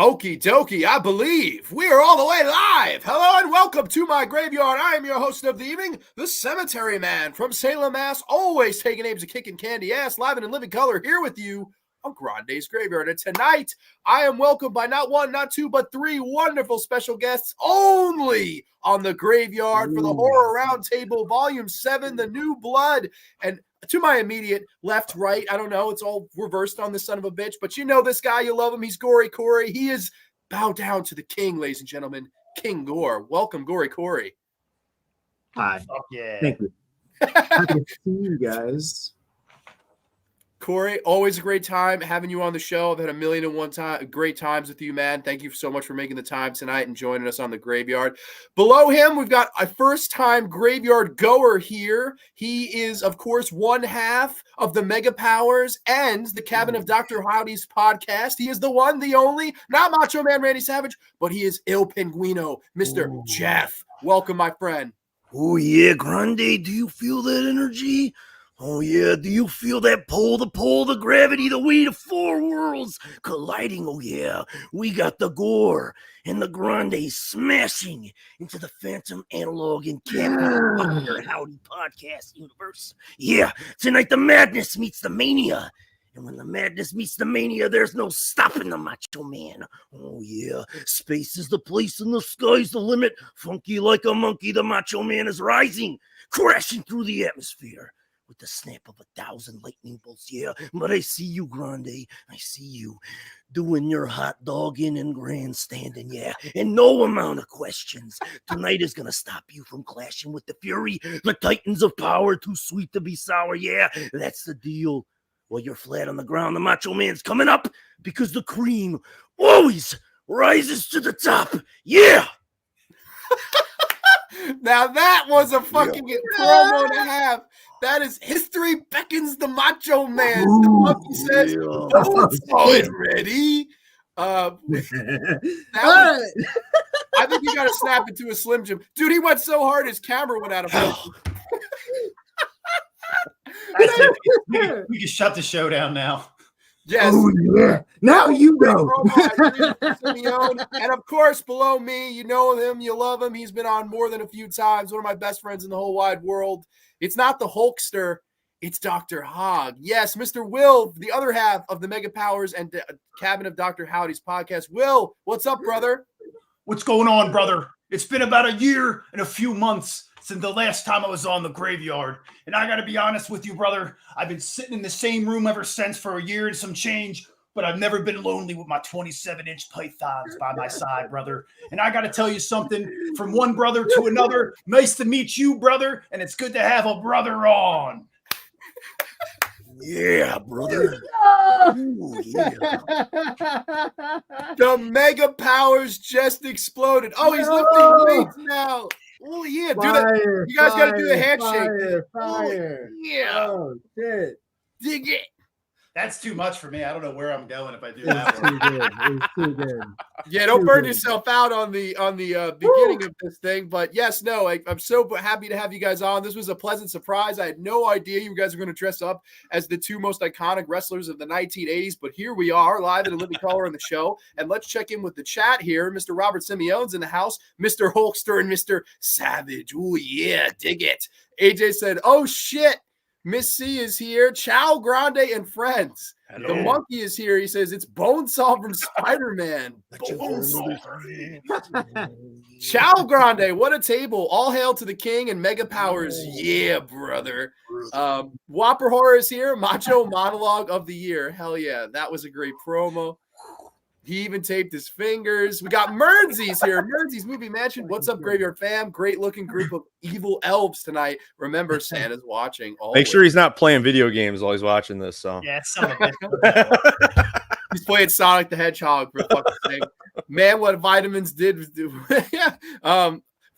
Okie dokie, I believe we are all the way live. Hello and welcome to my graveyard. I am your host of the evening, the Cemetery Man from Salem, Mass. Always taking names of kicking candy ass, live and in living color, here with you on Grande's Graveyard. And tonight, I am welcomed by not one, not two, but three wonderful special guests only on the graveyard for the Horror Roundtable Volume 7, The New Blood. And to my immediate left, right, I don't know, it's all reversed on this son of a bitch, but you know this guy, you love him, he's Gory Cory. He is bow down to the king, ladies and gentlemen, King Gore. Welcome, Gory Cory. Hi. Oh, yeah. Thank you. Happy to see you guys. Cory, always a great time having you on the show. I've had a million and one great times with you, man. Thank you so much for making the time tonight and joining us on the graveyard. Below him, we've got a first-time graveyard goer here. He is, of course, one half of the Mega Powers and the Cabinet of Dr Howdy's podcast. He is the one, the only, not Macho Man Randy Savage, but he is Il Pinguino, Mr. Jeff. Welcome, my friend. Oh, yeah, Grande, do you feel that energy? Oh, yeah, do you feel that pull, the gravity, the weight of four worlds colliding? Oh, yeah, we got the Gore and the Grande smashing into the Phantom Analog and Cabinet of Dr Howdy Podcast universe. Yeah, tonight the madness meets the mania. And when the madness meets the mania, there's no stopping the Macho Man. Oh, yeah. Space is the place and the sky's the limit. Funky like a monkey, the Macho Man is rising, crashing through the atmosphere with the snap of 1,000 lightning bolts. Yeah, but I see you, Grande. I see you doing your hot dogging and grandstanding. Yeah, and no amount of questions tonight is going to stop you from clashing with the Fury, the Titans of Power, too sweet to be sour. Yeah, that's the deal. Well, you're flat on the ground. The Macho Man's coming up because the cream always rises to the top. Yeah. Now that was a fucking promo and a half. That is history beckons the Macho Man. The monkey says, "Oh, it's ready." I think you got to snap into a Slim Jim, dude. He went so hard his camera went out of focus. We can shut the show down now. Yes. Oh, yeah. Now you know. And of course, below me, you know him, you love him. He's been on more than a few times. One of my best friends in the whole wide world. It's not the Hulkster, it's Dr. Hog. Yes, Mr. Will, the other half of the Mega Powers and Cabinet of Dr. Howdy's podcast. Will, what's up, brother? What's going on, brother? It's been about a year and a few months since the last time I was on the graveyard. And I got to be honest with you, brother. I've been sitting in the same room ever since for a year and some change, but I've never been lonely with my 27-inch pythons by my side, brother. And I got to tell you something, from one brother to another, nice to meet you, brother, and it's good to have a brother on. Yeah, brother. Ooh, yeah. The Mega Powers just exploded. Oh, he's lifting weights now. Oh, yeah. Fire, you guys got to do the handshake. Fire. Yeah. Oh, shit. Dig it. That's too much for me. I don't know where I'm going if I do It's that too one. good. It's too good. Yeah, don't burn yourself out on the beginning of this thing. But yes, no, I'm so happy to have you guys on. This was a pleasant surprise. I had no idea you guys were going to dress up as the two most iconic wrestlers of the 1980s. But here we are, live in a living color on the show. And let's check in with the chat here. Mr. Robert Simeone's in the house. Mr. Hulkster and Mr. Savage. Oh, yeah, dig it. AJ said, oh, shit. Miss C is here. Ciao, Grande, and friends. Hello. The monkey is here. He says it's Bonesaw from Spider-Man. Ciao, Grande. What a table. All hail to the king and Mega Powers. Yeah, brother. Whopper Horror is here. Macho Monologue of the Year. Hell yeah. That was a great promo. He even taped his fingers. We got Mernzies here. Mernzies Movie Mansion. What's up, Graveyard fam? Great looking group of evil elves tonight. Remember, Santa's watching. Always. Make sure he's not playing video games while he's watching this. So Yeah, it's some of it. He's playing Sonic the Hedgehog for fucking sake. Man, what vitamins did was do.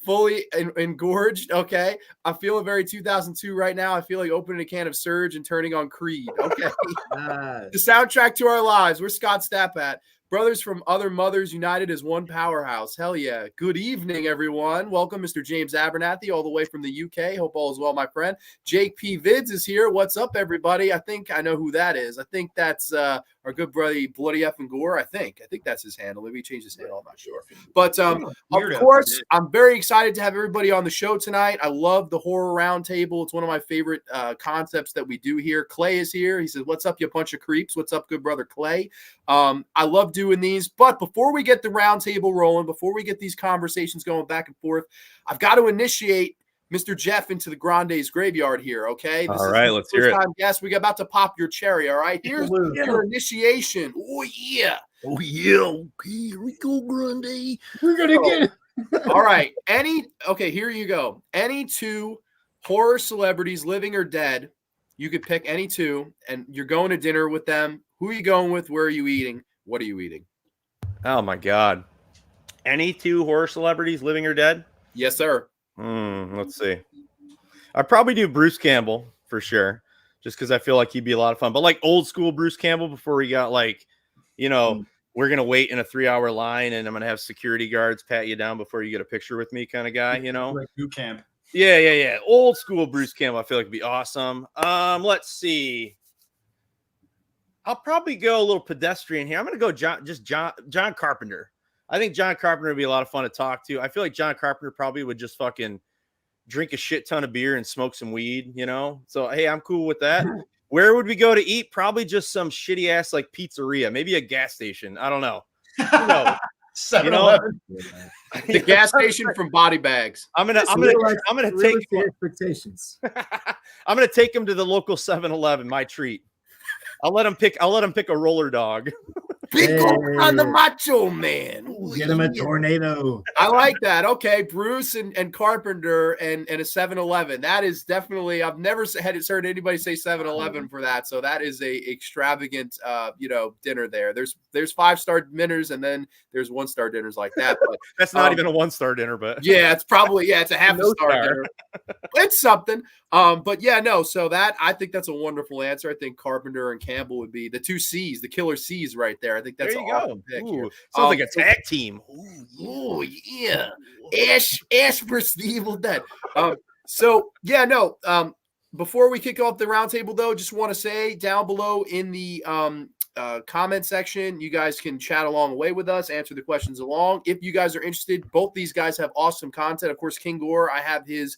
Fully engorged. Okay. I'm feeling very 2002 right now. I feel like opening a can of Surge and turning on Creed. Okay. The soundtrack to our lives. Where's Scott Stapp at? Brothers from other mothers united as one powerhouse. Hell yeah. Good evening, everyone. Welcome, Mr. James Abernathy, all the way from the UK. Hope all is well, my friend. Jake P. Vids is here. What's up, everybody? I think I know who that is. I think that's our good buddy Bloody effing Gore. I think that's his handle. Maybe he changed his handle. I'm not sure. But of course, I'm very excited to have everybody on the show tonight. I love the Horror Roundtable. It's one of my favorite concepts that we do here. Clay is here. He says, "What's up, you bunch of creeps? What's up, good brother Clay?" I love doing these. But before we get the roundtable rolling, before we get these conversations going back and forth, I've got to initiate Mr. Jeff into the Grande's graveyard here, okay? All right, let's hear it. Yes, we got about to pop your cherry, all right? Here's your initiation. Oh, yeah. Oh, yeah. Okay, here we go, Grande. We're going to get it. All right. Here you go. Any two horror celebrities, living or dead, you could pick any two, and you're going to dinner with them. Who are you going with? Where are you eating? What are you eating? Oh, my God. Any two horror celebrities, living or dead? Yes, sir. Let's see. I'd probably do Bruce Campbell for sure, just because I feel like he'd be a lot of fun. But like old school Bruce Campbell before he got like, we're going to wait in a 3-hour line and I'm going to have security guards pat you down before you get a picture with me kind of guy, Like boot camp. Yeah. Old school Bruce Campbell, I feel like would be awesome. Let's see. I'll probably go a little pedestrian here. I'm going to go John Carpenter. I think John Carpenter would be a lot of fun to talk to. I feel like John Carpenter probably would just fucking drink a shit ton of beer and smoke some weed, So, hey, I'm cool with that. Where would we go to eat? Probably just some shitty ass like pizzeria, maybe a gas station. I don't know. Who knows? 7-Eleven. The gas station from Body Bags. I'm gonna take expectations. I'm gonna take him to the local 7-Eleven. My treat. I'll let him pick a roller dog. On the Macho Man. Get him a tornado. I like that. Okay, Bruce and Carpenter and a 7-Eleven. That is definitely. I've never heard anybody say 7-Eleven for that. So that is a extravagant, dinner there. There's 5-star dinners and then there's 1-star dinners like that. But that's not even a 1-star dinner, but yeah, it's a half a star dinner. It's something. But yeah, no. So that I think that's a wonderful answer. I think Carpenter and Campbell would be the two C's, the killer C's right there. I think that's an awesome pick. Sounds like a tag team. Oh yeah, Ash versus the Evil Dead. Before we kick off the roundtable, though, just want to say down below in the comment section, you guys can chat along the way with us, answer the questions along. If you guys are interested, both these guys have awesome content. Of course, King Gore, I have his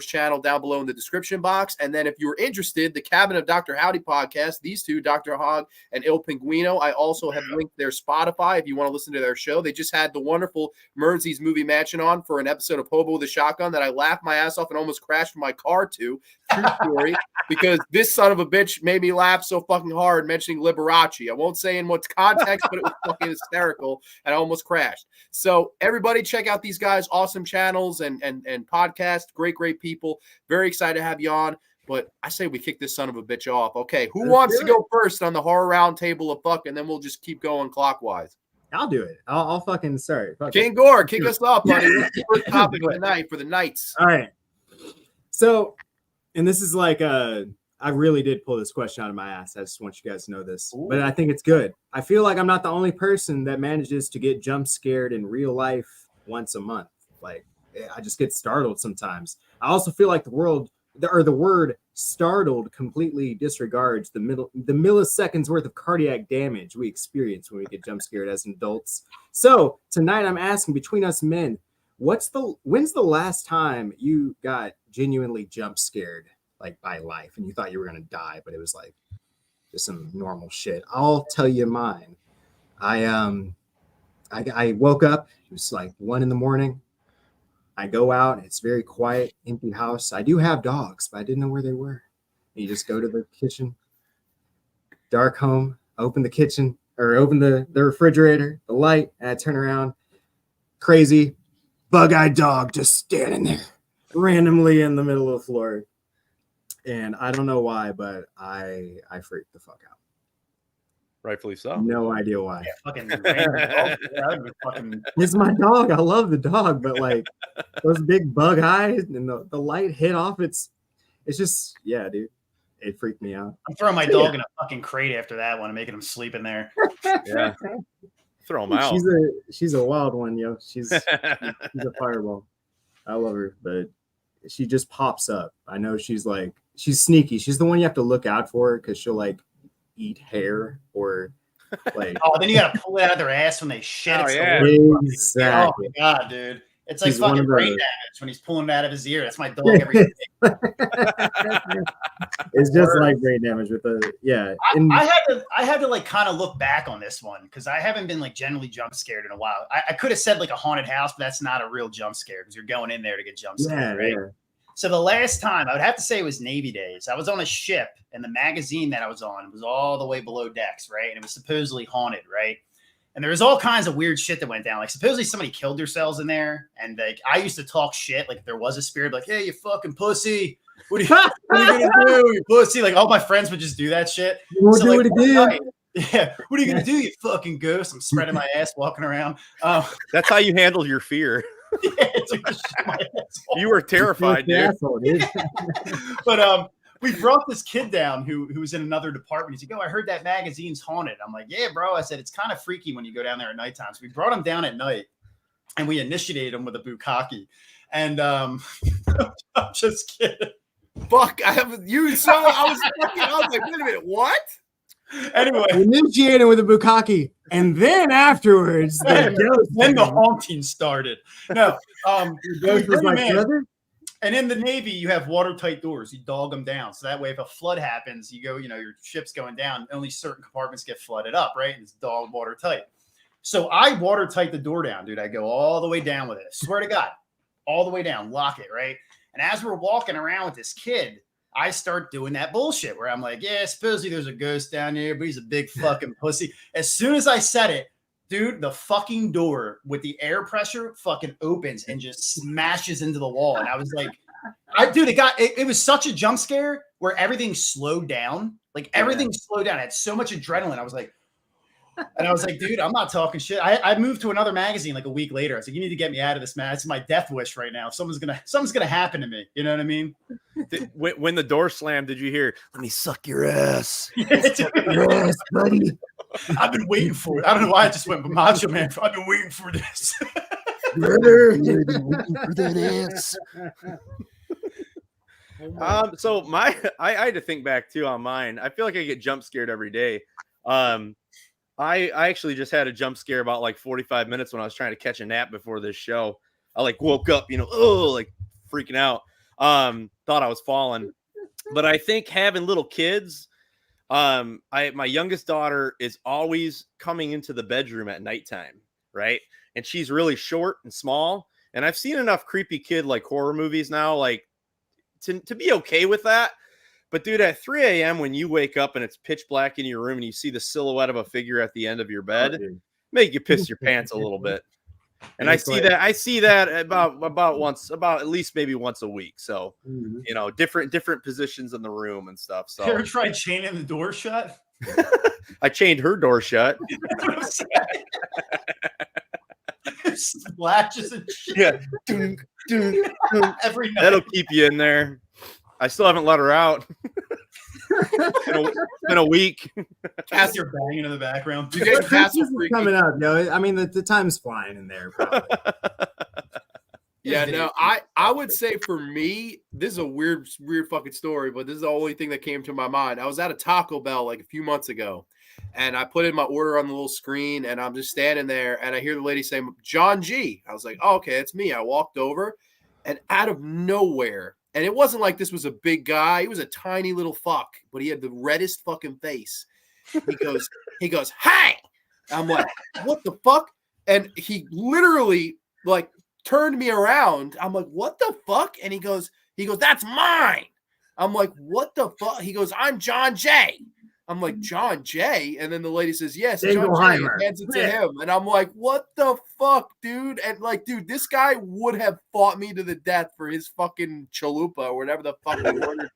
channel down below in the description box. And then if you're interested, the Cabinet of Dr Howdy Podcast, these two, Dr Hog and Il Pinguino, I also have linked their Spotify if you want to listen to their show. They just had the wonderful Mernzies Movie Mansion on for an episode of Hobo with a Shotgun that I laughed my ass off and almost crashed my car to. True story. Because this son of a bitch made me laugh so fucking hard mentioning Liberace. I won't say in what context, but it was fucking hysterical and I almost crashed. So everybody check out these guys' awesome channels and podcasts. Great people. Very excited to have you on. But I say we kick this son of a bitch off. Okay, who wants to go first on the horror round table of fuck, and then we'll just keep going clockwise. I'll do it. I'll fucking start. King Gore, kick us off, buddy. What's the first topic of the night for the Knights? All right. So, and this is like I really did pull this question out of my ass. I just want you guys to know this. Ooh. But I think it's good. I feel like I'm not the only person that manages to get jump scared in real life once a month. Like, I just get startled sometimes. I also feel like the word startled completely disregards the milliseconds worth of cardiac damage we experience when we get jump scared as adults. So tonight I'm asking, between us men, when's the last time you got genuinely jump scared, like by life, and you thought you were gonna die, but it was like just some normal shit? I'll tell you mine. I woke up, it was like 1 a.m. I go out, it's very quiet, empty house. I do have dogs, but I didn't know where they were. You just go to the kitchen, dark home, open the kitchen or open the refrigerator, the light, and I turn around. Crazy bug-eyed dog just standing there randomly in the middle of the floor. And I don't know why, but I freaked the fuck out. Rightfully so. No idea why. Yeah, fucking random fucking... It's my dog. I love the dog, but like those big bug eyes and the light hit off. It's just, yeah, dude. It freaked me out. I'm throwing my dog in a fucking crate after that one and making him sleep in there. Yeah. Throw him out. She's a wild one, yo. She's a fireball. I love her, but she just pops up. I know she's sneaky. She's the one you have to look out for because she'll like eat hair or like. Oh, then you gotta pull it out of their ass when they shit. Oh, It's the yeah. worst. Exactly. Oh my god, dude. It's like He's one fucking of brain those. damage when he's pulling it out of his ear. That's my dog every day. It's just like brain damage with the And I had to like kind of look back on this one because I haven't been like generally jump scared in a while. I could have said like a haunted house, but that's not a real jump scare because you're going in there to get jump scared, right? yeah. So the last time I would have to say it was Navy days. I was on a ship and the magazine that I was on was all the way below decks, right? And it was supposedly haunted, right? And there was all kinds of weird shit that went down. Like supposedly somebody killed themselves in there. And like I used to talk shit. Like if there was a spirit, like, hey, you fucking pussy. What are you gonna do, you pussy? Like all my friends would just do that shit. We'll do it again. Yeah. What are you gonna do, you fucking ghost? I'm spreading my ass walking around. That's how you handle your fear. Yeah, took the shit my ass off. You were terrified, dude. Asshole, dude. But we brought this kid down who was in another department. He's like, oh, I heard that magazine's haunted. I'm like, yeah, bro. I said, it's kind of freaky when you go down there at nighttime. So we brought him down at night and we initiated him with a bukkake. And I'm just kidding. Fuck, I was like, wait a minute, what? Anyway, Initiated with a bukkake, and then afterwards, then the haunting started. No, ghost was like, brother. and in the Navy, you have watertight doors. You dog them down. So that way, if a flood happens, you go, your ship's going down. Only certain compartments get flooded up, right? And it's dog watertight. So I watertight the door down, dude. I go all the way down with it. Swear to God, all the way down, lock it, right? And as we're walking around with this kid, I start doing that bullshit where I'm like, yeah, supposedly there's a ghost down here, but he's a big fucking pussy. As soon as I said it, dude, the fucking door with the air pressure fucking opens and just smashes into the wall. And I was like, it was such a jump scare where everything slowed down. Like everything slowed down. I had so much adrenaline. I was like, dude, I'm not talking shit. I moved to another magazine like a week later. I was like, you need to get me out of this, man. It's my death wish right now. Something's gonna happen to me. You know what I mean? When the door slammed, did you hear, let me suck your ass? Your ass, buddy. I've been waiting for it. I don't know why I just went Macho Man. I've been waiting for this. Brother, I've been waiting for that ass. So I had to think back too on mine. I feel like I get jump scared every day. I actually just had a jump scare about like 45 minutes when I was trying to catch a nap before this show. I like woke up, like freaking out. Thought I was falling. But I think having little kids, my youngest daughter is always coming into the bedroom at nighttime, right? And she's really short and small. And I've seen enough creepy kid like horror movies now, like to be okay with that. But dude, at 3 a.m. when you wake up and it's pitch black in your room and you see the silhouette of a figure at the end of your bed, make you piss your pants a little bit. And I see that about at least maybe once a week. So, different positions in the room and stuff. So You ever tried chaining the door shut? I chained her door shut. Splashes and shit. Yeah. Every night. That'll keep you in there. I still haven't let her out. It's been a week. As you're banging in the background. You get Christmas is coming up, yo. I mean, the time's flying in there. Probably. Yeah, no, I would say for me, this is a weird fucking story, but this is the only thing that came to my mind. I was at a Taco Bell like a few months ago, and I put in my order on the little screen, and I'm just standing there, and I hear the lady say, John G. I was like, oh, okay, it's me. I walked over, and out of nowhere, and it wasn't like this was a big guy. He was a tiny little fuck, but he had the reddest fucking face. He goes, hey! I'm like, what the fuck? And he literally like turned me around. I'm like, what the fuck? And he goes, that's mine. I'm like, what the fuck? He goes, I'm John J. I'm like, John J. And then the lady says, yes, John J. And hands it to him. And I'm like, what the fuck, dude? And like, dude, this guy would have fought me to the death for his fucking chalupa or whatever the fuck he ordered.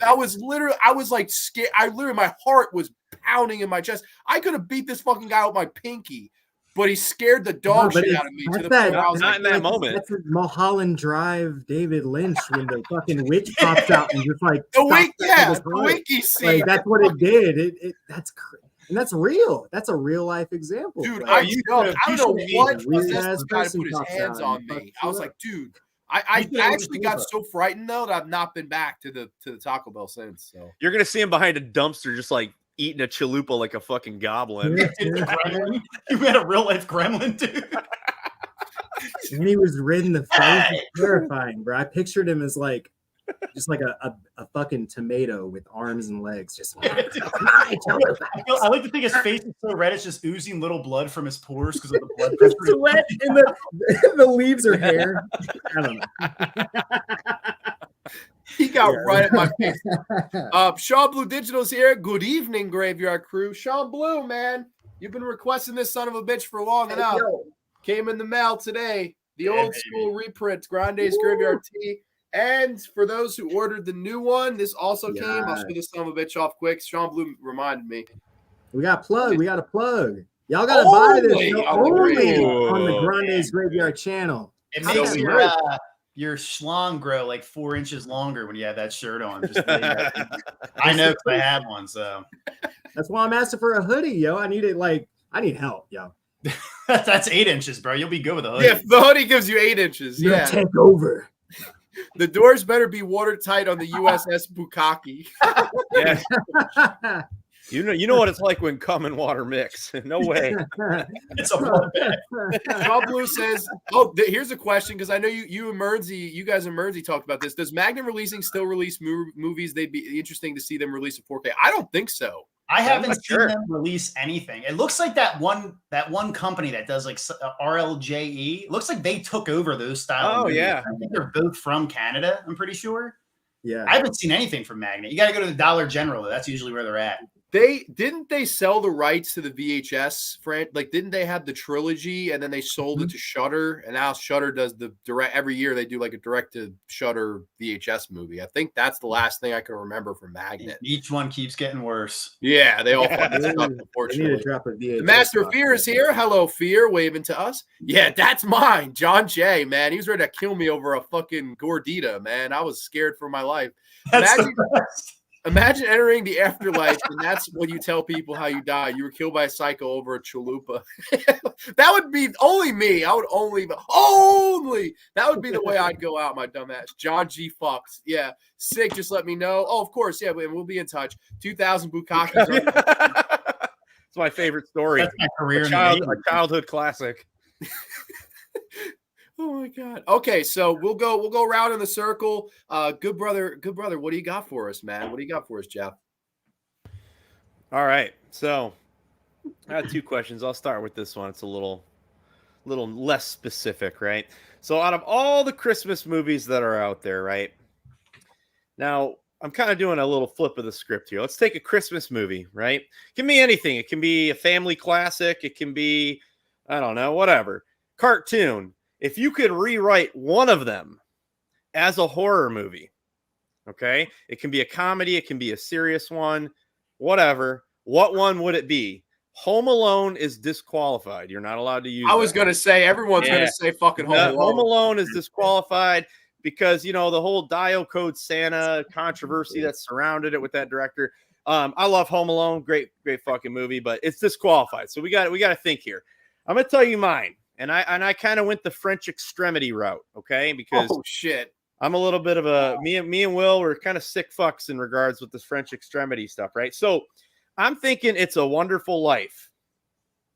I was like scared. My heart was pounding in my chest. I could have beat this fucking guy with my pinky, but he scared the dog shit out of me. To the point I was not in that moment. That's a Mulholland Drive, David Lynch, when the fucking witch pops out and just like the winky scene. Like, that's what it did. That's crazy. And that's real. That's a real life example. Dude, right? I don't know what this guy to put his hands on me. I was like, dude. I actually got so frightened though that I've not been back to the Taco Bell since. So you're gonna see him behind a dumpster, just like eating a chalupa like a fucking goblin. You had a real life gremlin, dude. And he was ridden the face. It's terrifying, bro. I pictured him as like just like a fucking tomato with arms and legs. Just I like to think his face is so red, it's just oozing little blood from his pores because of the blood pressure. Sweat and the leaves are hair. I don't know. He got right at my face. Sean Blue Digital's here. Good evening, Graveyard Crew. Sean Blue, man. You've been requesting this son of a bitch for long enough. Came in the mail today. The old school reprint, Grande's Graveyard Tea. And for those who ordered the new one, this also came. I'll show this son of a bitch off quick. Sean Blue reminded me. We got plug. We got a plug. Y'all got to buy this only on the Grande's Graveyard channel. It makes your schlong grow like 4 inches longer when you have that shirt on. Just I know because I have one, so that's why I'm asking for a hoodie, yo. I need help, yo. That's 8 inches, bro. You'll be good with a hoodie. Yeah, the hoodie gives you 8 inches. Yeah, take over. The doors better be watertight on the USS Bukkake. Yeah. You know what it's like when cum and water mix. No way. It's a blood bag. Sean Blue says, here's a question, because I know you and Mernsey, you guys and Mernsey talked about this. Does Magnum Releasing still release movies? They'd be interesting to see them release a 4K. I don't think so. I haven't seen them release anything. It looks like that one company that does like RLJE. It looks like they took over those style. Oh, yeah. I think they're both from Canada, I'm pretty sure. Yeah. I haven't seen anything from Magnet. You got to go to the Dollar General. That's usually where they're at. Didn't they sell the rights to the VHS franchise? Like, didn't they have the trilogy and then they sold it to Shudder? And now Shudder does the direct. Every year they do like a direct to Shudder VHS movie. I think that's the last thing I can remember from Magnet. Each one keeps getting worse. Yeah, they all fucking suck, unfortunately. The Master of Fear is here. Hello, Fear, waving to us. Yeah, that's mine. John Jay, man. He was ready to kill me over a fucking gordita, man. I was scared for my life. Imagine entering the afterlife, and that's when you tell people how you died. You were killed by a psycho over a chalupa. That would be only me. I would only. That would be the way I'd go out, my dumbass. John G. Fucks. Yeah. Sick. Just let me know. Oh, of course. Yeah. We'll be in touch. 2,000 Bukkakes. It's my favorite story. That's my career. A childhood classic. Oh my God. Okay, so we'll go around in the circle. Good brother, what do you got for us, man? What do you got for us, Jeff? All right. So I have 2 questions. I'll start with this one. It's a little less specific, right? So out of all the Christmas movies that are out there, right? Now, I'm kind of doing a little flip of the script here. Let's take a Christmas movie, right? It can be anything. It can be a family classic. It can be, I don't know, whatever. Cartoon. If you could rewrite one of them as a horror movie, okay? It can be a comedy. It can be a serious one, whatever. What one would it be? Home Alone is disqualified. You're not allowed to use I was going to say, everyone's going to say fucking Home Alone. Home Alone is disqualified because, the whole Dial Code Santa controversy that surrounded it with that director. I love Home Alone. Great fucking movie, but it's disqualified. So we got to think here. I'm going to tell you mine. And I kind of went the French extremity route, okay? Because I'm a little bit of me and Will were kind of sick fucks in regards with this French extremity stuff, right? So I'm thinking It's a Wonderful Life.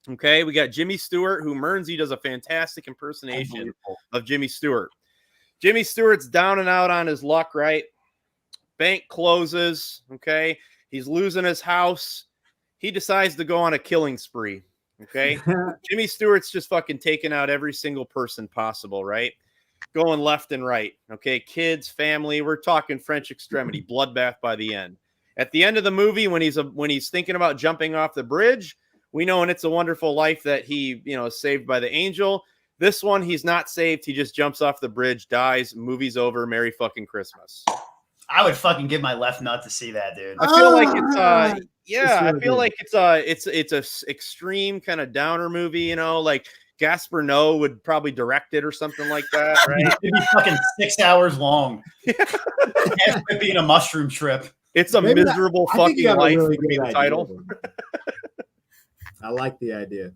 Okay, we got Jimmy Stewart, who Mernsey does a fantastic impersonation of Jimmy Stewart. Jimmy Stewart's down and out on his luck, right? Bank closes, okay? He's losing his house. He decides to go on a killing spree. Okay. Jimmy Stewart's just fucking taking out every single person possible, right? Going left and right. Okay. Kids, family. We're talking French extremity, bloodbath by the end. At the end of the movie, when he's thinking about jumping off the bridge, we know in It's a Wonderful Life that he, is saved by the angel. This one, he's not saved. He just jumps off the bridge, dies, movie's over. Merry fucking Christmas. I would fucking give my left nut to see that, dude. I feel like it's a extreme kind of downer movie, like Gaspar Noé would probably direct it or something like that, right? It'd be fucking 6 hours long. It'd be in a mushroom trip. It's a miserable fucking life would be the title. I like the idea.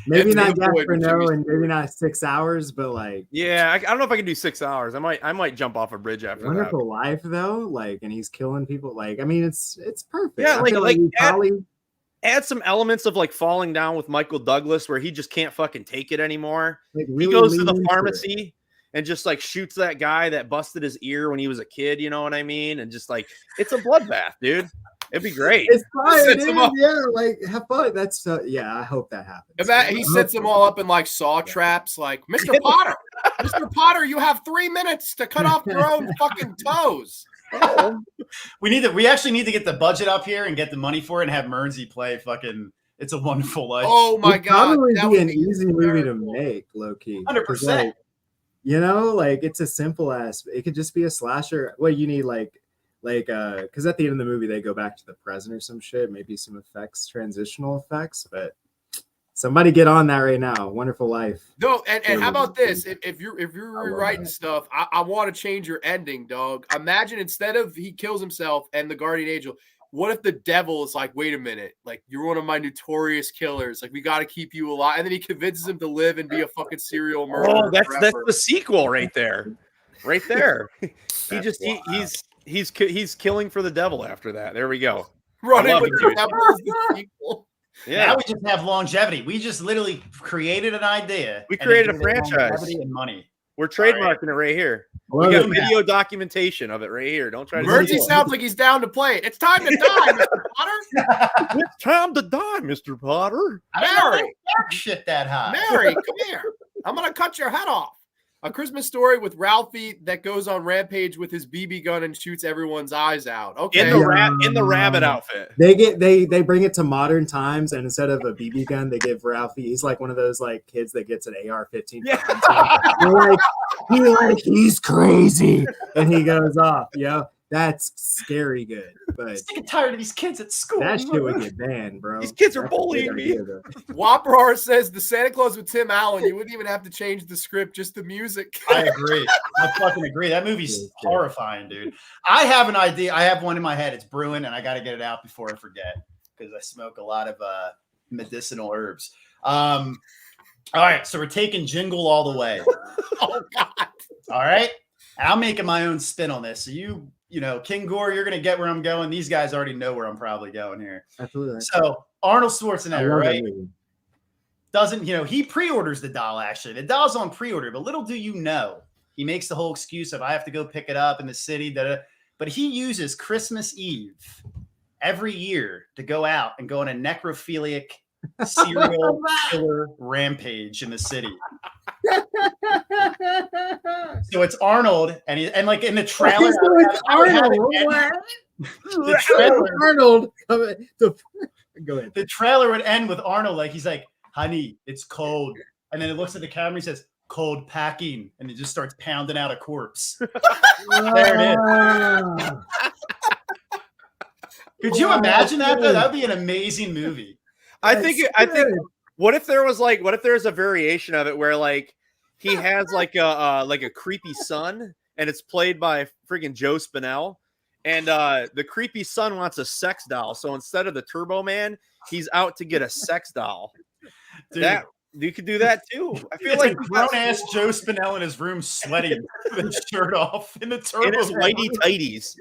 Maybe That's not the boy, Jasper, no, Jimmy's and maybe not 6 hours, but like Yeah, I don't know if I can do 6 hours. I might jump off a bridge after Wonderful Life though. Like, and he's killing people. Like, I mean, it's perfect. Yeah, I feel like he probably that. Add some elements of like Falling Down with Michael Douglas, where he just can't fucking take it anymore. like, He really goes to lean the into it. pharmacy and just like shoots that guy that busted his ear when he was a kid. You know what I mean? And just like it's a bloodbath, dude. It'd be great. It's fire, Sets dude. him up. Yeah, like have fun. That's yeah. I hope that happens. He sets them all up in like saw traps, like Mr. Potter, Mr. Potter, you have 3 minutes to cut off your own fucking toes. We actually need to get the budget up here and get the money for it and have Mernsey play fucking It's a Wonderful Life. Oh my It'd god, probably that be would an be easy movie to terrible. make, low key. 100%. Like, you know, like it's a simple ass. It could just be a slasher. Well, you need because at the end of the movie they go back to the present or some shit. Maybe some effects, transitional effects. But somebody get on that right now. Wonderful Life. No, and how about this? If you're love rewriting that. stuff, I want to change your ending, dog. Imagine instead of he kills himself and the guardian angel, what if the devil is like, wait a minute, like you're one of my notorious killers, like we got to keep you alive, and then he convinces him to live and be a fucking serial murderer. Oh, that's forever. the sequel right there, right there. He's killing for the devil after that. There we go. Running love with it, the dude. devil is the sequel. Yeah, Now we just have longevity. We just literally created an idea. We and created then a gave it franchise. longevity and money. we're trademarking it right here. We Love got it. video documentation of it right here. Don't try to Mercy steal it. sounds like he's down to play it. It's time to die, Mr. Potter. It's time to die, Mr. Potter. I don't know Mary. that shit that high. Mary, come here. I'm gonna cut your head off. A Christmas Story with Ralphie that goes on rampage with his BB gun and shoots everyone's eyes out. Okay. In the rabbit outfit. They bring it to modern times, and instead of a BB gun, they give Ralphie. He's like one of those like kids that gets an AR-15. They're like he's crazy, and he goes off. Yeah, that's scary good, but I'm sick and tired of these kids at school. that shit would get banned, bro. These kids are That's a good bullying me. idea, though. Whopper says the Santa Claus with Tim Allen. You wouldn't even have to change the script, just the music. I agree. I fucking agree. That movie's horrifying, dude. I have an idea. I have one in my head. It's brewing, and I got to get it out before I forget because I smoke a lot of medicinal herbs. All right, so we're taking Jingle all the way. Oh God. All right, and I'm making my own spin on this. So you know, King Gore, you're gonna get where I'm going. These guys already know where I'm probably going here. Absolutely. So Arnold I Schwarzenegger, love that right? movie. Doesn't, he pre-orders the doll, actually. The doll's on pre-order, but little do you know, he makes the whole excuse of I have to go pick it up in the city, but he uses Christmas Eve every year to go out and go on a necrophilic serial killer rampage in the city. So it's Arnold, and like in the trailer, the trailer, Arnold. Go ahead. the trailer would end with Arnold, like he's like, honey, it's cold. And then it looks at the camera, he says, cold packing. And it just starts pounding out a corpse. There it is. Could you imagine that though? That would be an amazing movie. I think what if there's a variation of it where like he has like a creepy son and it's played by freaking Joe Spinell, and the creepy son wants a sex doll, so instead of the Turbo Man, he's out to get a sex doll. Dude, That you could do that too. I feel it's like a grown ass Joe Spinell in his room sweating with his shirt off in the turbo. in his whitey tighties.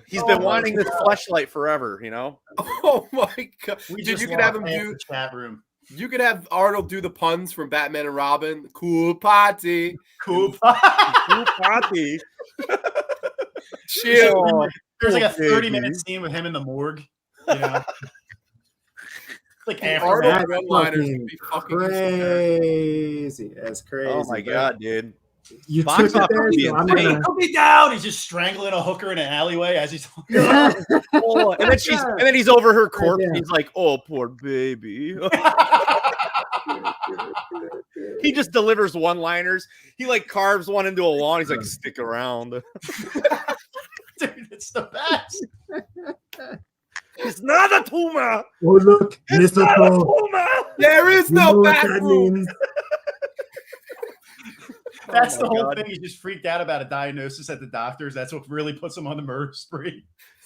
He's been wanting this fleshlight forever, you know. Oh my God. We Dude, just you could have him walked past do. the chat room. You could have Arnold do the puns from Batman and Robin. Cool party. Cool. Cool party. Shit. There's like a baby. 30-minute scene with him in the morgue. You know? Like after Arnold that. one-liners would be fucking Crazy. That's crazy. Oh my bro. God, dude. You Box took it office there, would be so I'm insane. gonna. Put me down. He's just strangling a hooker in an alleyway as he's. Oh, and then he's over her corpse. Yeah. And he's like, "Oh, poor baby." He just delivers one-liners. He like carves one into a wall. And he's like, "Stick around." Dude, it's the best. It's not a tumor. Oh look, It's not a mistletoe. tumor. There is You know no what that bathroom. means? That's Oh the my whole God. thing. He's just freaked out about a diagnosis at the doctor's. That's what really puts him on the murder spree.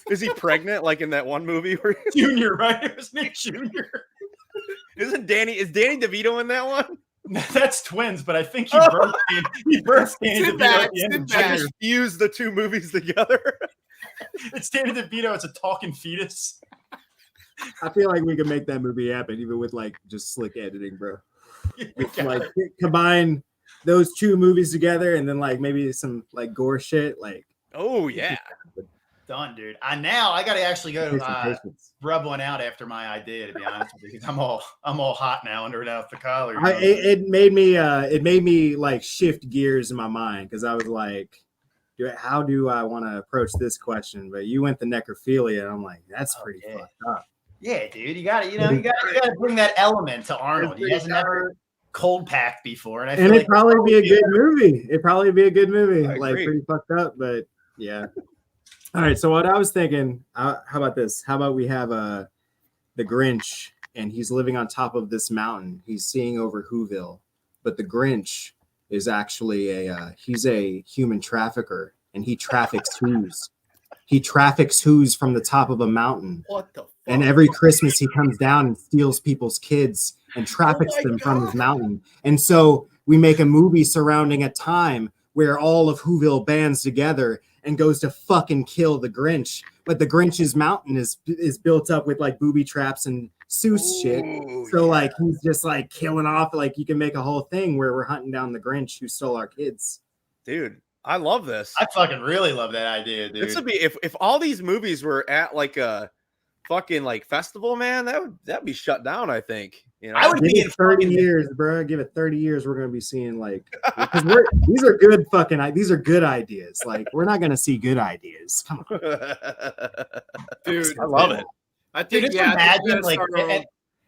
Is he pregnant like in that one movie where Junior, right? It was Nick Junior. Is Danny DeVito in that one? That's twins, but I think he birthed Danny DeVito at the end of I June. just fused the two movies together. It's Danny DeVito. It's a talking fetus. I feel like we could make that movie happen, even with like just slick editing, bro. It's like combine those two movies together, and then like maybe some like gore shit. Like, Oh yeah. Done, dude. I got to actually go patience. rub one out after my idea, to be honest with you, because I'm all hot now under the collar. It made me like shift gears in my mind, because I was like, how do I want to approach this question? But you went the necrophilia, and I'm like, that's pretty fucked up. Yeah, dude. You got to bring that element to Arnold. He hasn't never cold packed before, and it'd probably be a good movie. It'd probably be a good movie, I like agree. pretty fucked up, but yeah. All right, so what I was thinking, how about this? How about we have the Grinch, and he's living on top of this mountain. He's seeing over Whoville, but the Grinch is actually he's a human trafficker, and he traffics who's. He traffics who's from the top of a mountain. What the fuck? And every Christmas he comes down and steals people's kids and traffics them from his mountain. And so we make a movie surrounding a time where all of Whoville bands together and goes to fucking kill the Grinch. But the Grinch's mountain is built up with like booby traps and Seuss shit. So like he's just like killing off. Like you can make a whole thing where we're hunting down the Grinch who stole our kids. Dude, I love this. I fucking really love that idea, dude. This would be if all these movies were at like a fucking like festival, man, that'd be shut down, I think. You know, I would Give be it in 30 fucking years, bro. Give it 30 years. We're gonna be seeing like because these are good fucking these are good ideas. Like we're not gonna see good ideas. Come on, Dude, I love it. I think Dude, just imagine like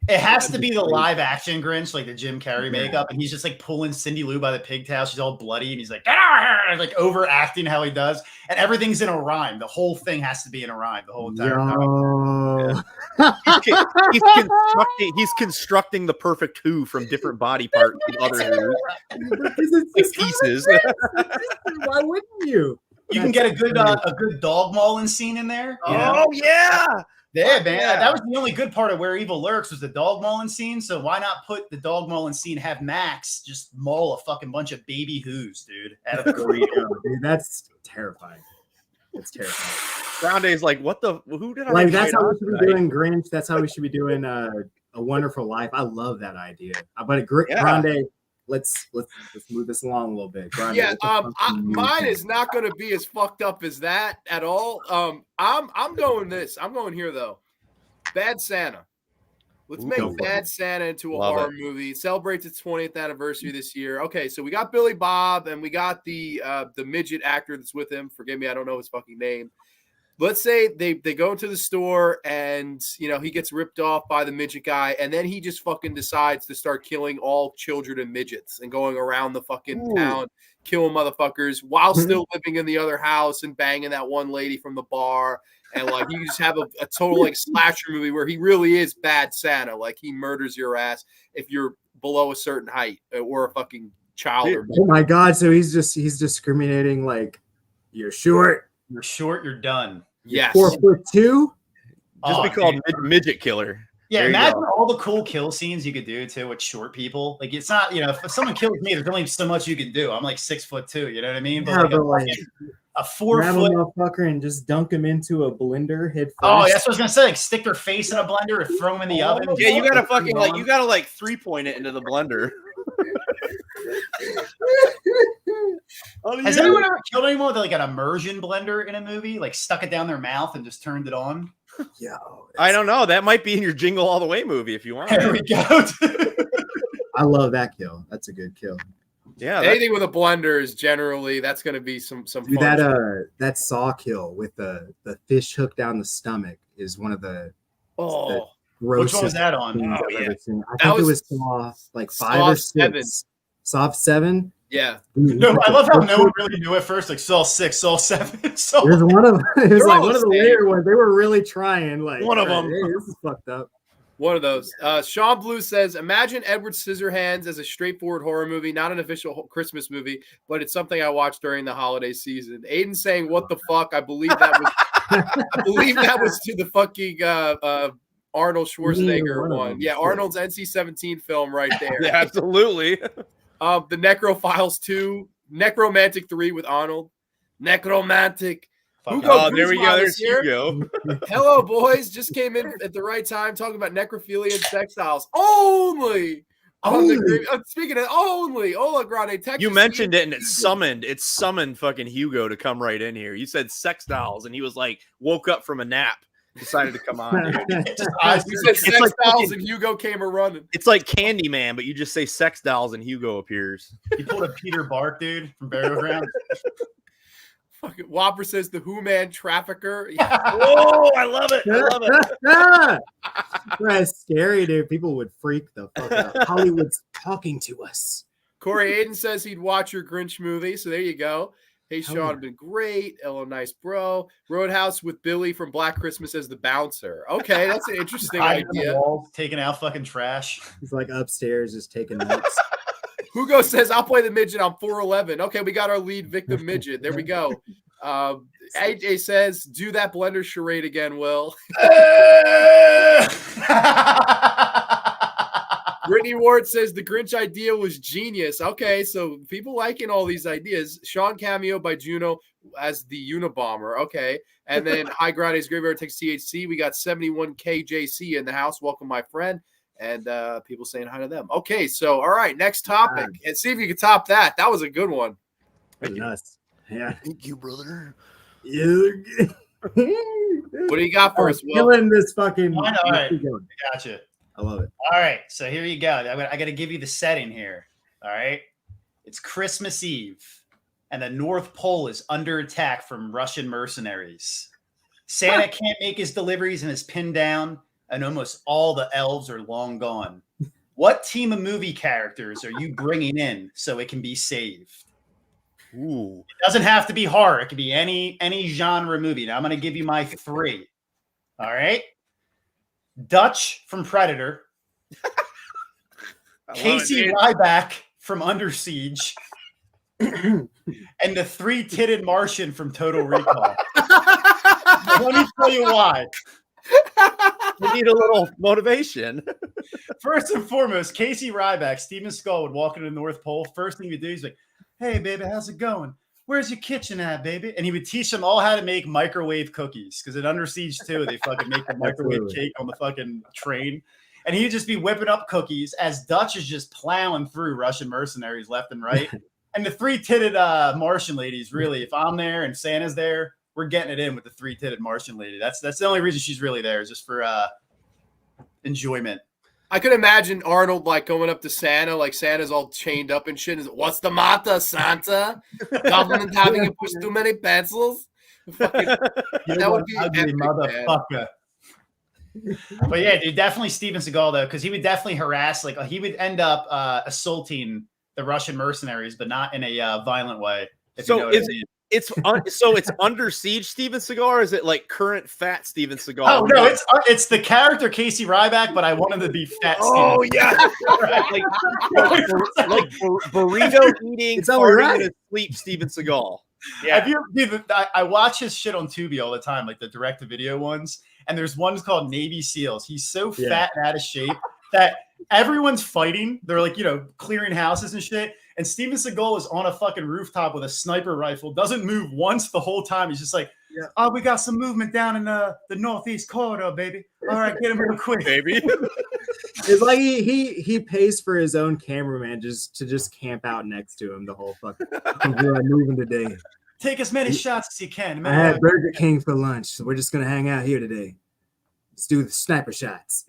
it has to be the live action Grinch, like the Jim Carrey makeup, and he's just like pulling Cindy Lou by the pigtail. She's all bloody, and he's like, get out of here! And, like overacting how he does, and everything's in a rhyme. The whole thing has to be in a rhyme. The whole entire time. He's constructing the perfect Who from different body parts from other Who pieces. Why wouldn't you? You can get a good dog mauling scene in there. You know? Oh yeah. Yeah, man. Yeah. That was the only good part of Where Evil Lurks was the dog mauling scene. So why not put the dog mauling scene, have Max just maul a fucking bunch of baby Who's, dude, out of the burrito. Dude, that's terrifying. That's terrifying. Granday's like, who did I Like that's invite how on we should be tonight? doing Grinch. That's how we should be doing A Wonderful Life. I love that idea. But Yeah. Grande, let's move this along a little bit. Grande, Yeah, what the fuck do you mine think? is not going to be as fucked up as that at all. I'm going this. I'm going here though. Bad Santa. Let's Ooh, make go for Bad Santa into a Love horror movie. It celebrates its 20th anniversary this year. Okay, so we got Billy Bob and we got the midget actor that's with him. Forgive me, I don't know his fucking name. Let's say they go into the store and he gets ripped off by the midget guy, and then he just fucking decides to start killing all children and midgets and going around the fucking town killing motherfuckers while still living in the other house and banging that one lady from the bar. And like you just have a total like slasher movie where he really is Bad Santa. Like he murders your ass if you're below a certain height or a fucking child. Or Oh my god! So he's discriminating. Like you're short. You're short, you're done. yes. 4'2". Just be called midget killer. Yeah, There you imagine go. all the cool kill scenes you could do too with short people. Like it's not, if someone kills me, there's only so much you can do. I'm like 6'2", you know what I mean? Yeah, but like a 4 grab a foot. motherfucker and just dunk him into a blender head first. Oh, that's what I was gonna say. Like stick their face in a blender and throw them in the oven. Yeah, you gotta fucking like 3-point it into the blender. Has anyone ever killed anyone with like an immersion blender in a movie? Like stuck it down their mouth and just turned it on? Yo, I don't know. That might be in your Jingle All the Way movie if you want. There we go. I love that kill. That's a good kill. Yeah, Anything with a blender is generally that's going to be some Dude, fun. that saw kill with the fish hook down the stomach is one of the Oh, grossest. Which one was that on? things Oh, I've yeah. ever seen. I That think it was was Saw like 5 Saw or 6. 7. Saw 7. yeah. No, I love how no one really knew at first. Like Saw 6, Saw 7. It was one of it was They're like all one of the the same. later ones. They were really trying. Like One of hey, them. this is fucked up. One of those. Sean Blue says, imagine Edward Scissorhands as a straightforward horror movie, not an official Christmas movie, but it's something I watched during the holiday season. Aiden saying, what the fuck? I believe that was to the fucking Arnold Schwarzenegger one of one. them. Yeah, Arnold's NC-17 film right there. Yeah, absolutely. The Necrophiles 2, Necromantic 3 with Arnold, Necromantic. Hugo Oh, there we Guzman go. is There's here. Hugo. Hello, boys. Just came in at the right time talking about necrophilia and sex styles. Only. Speaking of only, Ola Grande, Texas. You mentioned it and it summoned fucking Hugo to come right in here. You said sex dolls and he was like, woke up from a nap, decided to come on. Dude. You said sex like dolls fucking- and Hugo came a running. It's like Candyman, but you just say sex dolls and Hugo appears. You pulled a Peter Bark, dude, from Burial Ground. Fucking Whopper says the Who Man trafficker. Whoa, I love it. I love it. That's scary, dude. People would freak the fuck out. Hollywood's talking to us. Corey Aiden says he'd watch your Grinch movie. So there you go. Hey, Sean, been great. Hello, nice bro. Roadhouse with Billy from Black Christmas as the bouncer. Okay, that's an interesting Hiding on the idea. walls, taking out fucking trash. He's like upstairs just taking notes. Hugo says, I'll play the midget on 411. Okay, we got our lead victim midget. There we go. AJ says, do that blender charade again, Will. Brittany Ward says the Grinch idea was genius. Okay, so people liking all these ideas. Sean cameo by Juno as the Unabomber. Okay. And then High Grande's Graveyard takes THC. We got 71KJC in the house. Welcome, my friend. And people saying hi to them. Okay, so all right, next topic. And see if you can top that. That was a good one. Nuts. Yeah. Thank you, brother. What do you got for us, Will? Killing this fucking. All right. Keep going. Gotcha. I love it. All right, so here you go. I got to give you the setting here. All right, it's Christmas Eve, and the North Pole is under attack from Russian mercenaries. Santa can't make his deliveries and is pinned down, and almost all the elves are long gone. What team of movie characters are you bringing in so it can be saved? Ooh. It doesn't have to be horror. It could be any genre movie. Now I'm going to give you my three. All right. Dutch from Predator. Casey Ryback from Under Siege. And the three-titted Martian from Total Recall. Let me tell you why. We need a little motivation. First and foremost, Casey Ryback, Steven Skull would walk into the North Pole. First thing he'd do, he's like, hey, baby, how's it going? Where's your kitchen at, baby? And he would teach them all how to make microwave cookies. Because in Under Siege 2, they fucking make the microwave cake on the fucking train. And he'd just be whipping up cookies as Dutch is just plowing through Russian mercenaries left and right. And the three-titted Martian ladies, really, if I'm there and Santa's there, we're getting it in with the three-titted Martian lady. That's the only reason she's really there, is just for enjoyment. I could imagine Arnold like going up to Santa, like Santa's all chained up and shit. Is what's the matter, Santa? Government having you push too many pencils? Fucking, that would be ugly epic, motherfucker. But yeah, dude, definitely Steven Seagal though, because he would definitely harass. Like he would end up assaulting the Russian mercenaries, but not in a violent way. So it's Under Siege Steven Seagal, or is it like current fat Steven Seagal? Oh no, it's the character Casey Ryback, but I want him to be fat. Oh Steven. yeah, like burrito eating, It's all farting right. in his sleep Steven Seagal. Yeah, have you, dude, I watch his shit on Tubi all the time, like the direct-to-video ones. And there's ones called Navy SEALs. He's so fat and out of shape that everyone's fighting. They're like, clearing houses and shit. And Steven Seagal is on a fucking rooftop with a sniper rifle, doesn't move once the whole time. He's just like, oh, we got some movement down in the northeast corridor, baby. All right, get him real quick. Baby. It's like he pays for his own cameraman to camp out next to him the whole fucking. We're moving today. Take as many shots as you can. I had Burger King for lunch, so we're just gonna hang out here today. Let's do the sniper shots.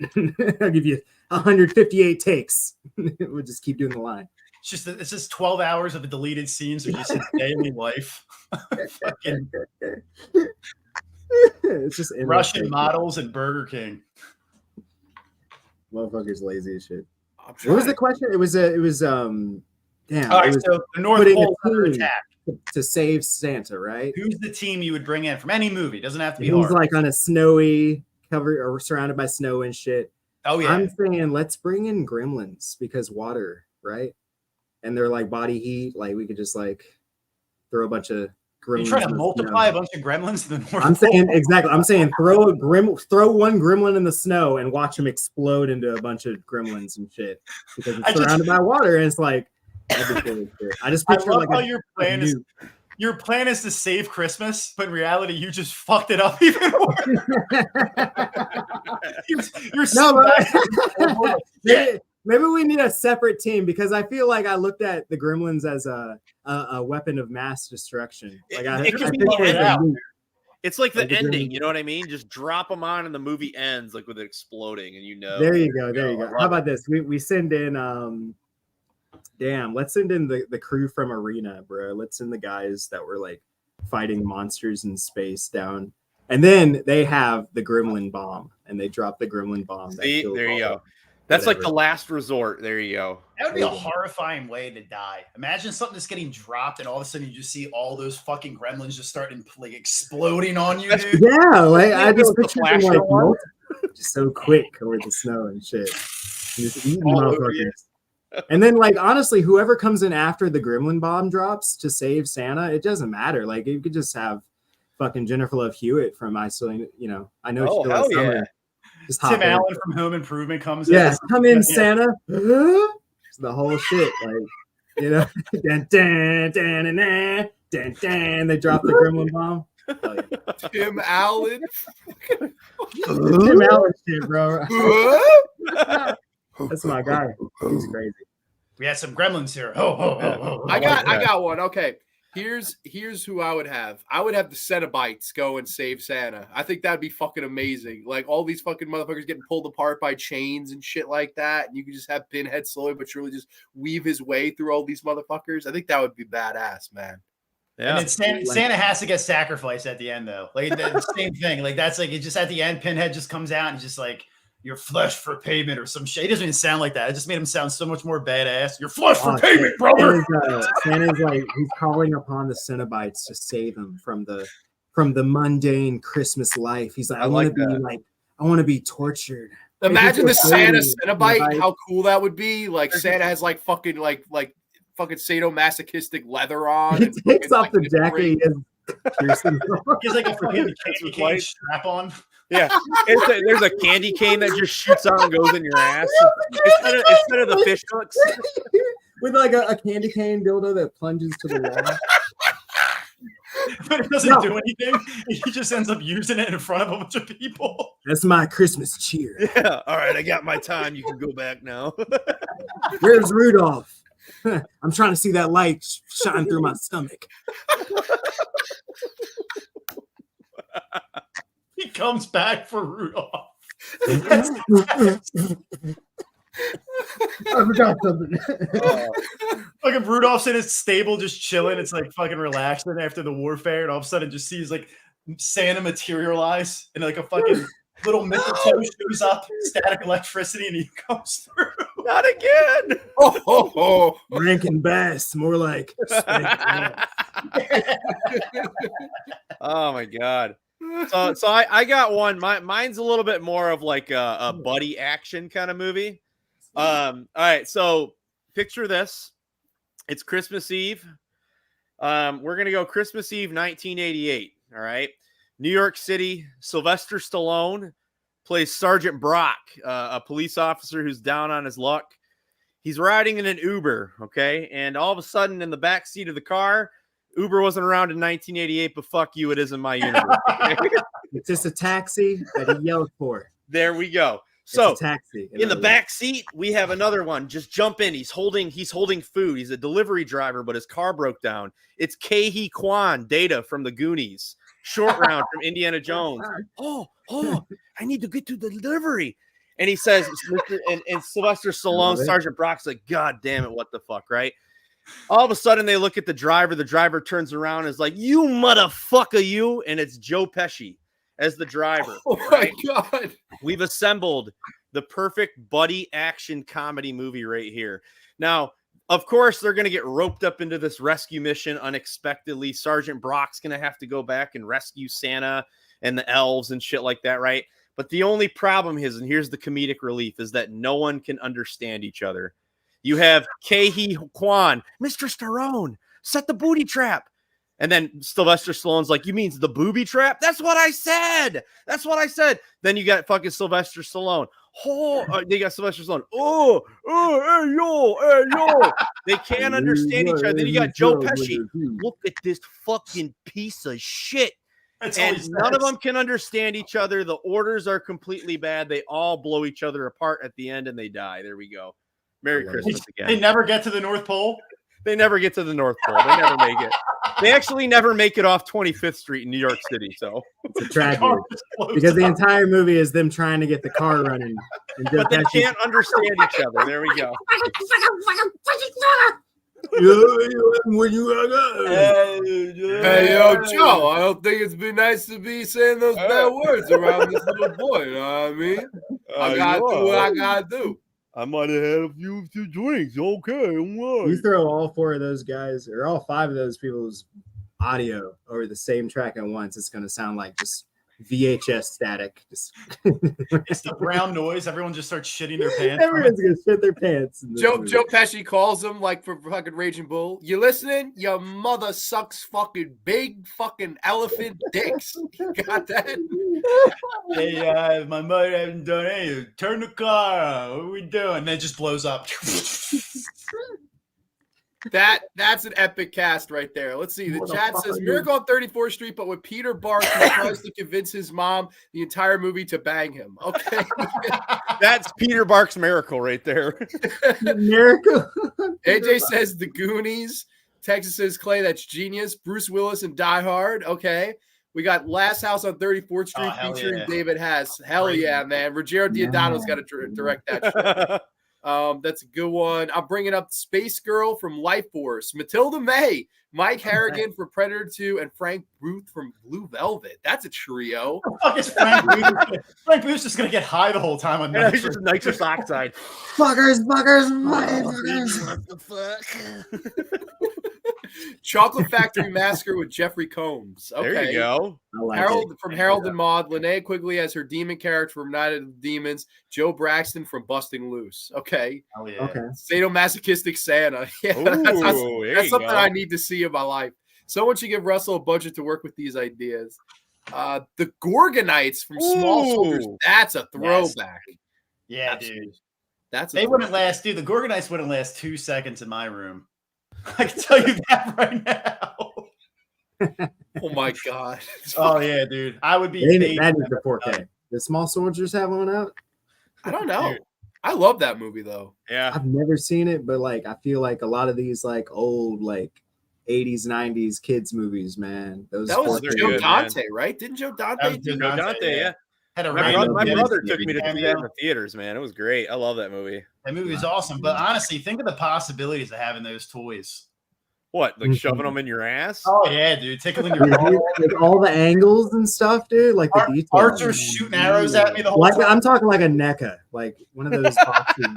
I'll give you 158 takes. We'll just keep doing the line. It's just 12 hours of deleted scenes of just his daily life. It's just Russian models and Burger King. Motherfucker's lazy as shit. What was the question? It was damn. All right, it was so the North putting Pole a under team attack. to save Santa, right? Who's the team you would bring in from any movie? Doesn't have to be He's horror. like on a snowy cover or surrounded by snow and shit. Oh yeah. I'm saying let's bring in gremlins because water, right? And they're like body heat. Like we could just like throw a bunch of Are you trying to multiply a bunch of gremlins in the North I'm saying Pole? exactly. I'm saying throw one gremlin in the snow and watch him explode into a bunch of gremlins and shit because it's surrounded by water and it's like that'd be cool. I just picture love like how your plan is to save Christmas, but in reality, you just fucked it up even more. you're so bad. Maybe we need a separate team because I feel like I looked at the gremlins as a weapon of mass destruction. Like it's like the ending, you know what I mean? Just drop them on and the movie ends like with it exploding, and you know. There you go. How about this? We send in let's send in the crew from Arena, bro. Let's send the guys that were like fighting monsters in space down. And then they have the gremlin bomb and they drop the gremlin bomb. See, there you go. That's like the last resort. There you go. That would be a horrifying way to die. Imagine something that's getting dropped, and all of a sudden you just see all those fucking gremlins just starting like exploding on you, dude. Yeah, like I just picture them like just so quick over the snow and shit. Just eating motherfuckers. And then, like, honestly, whoever comes in after the gremlin bomb drops to save Santa, it doesn't matter. Like, you could just have fucking Jennifer Love Hewitt from Isolated. You know, I know she feels summer. Just Tim Allen from Home Improvement comes in. Yeah, come in, Santa. The whole shit, like, you know, dun, dun, dun, dun, dun, dun, they drop the gremlin bomb. Oh, yeah. Tim Allen. Tim Allen shit, bro. That's my guy. He's crazy. We had some gremlins here. I got one. Okay. Here's who I would have. I would have the Cenobites go and save Santa. I think that'd be fucking amazing. Like all these fucking motherfuckers getting pulled apart by chains and shit like that. And you can just have Pinhead slowly but surely just weave his way through all these motherfuckers. I think that would be badass, man. Yeah. And then Santa has to get sacrificed at the end, though. Like the same thing. Like that's like it just at the end, Pinhead just comes out and just like your flesh for payment or some shit. It doesn't even sound like that. It just made him sound so much more badass. Your flesh for payment, brother. Santa's like he's calling upon the Cenobites to save him from the mundane Christmas life. He's like, I want to be tortured. Imagine the Santa Cenobite, how cool that would be. Like Santa has like fucking like fucking sadomasochistic leather on. He takes off the jacket. He's like a fucking candy cane strap on. Yeah, there's a candy cane that just shoots out and goes in your ass instead of the fish hooks. With like a candy cane dildo that plunges to the wall. But it doesn't do anything. He just ends up using it in front of a bunch of people. That's my Christmas cheer. Yeah. All right, I got my time. You can go back now. Where's Rudolph? I'm trying to see that light shine through my stomach. He comes back for Rudolph. I forgot something. Fucking Rudolph's in his stable just chilling. It's like fucking relaxing after the warfare, and all of a sudden just sees like Santa materialize and like a fucking little mistletoe shows up, static electricity, and he comes through. Not again. Rankin Bass, more like. Oh my god. So I got one. Mine's a little bit more of like a buddy action kind of movie. All right, so picture this. It's Christmas Eve. We're gonna go Christmas Eve 1988. All right. New York City, Sylvester Stallone plays Sergeant Brock, a police officer who's down on his luck. He's riding in an Uber, okay? And all of a sudden in the back seat of the car, Uber wasn't around in 1988, but fuck you, it is in my universe. Okay? It's just a taxi that he yelled for. There we go. So it's a taxi. In the back seat, we have another one. Just jump in. He's holding food. He's a delivery driver, but his car broke down. It's Ke-Huy Quan, Data from the Goonies. Short Round from Indiana Jones. Oh, I need to get to the delivery. And he says, and Sylvester Stallone, Sergeant Brock's like, God damn it, what the fuck, right? All of a sudden, they look at the driver. The driver turns around and is like, you motherfucker, you. And it's Joe Pesci as the driver. Oh, my God. We've assembled the perfect buddy action comedy movie right here. Now, of course, they're going to get roped up into this rescue mission unexpectedly. Sergeant Brock's going to have to go back and rescue Santa and the elves and shit like that, right? But the only problem is, and here's the comedic relief, is that no one can understand each other. You have Ke-Huy Quan, Mr. Stallone, set the booty trap. And then Sylvester Stallone's like, you mean the booby trap? That's what I said. That's what I said. Then you got fucking Sylvester Stallone. They got Sylvester Stallone. Hey, yo. They can't understand each other. Then you got Joe Pesci. Look at this fucking piece of shit. And none of them can understand each other. The orders are completely bad. They all blow each other apart at the end and they die. There we go. Merry Christmas again. They never get to the North Pole. They never get to the North Pole. They never make it. They actually never make it off 25th Street in New York City. So it's a tragedy because the entire movie is them trying to get the car running. But they can't understand each other. There we go. Hey, yo, Joe, I don't think it's been nice to be saying those bad words around this little boy. You know what I mean? I gotta do what I gotta do. I might have had a few drinks. Okay. You throw all 4 of those guys or all 5 of those people's audio over the same track at once, it's going to sound like just VHS static. Just it's the brown noise. Everyone just starts shitting their pants. Everyone's going to shit their pants. Joe Pesci calls him like for fucking Raging Bull. You listening? Your mother sucks fucking big fucking elephant dicks. You got that? Hey, my mother hasn't done anything. Turn the car on. What are we doing? And then it just blows up. That's an epic cast right there. Let's see. The chat says Miracle on 34th Street, but with Peter Barks who tries to convince his mom the entire movie to bang him. Okay. That's Peter Barks' Miracle right there. Miracle. AJ says The Goonies. Texas says Clay, that's genius. Bruce Willis and Die Hard. Okay. We got Last House on 34th Street featuring David Hess. Hell yeah, man. Ruggiero Diodato's got to direct that shit. That's a good one. I'm bringing up Space Girl from Life Force, Matilda May, Mike Harrigan for Predator 2, and Frank Booth from Blue Velvet. That's a trio. What the fuck is Frank Booth? Frank Booth's just gonna get high the whole time on he's just nitrous oxide. Fuckers. What the fuck? Chocolate Factory Massacre with Jeffrey Combs. Okay. There you go. Harold and Maude. Linnea Quigley as her demon character from Night of the Demons. Joe Braxton from Busting Loose. Okay. Oh, yeah. Okay. Sadomasochistic Santa. Yeah, that's something I need to see in my life. Someone should give Russell a budget to work with these ideas. The Gorgonites from Small Soldiers. That's a throwback. Yeah, Absolutely. Dude. They wouldn't last, dude. The Gorgonites wouldn't last 2 seconds in my room. I can tell you that right now. Oh my god. Oh yeah, dude. I would be. That is the 4K. The Small Soldiers have one out? I don't know. Dude. I love that movie though. Yeah. I've never seen it, but like I feel like a lot of these like old like 80s, 90s kids movies, man. That was Joe Dante, man. Right? Didn't Joe Dante? Joe Dante, yeah. Had my brother took me to see that in the theaters, man. It was great. I love that movie. That movie is awesome. But honestly, think of the possibilities of having those toys. What, like shoving them in your ass? Oh yeah, dude, tickling your balls. Like all the angles and stuff, dude. Like the details. Archer's shooting arrows at me the whole time. I'm talking like a NECA, like one of those boxing.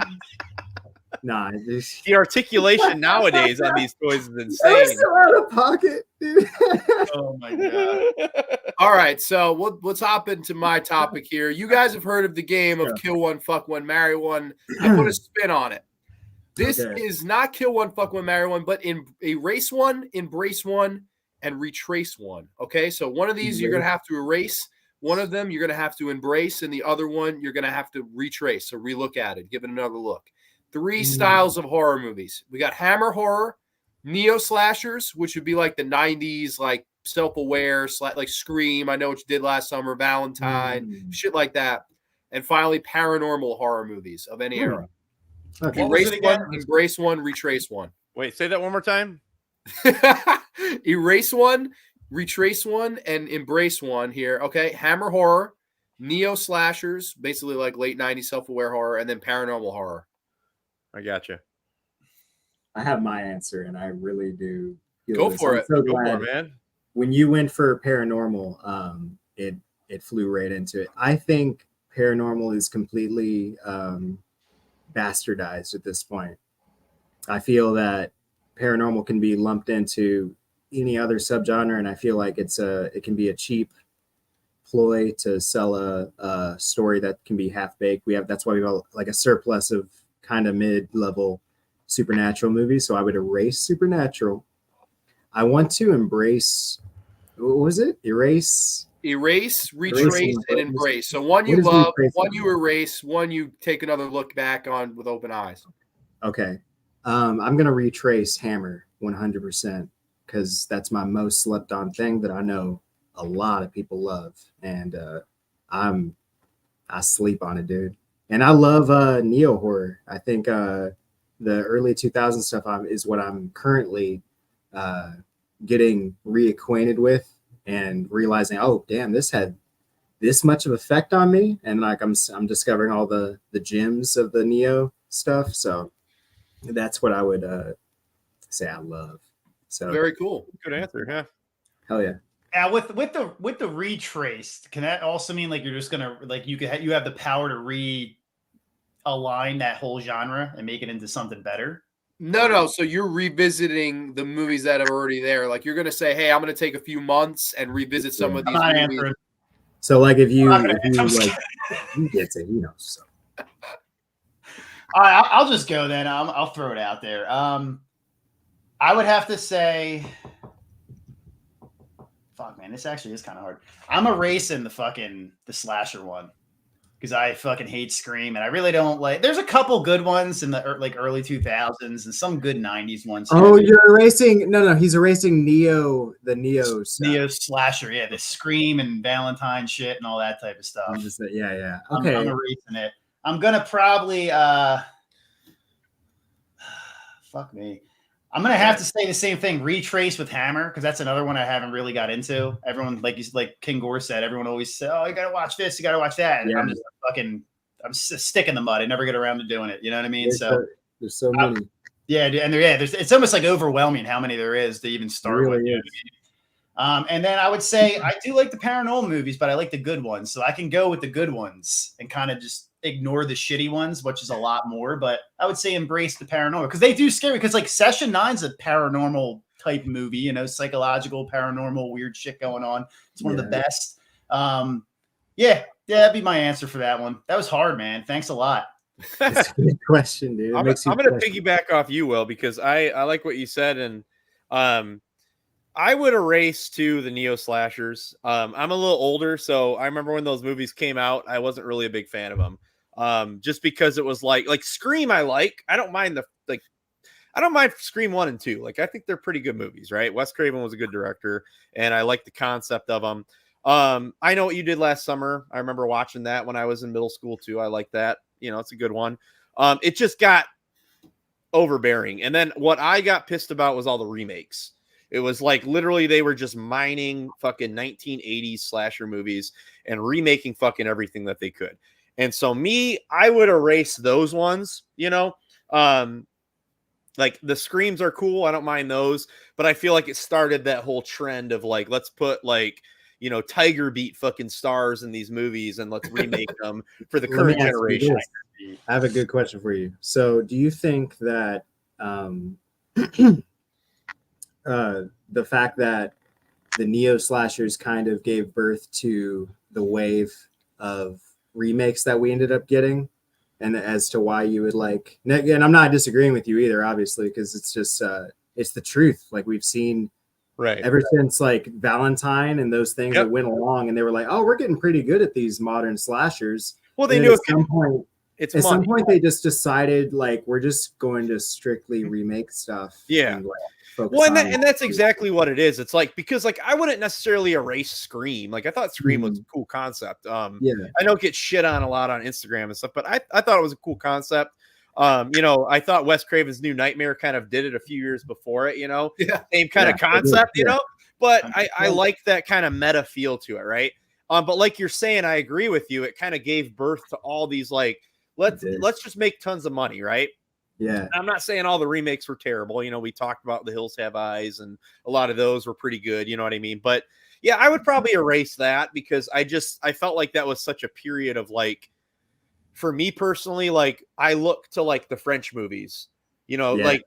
Nah, the articulation nowadays on these toys is insane. They're so out of pocket, dude. Oh my god! All right, so let's hop into my topic here. You guys have heard of the game of kill one, fuck one, marry one. I put a spin on it. This is not kill one, fuck one, marry one, but erase one, embrace one, and retrace one. Okay, so one of these you're gonna have to erase. One of them you're gonna have to embrace, and the other one you're gonna have to retrace. So relook at it, give it another look. 3 styles of horror movies. We got Hammer horror, neo slashers, which would be like the 90s, like self-aware, like Scream, I Know What You Did Last Summer, Valentine, shit like that. And finally, paranormal horror movies of any era. Okay. Erase one, embrace one, retrace one. Wait, say that one more time. Erase one, retrace one, and embrace one here. Okay, Hammer horror, neo slashers, basically like late 90s self-aware horror, and then paranormal horror. I gotcha. I have my answer, and I really do. Go for it. So Go for it, man. When you went for paranormal, it flew right into it. I think paranormal is completely bastardized at this point. I feel that paranormal can be lumped into any other subgenre, and I feel like it can be a cheap ploy to sell a story that can be half baked. That's why we have like a surplus of kind of mid-level supernatural movies. So I would erase supernatural. I want to embrace. What was it? Erase, retrace, and embrace. So one you love, one you erase, one you take another look back on with open eyes. Okay. I'm gonna retrace Hammer 100% because that's my most slept on thing that I know a lot of people love, and I sleep on it, dude. And I love neo horror. I think the early 2000s stuff is what I'm currently getting reacquainted with and realizing, oh damn, this had this much of effect on me, and like I'm discovering all the gems of the neo stuff. So that's what I would say I love. So very cool. Good answer, huh? Hell yeah. Now with the retrace, can that also mean like you're just gonna like you have the power to realign that whole genre and make it into something better? No. So you're revisiting the movies that are already there. Like you're gonna say, hey, I'm gonna take a few months and revisit some of these movies. Answering. So like if you like you get it, you know. So all right, I'll just go then. I'll throw it out there. I would have to say, fuck, man, this actually is kind of hard. I'm erasing the slasher one because I fucking hate Scream, and I really don't like. There's a couple good ones in the early 2000s and some good 90s ones. Oh, you're erasing? No, he's erasing the Neo stuff. Neo slasher, yeah, the Scream and Valentine shit and all that type of stuff. Yeah. Okay, I'm erasing it. I'm gonna probably fuck me. I'm gonna have to say the same thing. Retrace with Hammer because that's another one I haven't really got into. Everyone, like King Gore said, everyone always said, "Oh, you gotta watch this, you gotta watch that." And I'm just a stick in the mud. I never get around to doing it. You know what I mean? There's so many. It's almost like overwhelming how many there is to even start with. You know what I mean? And then I would say I do like the paranormal movies, but I like the good ones, so I can go with the good ones and kind of just ignore the shitty ones, which is a lot more. But I would say embrace the paranormal because they do scare me. Because like Session 9's a paranormal type movie, you know, psychological, paranormal, weird shit going on. It's one of the best. Yeah, that'd be my answer for that one. That was hard, man. Thanks a lot. That's a good question, dude. I'm going to piggyback off you, Will, because I like what you said, and I would erase too the neo slashers. I'm a little older, so I remember when those movies came out, I wasn't really a big fan of them. Just because it was like Scream, I don't mind I don't mind Scream 1 and 2. Like I think they're pretty good movies, right? Wes Craven was a good director, and I like the concept of them. I Know What You Did Last Summer. I remember watching that when I was in middle school too. I like that. You know, it's a good one. It just got overbearing, and then what I got pissed about was all the remakes. It was like literally they were just mining fucking 1980s slasher movies and remaking fucking everything that they could. And so I would erase those ones, you know. Like the Screams are cool. I don't mind those, but I feel like it started that whole trend of like, let's put like, you know, Tiger Beat fucking stars in these movies and let's remake them for the current generation. I have a good question for you. So do you think that the fact that the neo slashers kind of gave birth to the wave of remakes that we ended up getting, and as to why you would like, and I'm not disagreeing with you either, obviously, because it's just it's the truth. Like we've seen ever since like Valentine and those things that went along, and they were like, oh, we're getting pretty good at these modern slashers. Well, they knew at some point. At some point, they just decided like we're just going to strictly remake stuff. Yeah. And, like, well, and that's exactly what it is. It's like, because like I wouldn't necessarily erase Scream. Like I thought Scream was a cool concept. I know it gets shit on a lot on Instagram and stuff, but I thought it was a cool concept. You know, I thought Wes Craven's New Nightmare kind of did it a few years before it, you know, same kind of concept, you know, but I like that kind of meta feel to it. Right. But like you're saying, I agree with you. It kind of gave birth to all these, like, let's just make tons of money. Right. Yeah. I'm not saying all the remakes were terrible. You know, we talked about The Hills Have Eyes and a lot of those were pretty good. You know what I mean? But yeah, I would probably erase that because I felt like that was such a period of like, for me personally, like I look to like the French movies, you know, like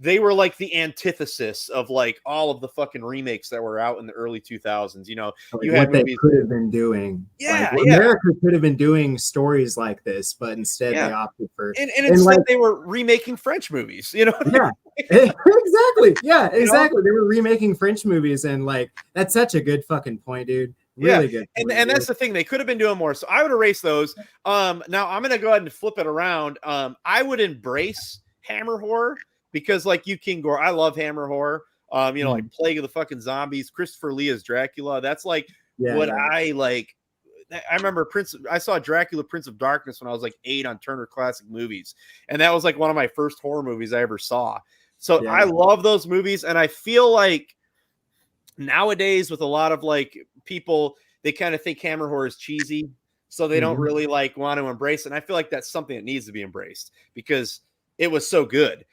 they were like the antithesis of like all of the fucking remakes that were out in the early 2000s. You know, like you had what movies they could have been doing. America could have been doing stories like this, but instead they opted for and instead they were remaking French movies. You know, Exactly. Yeah, exactly. They were remaking French movies, and like that's such a good fucking point, dude. Really good. And that's the thing. They could have been doing more. So I would erase those. Now I'm gonna go ahead and flip it around. I would embrace Hammer horror because, like you, King Gore, I love Hammer horror. Like Plague of the fucking Zombies, Christopher Lee as Dracula. That's like I like. I remember I saw Dracula Prince of Darkness when I was like 8 on Turner Classic Movies. And that was like one of my first horror movies I ever saw. So I love those movies. And I feel like nowadays with a lot of like people, they kind of think Hammer horror is cheesy. So they don't really like want to embrace it. And I feel like that's something that needs to be embraced because it was so good.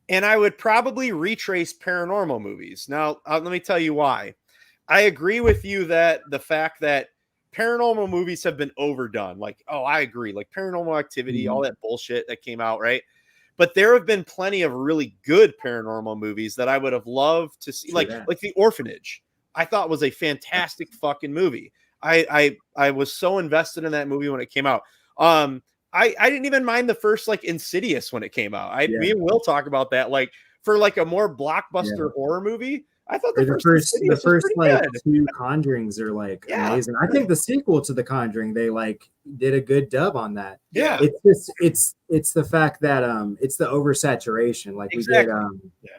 And I would probably retrace paranormal movies. Now, let me tell you why. I agree with you that the fact that paranormal movies have been overdone. Like, I agree. Like Paranormal Activity, all that bullshit that came out, right? But there have been plenty of really good paranormal movies that I would have loved to see. Like The Orphanage, I thought was a fantastic fucking movie. I was so invested in that movie when it came out. I didn't even mind the first like Insidious when it came out. Me and Will talk about that. Like for like a more blockbuster horror movie, I thought the first like good. 2 Conjurings are like amazing. I think the sequel to The Conjuring, they like did a good dub on that. Yeah, it's the fact that it's the oversaturation. Like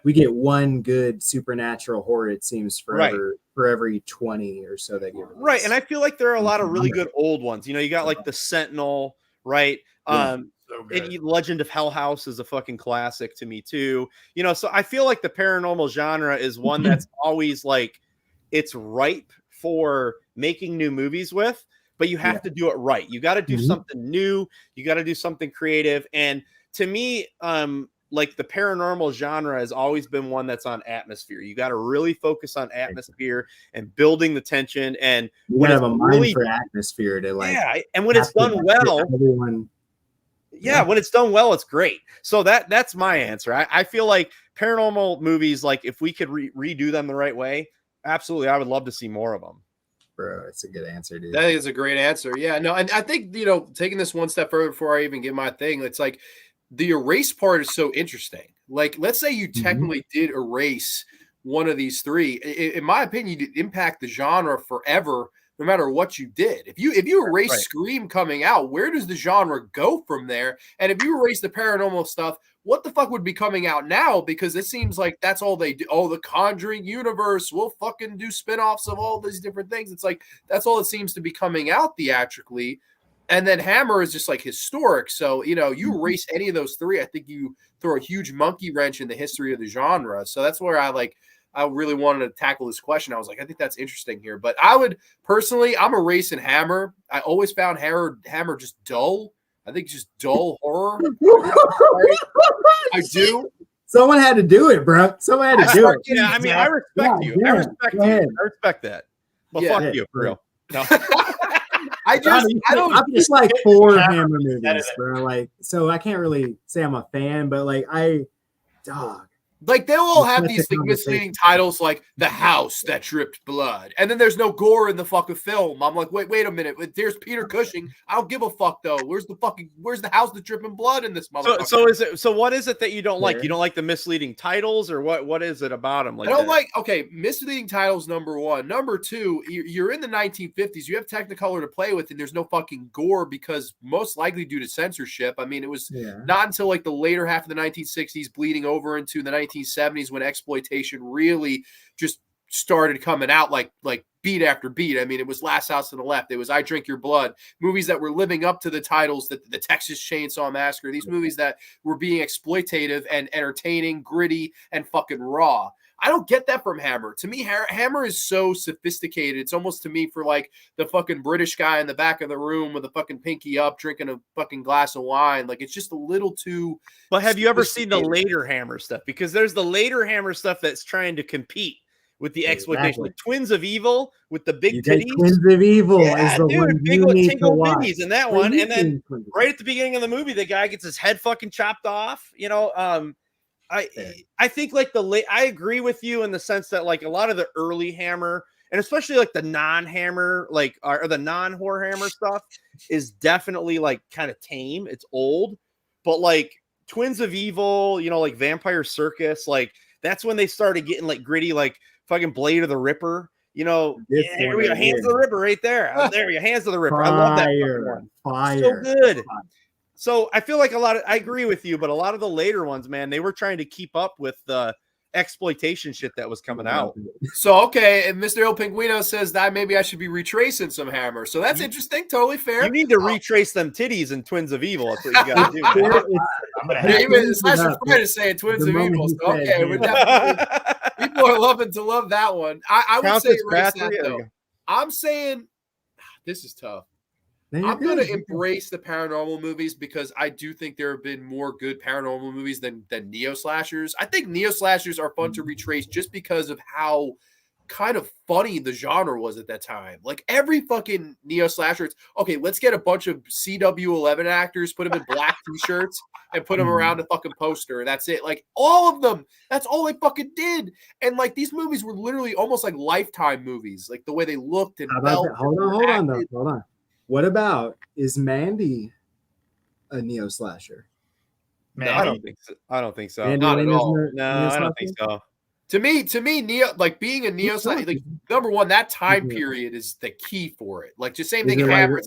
we get one good supernatural horror, it seems, for every 20 or so that you right. And I feel like there are a lot of really good old ones. You got like The Sentinel, right? Legend of Hell House is a fucking classic to me too. So I feel like the paranormal genre is one that's always like it's ripe for making new movies with, but you have to do it right. You got to do something new. You got to do something creative. And to me, like the paranormal genre has always been one that's on atmosphere. You got to really focus on atmosphere and building the tension. And you have a mind for atmosphere to like, and when it's done well, when it's done well, it's great. So that's my answer. I feel like paranormal movies, like if we could redo them the right way, absolutely, I would love to see more of them. Bro, it's a good answer, dude. That is a great answer. Yeah, no, and I think, taking this one step further before I even get my thing, it's like the erase part is so interesting. Like, let's say you technically did erase one of these 3. In my opinion, you'd impact the genre forever, no matter what you did. If you erase Scream coming out, where does the genre go from there? And if you erase the paranormal stuff, what the fuck would be coming out now? Because it seems like that's all they do. Oh, the Conjuring universe, we'll fucking do spinoffs of all these different things. It's like that's all it seems to be coming out theatrically. And then Hammer is just like historic. So, you erase any of those 3, I think you throw a huge monkey wrench in the history of the genre. So that's where I really wanted to tackle this question. I was like, I think that's interesting here. But I would personally, I'm erasing Hammer. I always found Hammer just dull. I think just dull horror. I do. Someone had to do it, bro. Someone had to do it. Yeah, I mean, I respect you. I respect you. I respect that. Well, fuck you, for real. No. I'm just like 4 Hammer movies, bro. Like, so I can't really say I'm a fan, but like like they'll all have these misleading titles like The House That Dripped Blood. And then there's no gore in the fucking film. I'm like, wait a minute. There's Peter Cushing. I don't give a fuck though. Where's the house that's dripping blood in this motherfucker? So what is it that you don't like? You don't like the misleading titles, or what is it about them? Like I don't misleading titles, number 1. Number 2, you're in the 1950s. You have Technicolor to play with, and there's no fucking gore because most likely due to censorship. I mean, it was not until like the later half of the 1960s bleeding over into the 1970s when exploitation really just started coming out like beat after beat. I mean, it was Last House on the Left. It was I Drink Your Blood. Movies that were living up to the titles, that the Texas Chainsaw Massacre, these movies that were being exploitative and entertaining, gritty, and fucking raw. I don't get that from Hammer. To me, Hammer is so sophisticated. It's almost to me for like the fucking British guy in the back of the room with a fucking pinky up drinking a fucking glass of wine. Like it's just a little too. But have you ever seen the later Hammer stuff? Because there's the later Hammer stuff that's trying to compete with the exploitation. Like Twins of Evil with the big titties. Twins of Evil is the one you need to watch. Titties in that one. And then right at the beginning of the movie, the guy gets his head fucking chopped off. I think like I agree with you in the sense that like a lot of the early Hammer, and especially like the non-Hammer, like or the non-horror Hammer stuff is definitely like kind of tame. It's old, but like Twins of Evil, you know, like Vampire Circus, like that's when they started getting like gritty, like fucking Blade of the Ripper. You know, here we go, Hands of the Ripper right there. There we go, Hands of the Ripper. I love that one. So good. So I feel like I agree with you, but a lot of the later ones, man, they were trying to keep up with the exploitation shit that was coming out. So, okay, and Mr. Il Pinguino says that maybe I should be retracing some Hammer. So that's interesting. Totally fair. You need to retrace them titties in Twins of Evil. That's what you got to do. I'm gonna have Even Slasher Fred is saying Twins of Evil. So, okay, we're definitely, people are loving to love that one. I would say erase that, though. I'm saying this is tough. I'm going to embrace the paranormal movies because I do think there have been more good paranormal movies than neo-slashers. I think neo-slashers are fun to retrace just because of how kind of funny the genre was at that time. Like every fucking neo-slasher, it's, okay, let's get a bunch of CW11 actors, put them in black t-shirts, and put them around a fucking poster, and that's it. Like all of them, that's all they fucking did. And like these movies were literally almost like Lifetime movies, like the way they looked and felt. Hold on. What about, is Mandy a neo-slasher? No, I don't think so. Mandy Not at Lane all. isn't No, I don't think so. To me, neo, like being a neo-slasher, like number one, that time period is the key for it. Like just same thing. Hammer.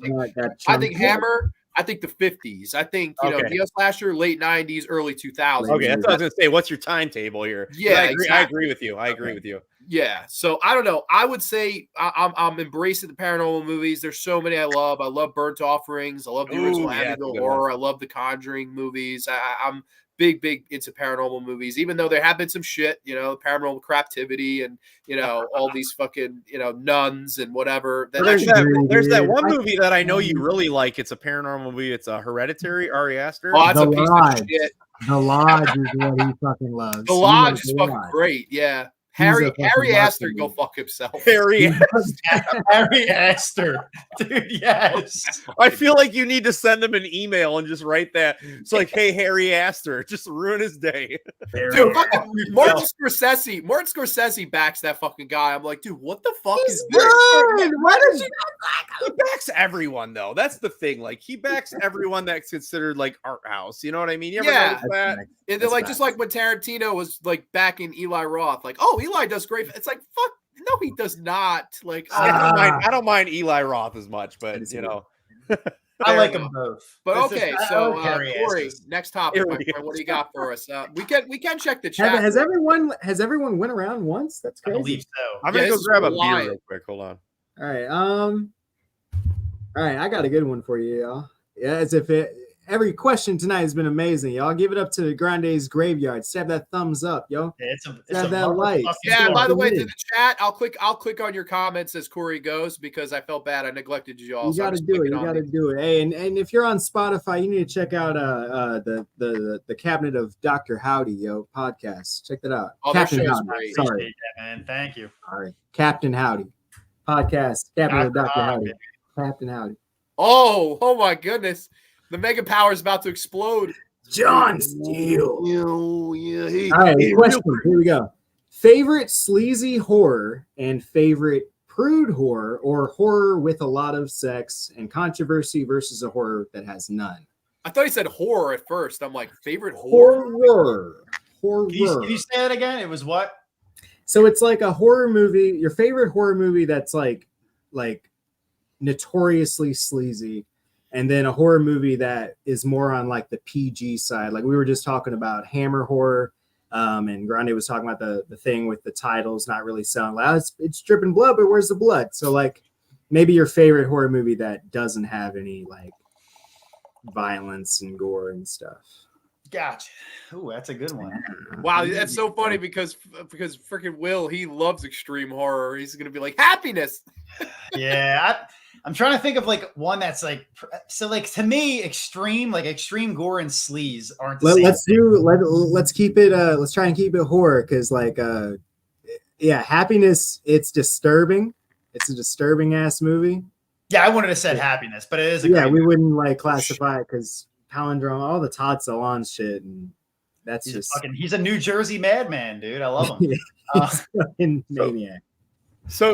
I think Hammer. I think the 50s. I think you know neo-slasher, late 90s, early 2000s. Okay, that's what I was gonna say. What's your timetable here? Yeah, I agree with you. I agree with you. Yeah, so I don't know. I would say I'm embracing the paranormal movies. There's so many I love. I love Burnt Offerings. I love the original Amityville Horror. I love the Conjuring movies. I'm big into paranormal movies, even though there have been some shit, you know, paranormal craptivity and, you know, all these fucking, you know, nuns and whatever. There's that one movie that I know you really like. It's a paranormal movie. It's a Hereditary, Ari Aster. Oh, that's a piece of shit. The Lodge is what he fucking loves. The Lodge is fucking great. Yeah. Harry Astor go fuck himself. Harry Astor. Dude, yes. I feel like you need to send him an email and just write that. It's like, hey, Harry Astor, just ruin his day. Dude, Martin Scorsese backs that fucking guy. I'm like, dude, what the fuck is this? Why does he backs everyone, though? That's the thing. Like, he backs everyone that's considered like art house. You know what I mean? You ever notice that? And they're like, just like when Tarantino was like backing Eli Roth, like, oh, Eli does great. It's like, fuck, no, he does not. Like, I don't mind Eli Roth as much, but you know, I like them both. But okay, so Cory, next topic. My friend, what do you got for us? We can check the chat. Has everyone went around once? That's crazy. I believe so. I'm gonna go grab a beer real quick. Hold on. All right. I got a good one for you, y'all. Yeah, as if every question tonight has been amazing, y'all. Give it up to Grande's Graveyard. Stab that thumbs up, yo. Yeah, Stab that like. Yeah. By the way, to the chat, I'll click on your comments as Cory goes because I felt bad. I neglected you all. You got to do it. You got to do it. Hey, and if you're on Spotify, you need to check out the Cabinet of Dr Howdy, yo, podcast. Check that out. Oh, Captain Howdy. Great. Sorry, man. Thank you. All right, Captain Howdy podcast. Cabinet of Dr Howdy. Captain Howdy. Oh my goodness. The mega power is about to explode. John Steele. Yeah. All right, question. Here we go. Favorite sleazy horror and favorite prude horror, or horror with a lot of sex and controversy versus a horror that has none. I thought he said horror at first. I'm like, favorite horror. Horror. Can you say that again? It was what? So it's like a horror movie. Your favorite horror movie that's like notoriously sleazy. And then a horror movie that is more on like the PG side. Like we were just talking about Hammer horror, and Grande was talking about the thing with the titles not really selling. Like, it's dripping blood, but where's the blood? So like maybe your favorite horror movie that doesn't have any like violence and gore and stuff. Gotcha. Ooh, that's a good one. Wow, that's so funny because freaking Will, he loves extreme horror. He's gonna be like happiness. Yeah, I'm trying to think of like one that's like, so like to me, extreme gore and sleaze aren't the same. Let's keep it. Let's try and keep it horror because like happiness. It's disturbing. It's a disturbing ass movie. Yeah, I wouldn't have said happiness, but it is. We wouldn't like classify it because palindrome, all the Todd Solondz shit, and that's he's a New Jersey madman, dude. I love him. Fucking maniac. So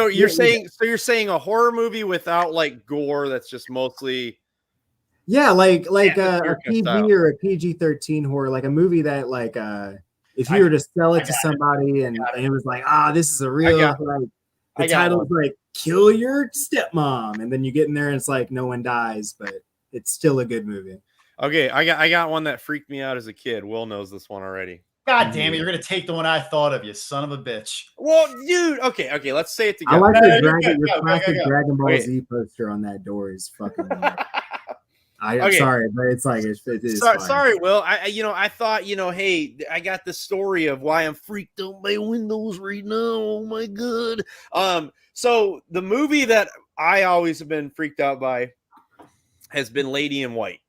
you're saying a horror movie without like gore that's just mostly Yeah, like Atmosphere a kind of PG style. or a PG-13 horror, like a movie that like if you were to sell it to somebody and it was like, this is a real got like I the got title's one. like Kill Your Stepmom, and then you get in there and it's like no one dies, but it's still a good movie. Okay, I got one that freaked me out as a kid. Will knows this one already. God damn it! You're gonna take the one I thought of, you son of a bitch. Well, dude, okay, let's say it I together. like Go, your classic go. Dragon Ball Wait. Z poster on that door is fucking. I'm Okay. sorry, but it's like it is. Sorry, Will. I thought, hey, I got the story of why I'm freaked out by windows right now. Oh my god. So the movie that I always have been freaked out by has been Lady in White.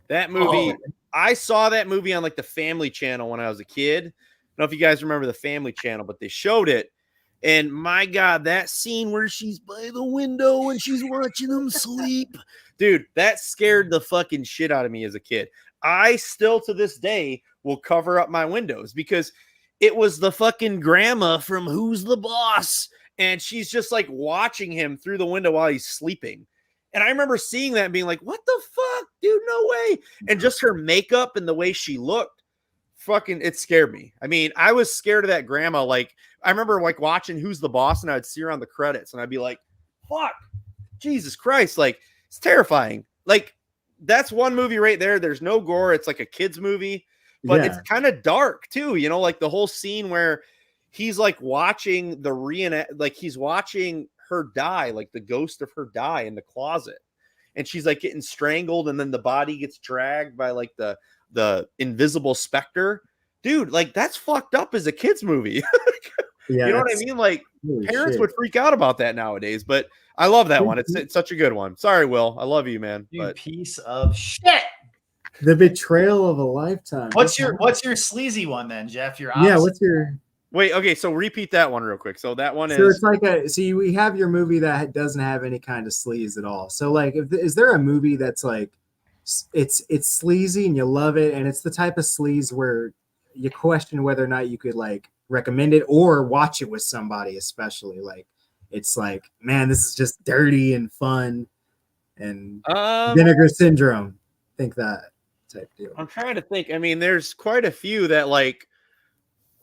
That movie, I saw that movie on like the Family Channel when I was a kid. I don't know if you guys remember the Family Channel, but they showed it. And my God, that scene where she's by the window and she's watching them sleep. Dude, that scared the fucking shit out of me as a kid. I still to this day will cover up my windows because it was the fucking grandma from Who's the Boss. And she's just like watching him through the window while he's sleeping. And I remember seeing that and being like, what the fuck, dude? No way. And just her makeup and the way she looked, fucking, it scared me. I mean, I was scared of that grandma. Like, I remember like watching Who's the Boss and I'd see her on the credits and I'd be like, fuck, Jesus Christ. Like, it's terrifying. Like, that's one movie right there. There's no gore. It's like a kid's movie, but it's kind of dark too. Like the whole scene where he's like watching he's watching her die, like the ghost of her die in the closet. And she's like getting strangled and then the body gets dragged by like the invisible specter. Dude, like that's fucked up as a kid's movie. You know what I mean? Like parents would freak out about that nowadays, but I love that one. It's such a good one. Sorry, Will. I love you, man. You piece of shit. The betrayal of a lifetime. What's your sleazy one then, Jeff? What's your wait? Okay, so repeat that one real quick. So that one is. So it's like we have your movie that doesn't have any kind of sleaze at all. So like, is there a movie that's like, it's sleazy and you love it, and it's the type of sleaze where you question whether or not you could like recommend it or watch it with somebody, especially like it's like, man, this is just dirty and fun and Vinegar Syndrome. Think that type deal. I'm trying to think. I mean, there's quite a few that like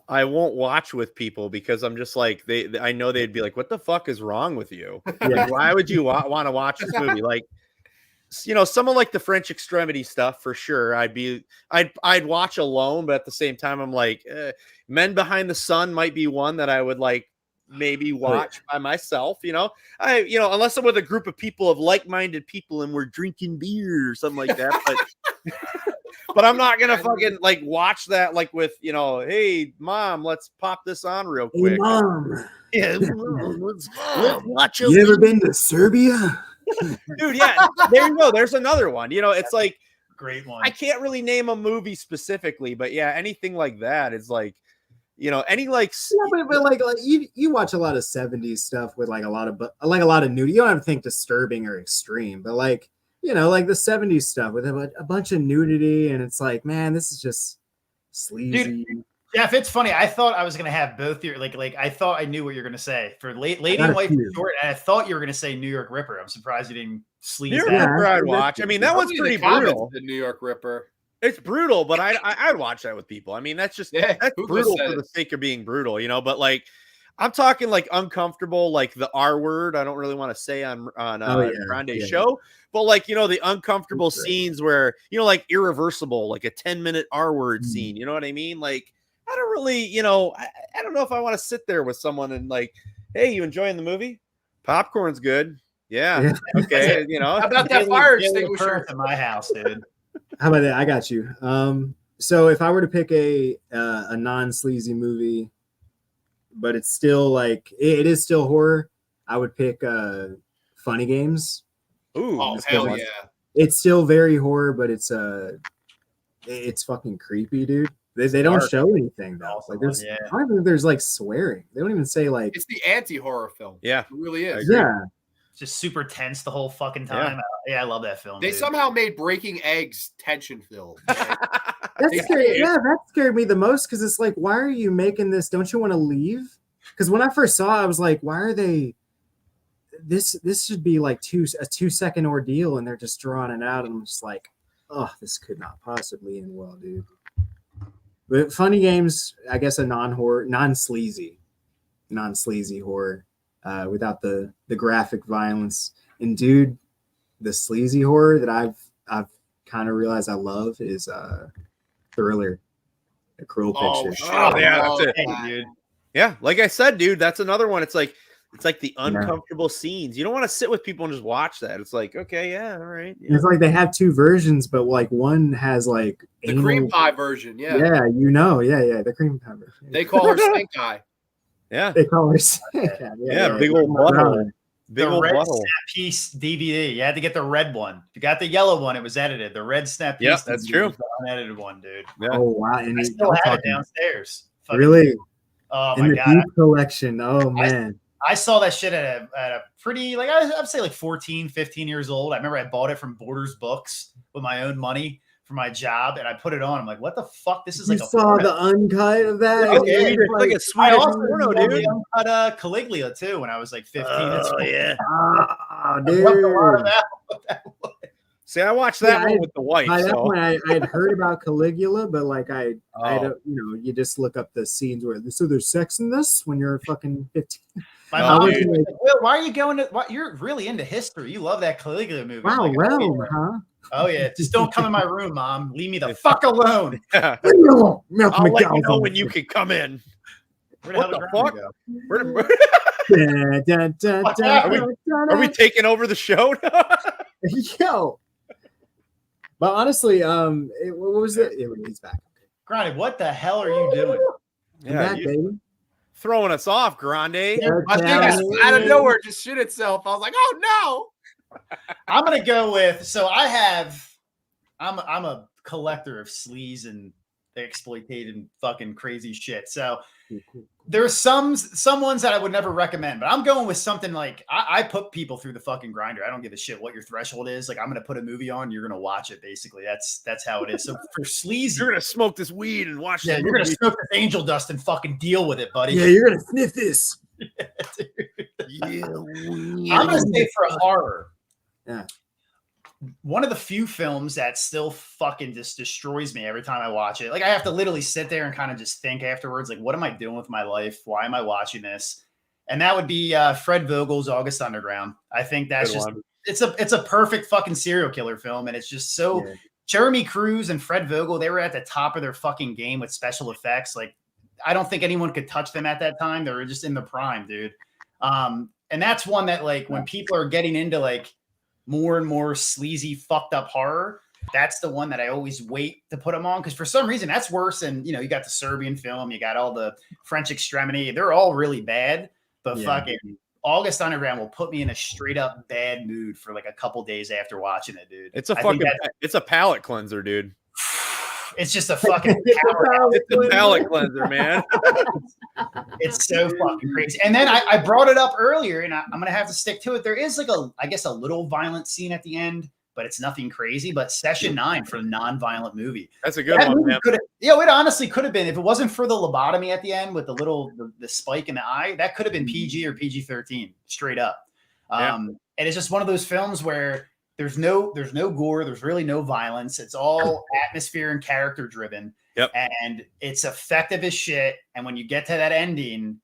I won't watch with people because I'm just like I know they'd be like, what the fuck is wrong with you? Like, why would you want to watch this movie? Like, someone like the French Extremity stuff for sure. I'd watch alone, but at the same time, I'm like, Men Behind the Sun might be one that I would like maybe watch by myself. Unless I'm with a group of people of like-minded people and we're drinking beer or something like that. But I'm not gonna fucking like watch that like with hey mom, let's pop this on real quick. Hey, mom. Yeah, let's watch. You ever been to Serbia? Dude, yeah, there you go. There's another one. It's like great one. I can't really name a movie specifically, but yeah, anything like that is like, any like. Yeah, but like you watch a lot of 70s stuff with like a lot of nudity. You don't have to think disturbing or extreme, but like like the 70s stuff with a bunch of nudity, and it's like, man, this is just sleazy. Dude, Jeff, it's funny. I thought I was gonna have both your like I thought I knew what you're gonna say for Lady in White short, and I thought you were gonna say New York Ripper. I'm surprised you didn't sleaze New York that. Ripper I'd watch. I mean, that one's pretty brutal. The New York Ripper. It's brutal, but I'd watch that with people. I mean, that's just that's brutal for the sake of being brutal, But like, I'm talking like uncomfortable, like the R word. I don't really want to say on Grande's show, but like the uncomfortable scenes where like Irreversible, like a 10-minute R word scene. You know what I mean? Like, I don't really, I don't know if I want to sit there with someone and like, hey, you enjoying the movie? Popcorn's good. Yeah. Okay. How about that fire extinguisher in my house, dude? How about that? I got you. So if I were to pick a non-sleazy movie, but it's still like it is still horror, I would pick Funny Games. Ooh, hell yeah! It's still very horror, but it's fucking creepy, dude. They don't show anything though. Like I don't think there's like swearing. They don't even say like. It's the anti-horror film. Yeah, it really is. Yeah. Just super tense the whole fucking time. Yeah, I love that film. They somehow made Breaking Eggs tension filled. That's scary. Yeah, that scared me the most because it's like, why are you making this? Don't you want to leave? Because when I first saw it, I was like, why are they? this should be like a 2-second ordeal, and they're just drawing it out, and I'm just like, oh, this could not possibly end well, dude. But funny games, I guess a non-sleazy horror, without the graphic violence. And dude, the sleazy horror that I've kind of realized I love is Thriller, The Cruel Picture. Oh yeah, that's it, dude. Yeah, like I said, dude, that's another one. It's like the uncomfortable scenes. You don't want to sit with people and just watch that. It's like, okay, yeah, all right. Yeah. It's like they have two versions, but like one has like the cream pie version. Yeah, yeah, the cream pie version. They call her Stink Eye. Yeah, they call her Stink Eye. Yeah, big old bottle. The red snap piece DVD. You had to get the red one. If you got the yellow one, it was edited. The red snap piece. Yeah, that's true. Was the unedited one, dude. Yeah. Oh wow! And I still have it downstairs. Really? Oh in my the god! deep collection. Oh man! I saw that shit at a pretty, like, I'd say like 14, 15 years old. I remember I bought it from Borders Books with my own money for my job, and I put it on. I'm like, what the fuck? This is like you saw the uncut of that? Yeah, it's like a Swedish porno, dude. The uncut Caligula too when I was like 15. Oh, yeah. Oh, dude. See, I watched that one with the wife. By that So. point, I'd heard about Caligula, but like you just look up the scenes where there's sex in this when you're fucking 15. My mom was like, Will, why are you going to? You're really into history. You love that Caligula movie. Wow, like, Rome, huh? Oh yeah, just don't come in my room, Mom. Leave me the fuck alone. Yeah. I'll I'll let you know when you can come in. What the fuck? Are we taking over the show? Yo. But honestly, what was it? He's back. Grande, what the hell are you doing? Back, baby. Throwing us off, Grande. I think out of nowhere just shit itself. I was like, oh no. I'm gonna go with. So I'm a collector of sleaze and exploitative fucking crazy shit. So there's some ones that I would never recommend, but I'm going with something like I put people through the fucking grinder. I don't give a shit what your threshold is. Like, I'm gonna put a movie on, you're gonna watch it. Basically, that's how it is. So for sleazy, you're gonna smoke this weed and watch. Yeah, you're gonna smoke this angel dust and fucking deal with it, buddy. Yeah, you're gonna sniff this. Yeah, I'm gonna say for horror. Yeah. One of the few films that still fucking just destroys me every time I watch it. Like, I have to literally sit there and kind of just think afterwards, like, what am I doing with my life? Why am I watching this? And that would be Fred Vogel's August Underground. I think that's it's a perfect fucking serial killer film. And it's just so Jeremy Cruz and Fred Vogel, they were at the top of their fucking game with special effects. Like, I don't think anyone could touch them at that time. They were just in the prime, dude. And that's one that, like, when people are getting into like more and more sleazy, fucked up horror, that's the one that I always wait to put them on, because for some reason that's worse than, you got the Serbian film, you got all the French Extremity, they're all really bad, but fucking August Underground will put me in a straight up bad mood for like a couple days after watching it, dude. It's a palate cleanser, dude. It's just a fucking it's a palate cleanser, man. It's so fucking crazy. And then I brought it up earlier, and I'm gonna have to stick to it. There is like a little violent scene at the end, but it's nothing crazy. But Session 9 for the non-violent movie. That's a good one, man. It honestly could have been, if it wasn't for the lobotomy at the end with the spike in the eye, that could have been PG or PG-13 straight up. And it's just one of those films where there's no gore, there's really no violence. It's all atmosphere and character driven. Yep. And it's effective as shit. And when you get to that ending,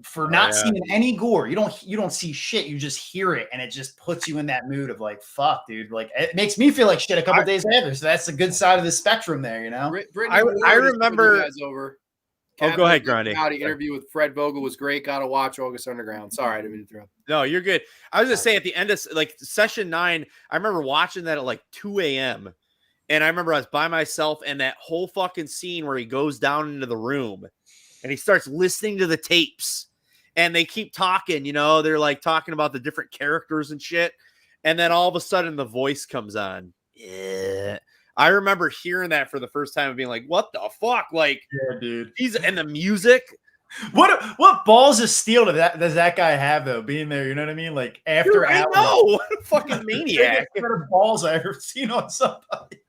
for not seeing any gore, you don't see shit, you just hear it, and it just puts you in that mood of like, fuck, dude. Like, it makes me feel like shit a couple days after. So that's the good side of the spectrum there, Brittany, I remember over. Go ahead, Grande. Howdy interview with Fred Vogel was great. Got to watch August Underground. Sorry, I didn't mean to interrupt. No, you're good. I was gonna say at the end of like Session 9, I remember watching that at like 2 a.m. And I remember I was by myself, and that whole fucking scene where he goes down into the room and he starts listening to the tapes, and they keep talking, they're like talking about the different characters and shit. And then all of a sudden the voice comes on. Yeah. I remember hearing that for the first time and being like, what the fuck? Like, yeah, dude. And the music. What balls of steel does that guy have, though, being there? You know what I mean? Like, after hours. I know. What a fucking maniac. Better balls I ever seen on somebody.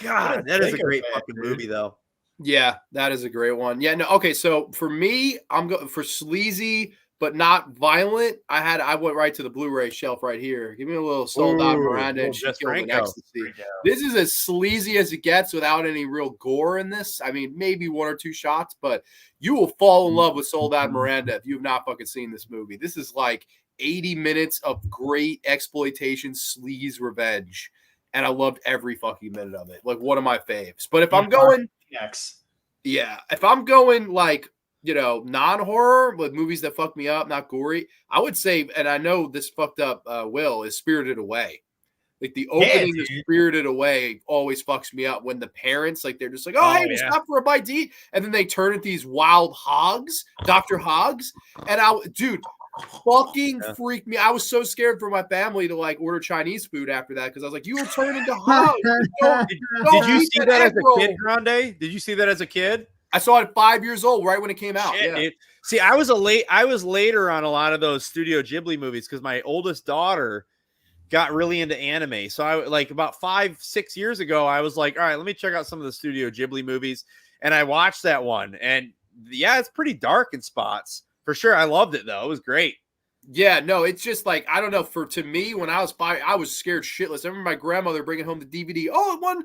God, that is a great fucking movie, though. Yeah, that is a great one. Yeah, no, okay, so for me, I'm going for sleazy. but not violent. I went right to the Blu-ray shelf right here. Give me a little Sold Out Miranda and She Killed in Ecstasy. This is as sleazy as it gets without any real gore in this. I mean, maybe 1 or 2 shots, but you will fall in love with Sold Out Miranda if you've not fucking seen this movie. This is like 80 minutes of great exploitation, sleaze, revenge. And I loved every fucking minute of it. Like one of my faves. But if I'm going, if I'm going like, you know, non-horror with movies that fuck me up, not gory, I would say, and I know this fucked up Will, is Spirited Away. Like the opening of Spirited Away always fucks me up when the parents, like, they're just like, oh, hey, we'll stop for a bite to eat. And then they turn into these wild hogs, Dr. Hogs. And dude, fucking freaked me. I was so scared for my family to like order Chinese food after that because I was like, you will turn into hogs. Did you see that as a kid, Grande? Did you see that as a kid? I saw it at 5 years old, right when it came out. See, I was later on a lot of those Studio Ghibli movies because my oldest daughter got really into anime. So I like about 5-6 years ago, I was like, all right, let me check out some of the Studio Ghibli movies. And I watched that one. And yeah, it's pretty dark in spots. For sure. I loved it though. It was great. Yeah, no, it's just like, I don't know. To me, when I was 5, I was scared shitless. I remember my grandmother bringing home the DVD. Oh, it won,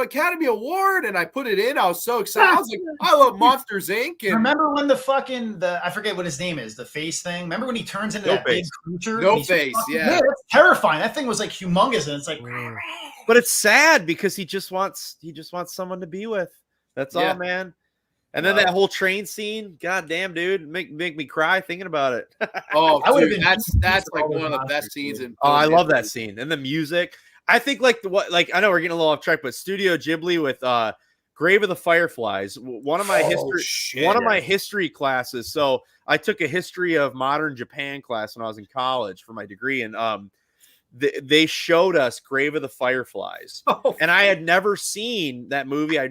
Academy Award. And I put it in. I was so excited. I was like, I love Monsters, Inc. And remember when I forget what his name is, the face thing. Remember when he turns into that big creature? No Face, yeah. That's terrifying. That thing was like humongous. And it's like, but it's sad because he just wants someone to be with. That's all, man. And then that whole train scene, goddamn, dude, make me cry thinking about it. Oh, dude, that's like one of the best scenes in. Oh, I love that scene and the music. I think I know we're getting a little off track, but Studio Ghibli with Grave of the Fireflies, one of my history classes. So I took a history of modern Japan class when I was in college for my degree, and they showed us Grave of the Fireflies. And I had never seen that movie. I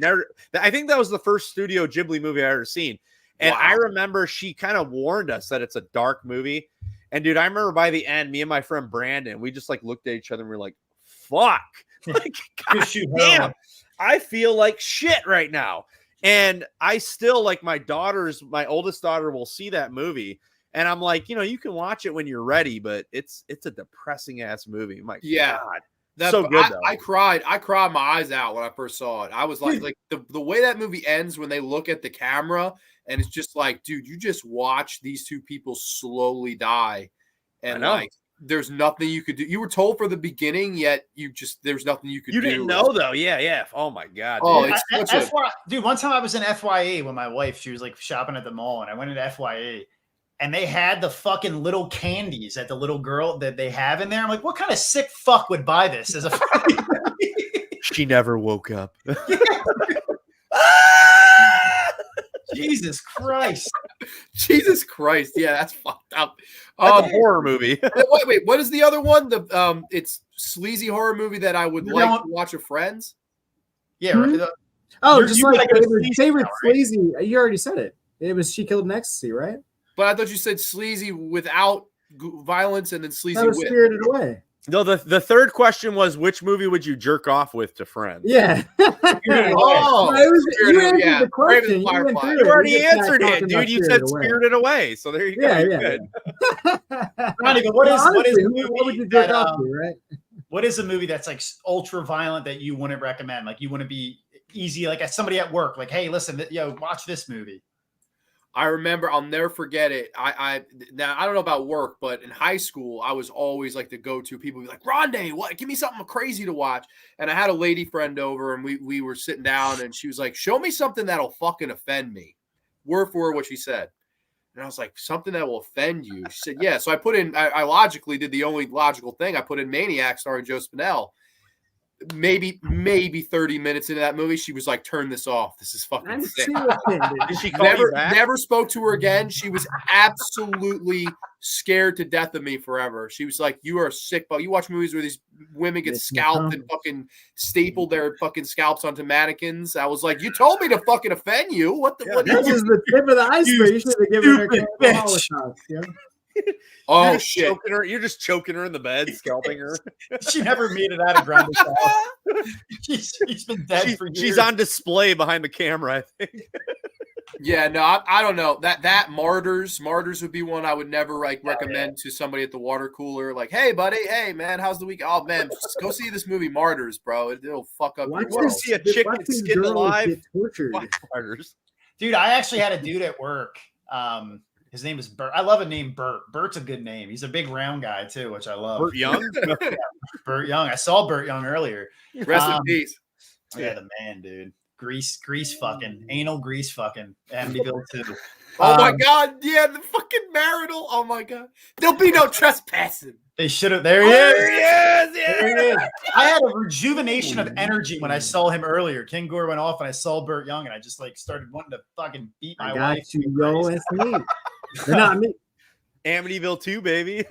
think that was the first Studio Ghibli movie I ever seen. And I remember she kind of warned us that it's a dark movie. And dude, I remember by the end, me and my friend Brandon, we just like looked at each other and we were like, fuck. Like, God damn, I feel like shit right now. And I still like my oldest daughter will see that movie. And I'm like, you can watch it when you're ready, but it's a depressing ass movie. I'm like, God, that's so good. I cried my eyes out when I first saw it. I was like the way that movie ends when they look at the camera and it's just like, dude, you just watch these two people slowly die, and like there's nothing you could do. You were told for the beginning, yet there's nothing you could do. You didn't know though, yeah. Oh my God, dude. Dude, one time I was in FYA with my wife. She was like shopping at the mall, and I went into FYA. And they had the fucking little candies that the little girl that they have in there. I'm like, what kind of sick fuck would buy this as a She never woke up. Jesus Christ. Jesus Christ. Yeah, that's fucked up. That's a horror movie. Wait, what is the other one? It's sleazy horror movie that I would like to watch with friends. Yeah, right. Just like favorite sleazy. You already said it. It was She Killed in Ecstasy, right? But I thought you said sleazy without violence and then sleazy with. Spirited Away. No, the third question was, which movie would you jerk off with to friends? Yeah. You answered the question. You already answered it, dude. You said Spirited Away. So there you go. Yeah. Ronnie, but what would you jerk off to, right? What is a movie that's like ultra violent that you wouldn't recommend? Like you want to be easy, like somebody at work, like, hey, listen, watch this movie. I remember, I'll never forget it. Now I don't know about work, but in high school, I was always like the go-to. People would be like, Rondé, what? Give me something crazy to watch. And I had a lady friend over, and we were sitting down, and she was like, show me something that'll fucking offend me. Word for word what she said. And I was like, something that will offend you? She said, yeah. So I put in, I logically did the only logical thing. I put in Maniac starring Joe Spinell. Maybe 30 minutes into that movie, she was like, turn this off. This is fucking sick. Did she call you back? Never spoke to her again. She was absolutely scared to death of me forever. She was like, you are sick, but you watch movies where these women get scalped and fucking stapled their fucking scalps onto mannequins. I was like, you told me to fucking offend you. What the this is the tip of the iceberg. You should have given her Oh shit! You're just choking her in the bed, scalping her. She never made it out of Grande's house. She's been dead for years. She's on display behind the camera, I think. Yeah, no, I don't know. That Martyrs would be one I would never recommend to somebody at the water cooler. Like, hey, buddy, hey, man, how's the week? Oh, man, just go see this movie Martyrs, bro. It'll fuck up your world. See a chick get skinned alive. Get tortured. Martyrs. Dude, I actually had a dude at work. His name is Bert. I love a name, Bert. Bert's a good name. He's a big round guy too, which I love. Burt Young? Burt Young. I saw Burt Young earlier. Rest in peace. Yeah, the man, dude. Grease fucking. Anal grease fucking. Amityville too. Oh my God. Yeah, the fucking marital. Oh my God. There'll be no trespassing. They should have. There he is. Yes, There he is. I had a rejuvenation of energy when I saw him earlier. King Gore went off and I saw Burt Young and I just started wanting to fucking beat my wife. Yo, it's me. They're not me. Amityville 2, baby.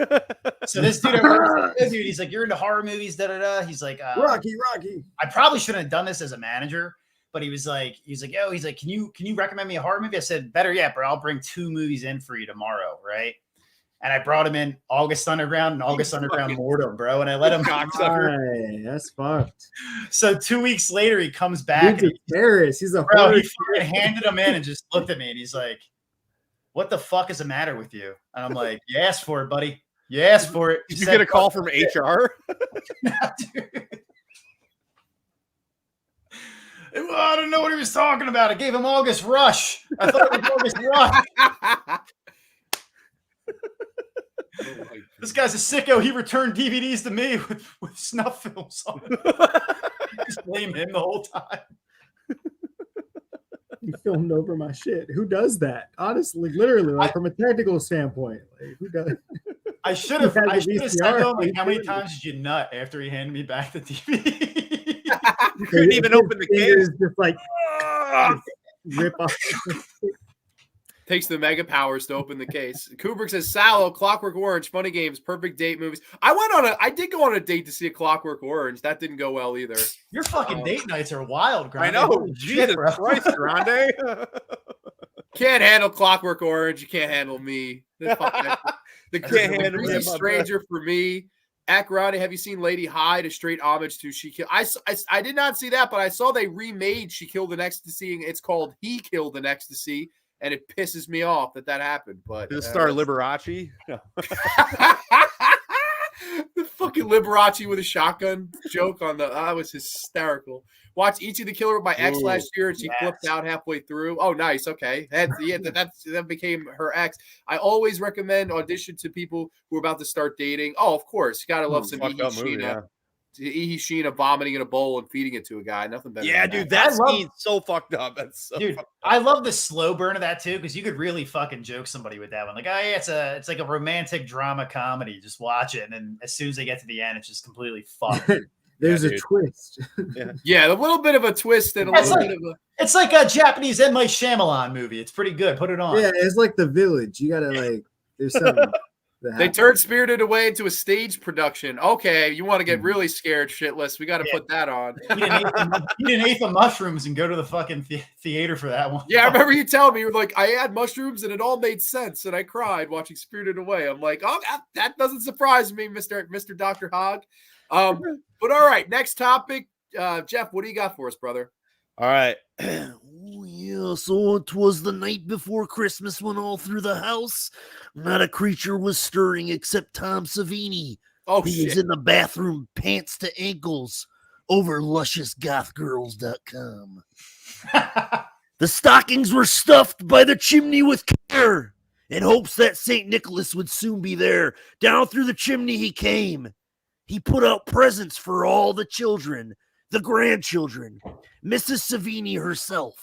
So this dude, dude, he's like, you're into horror movies, da da da. He's like, Rocky. I probably shouldn't have done this as a manager, but he's like, can you recommend me a horror movie? I said, better yet, bro, I'll bring 2 movies in for you tomorrow, right? And I brought him in August Underground and August Underground Mortem, bro. And I let him. Hey, that's fucked. So 2 weeks later, he comes back. He's a terrorist. He's a bro, horror. he fucking handed him in and just looked at me and he's like, what the fuck is the matter with you? And I'm like, you asked for it, buddy. You asked for it. Did you get a call from HR? I don't know what he was talking about. I gave him August Rush. I thought it was August Rush. This guy's a sicko. He returned DVDs to me with snuff films on it. Just blame him the whole time. You filmed over my shit. Who does that? Honestly, literally, from a technical standpoint, who does? I should have said to him, how many times did you nut after he handed me back the DVD? You couldn't even open the case. Just rip off. Takes the mega powers to open the case. Kubrick says Sallow, Clockwork Orange, Funny Games, Perfect Date movies. I did go on a date to see a Clockwork Orange. That didn't go well either. Your fucking date nights are wild, Grande. I know. Jesus Christ, Grande. Can't handle Clockwork Orange. You can't handle me. The can't handle me. Stranger for me. Akrani, have you seen Lady Hyde? A straight homage to She Killed. I did not see that, but I saw they remade She Killed an Ecstasy. It's called He Killed an Ecstasy. And it pisses me off that happened. But did it star Liberace? No. The fucking Liberace with a shotgun joke on that was hysterical. Watch Ichi the Killer with my ex last year, and she flipped out halfway through. Oh, nice. Okay, that became her ex. I always recommend audition to people who are about to start dating. Oh, of course, you gotta love some Ihi Sheena vomiting in a bowl and feeding it to a guy. Nothing better. Yeah, dude, that scene's so fucked up. That's so dude. I love the slow burn of that too, because you could really fucking joke somebody with that one. Like, oh yeah, it's like a romantic drama comedy. Just watch it, and then as soon as they get to the end, it's just completely fucked. There's a twist. Yeah, a little bit of a twist and a little bit of a. It's like a Japanese M. Night Shyamalan movie. It's pretty good. Put it on. Yeah, it's like The Village. You gotta there's something. They turned Spirited Away into a stage production. Okay, you want to get really scared shitless. We got to put that on. Eat an eighth of mushrooms and go to the fucking theater for that one. Yeah, I remember you telling me, you were like, I had mushrooms and it all made sense. And I cried watching Spirited Away. I'm like, oh, that doesn't surprise me, Mr. Dr. Hogg. But all right, next topic. Jeff, what do you got for us, brother? All right. Oh, yeah, so it was the night before Christmas when all through the house, not a creature was stirring except Tom Savini. Oh, he was in the bathroom, pants to ankles, over lusciousgothgirls.com. The stockings were stuffed by the chimney with care, in hopes that St. Nicholas would soon be there. Down through the chimney he came. He put out presents for all the children, the grandchildren, Mrs. Savini herself.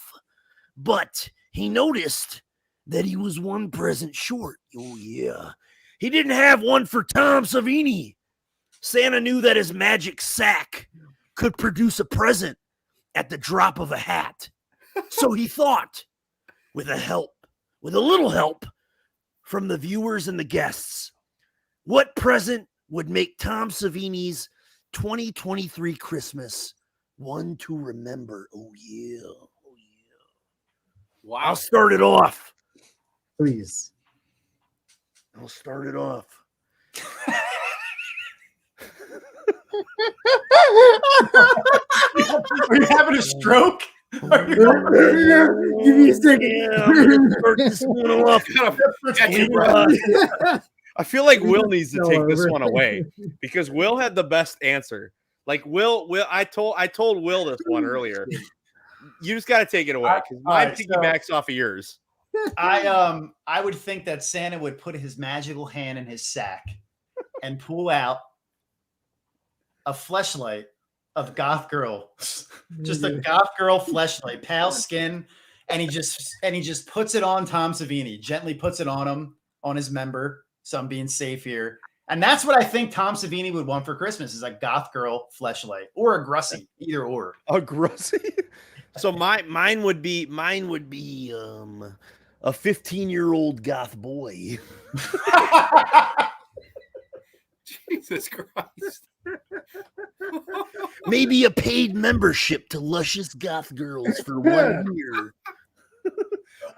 But he noticed that he was one present short. Oh, yeah. He didn't have one for Tom Savini. Santa knew that his magic sack could produce a present at the drop of a hat. So he thought, with a little help from the viewers and the guests, what present would make Tom Savini's 2023 Christmas one to remember? Oh, yeah. Wow. I'll start it off. Please. I'll start it off. Are you having a stroke? Give me a second. Yeah, I'm gonna start this one off. Catch your breath. I feel like Will needs to It's take all this over. one away because Will had the best answer. Like Will, I told Will this one earlier. You just got to take it away because mine right, so- piggybacks off of yours. I would think that Santa would put his magical hand in his sack and pull out a fleshlight of goth girl, just a goth girl fleshlight, pale skin, and he just puts it on Tom Savini, gently puts it on him, on his member. So I'm being safe here. And that's what I think Tom Savini would want for Christmas is a goth girl fleshlight or a Grussy, either or. A Grussy. So mine would be a 15-year-old goth boy. Jesus Christ. Maybe a paid membership to Luscious Goth Girls for 1 year.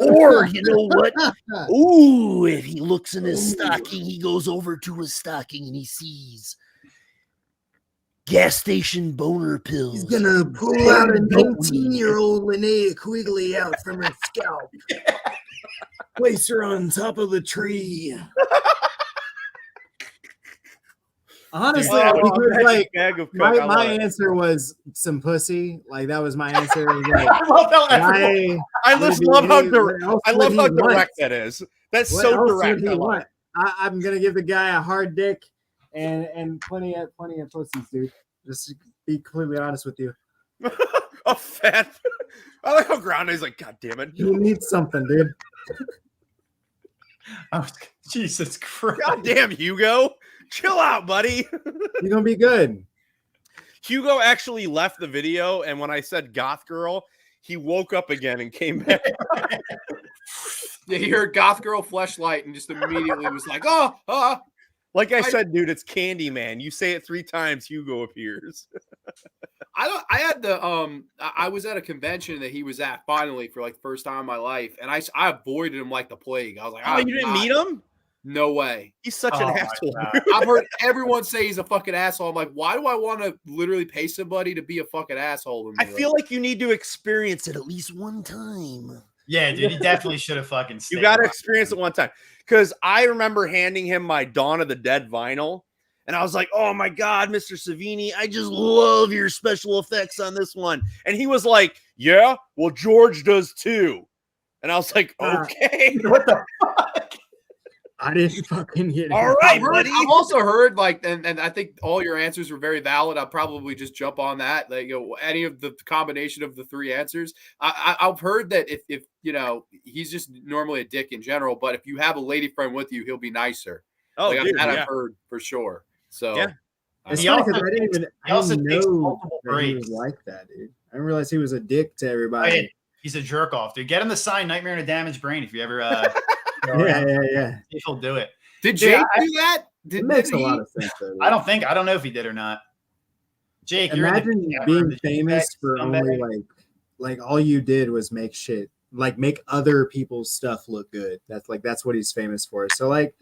Or, you know what? Ooh, if he looks in his stocking, he goes over to his stocking and he sees gas station boner pills. He's gonna pull out a 19-year-old Linnea Quigley out from her scalp. Place her on top of the tree. Honestly, because, like, bag of Coke. I love my it. answer was some pussy. Like that was my answer. It was like, I love how everyone- I what just did love he- how what else I would love he how want? direct that is. That's What so else direct. would I he love want? I'm gonna give the guy a hard dick and plenty of pussies, dude. Just to be completely honest with you. it. A fat. I like how Grande's like, God damn it. You need something, dude. Jesus Christ. God damn, Hugo. Chill out, buddy. You're gonna be good. Hugo actually left the video, and when I said goth girl, he woke up again and came back. Yeah, he heard goth girl fleshlight and just immediately was like, Like I said, dude, it's Candyman. You say it 3 times, Hugo appears. I was at a convention that he was at finally for like the first time in my life, and I avoided him like the plague. I was like, Oh, you didn't meet him? No way. He's such Oh an my asshole. God. I've heard everyone say he's a fucking asshole. I'm like, why do I want to literally pay somebody to be a fucking asshole? I feel like you need to experience At least one time. Yeah, dude, he definitely should have fucking You stayed got to alive. experience it one time. Because I remember handing him my Dawn of the Dead vinyl, and I was like, oh my God, Mr. Savini, I just love your special effects on this one. And he was like, yeah, well, George does too. And I was like, okay. What the fuck? I didn't fucking get it. All right, buddy. I've also heard like, and I think all your answers were very valid. I'll probably just jump on that. Like, you know, any of the combination of the 3 answers. I've heard that if you know, he's just normally a dick in general, but if you have a lady friend with you, he'll be nicer. Oh, like, dude, that yeah. I've heard for sure. So Yeah. It's He funny also because I didn't even he also takes know multiple that he was breaks. like that, dude. I didn't realize he was a dick to everybody. Hey, he's a jerk off, dude. Get him to sign Nightmare on a Damaged Brain if you ever. Yeah. See if he'll do it. did Yeah, Jake do that? It makes a didn't lot he? of sense. Though, I don't know if he did or not. Jake, imagine you're being Did you famous text for somebody? only like all you did was make shit, like make other people's stuff look good. That's what he's famous for. So like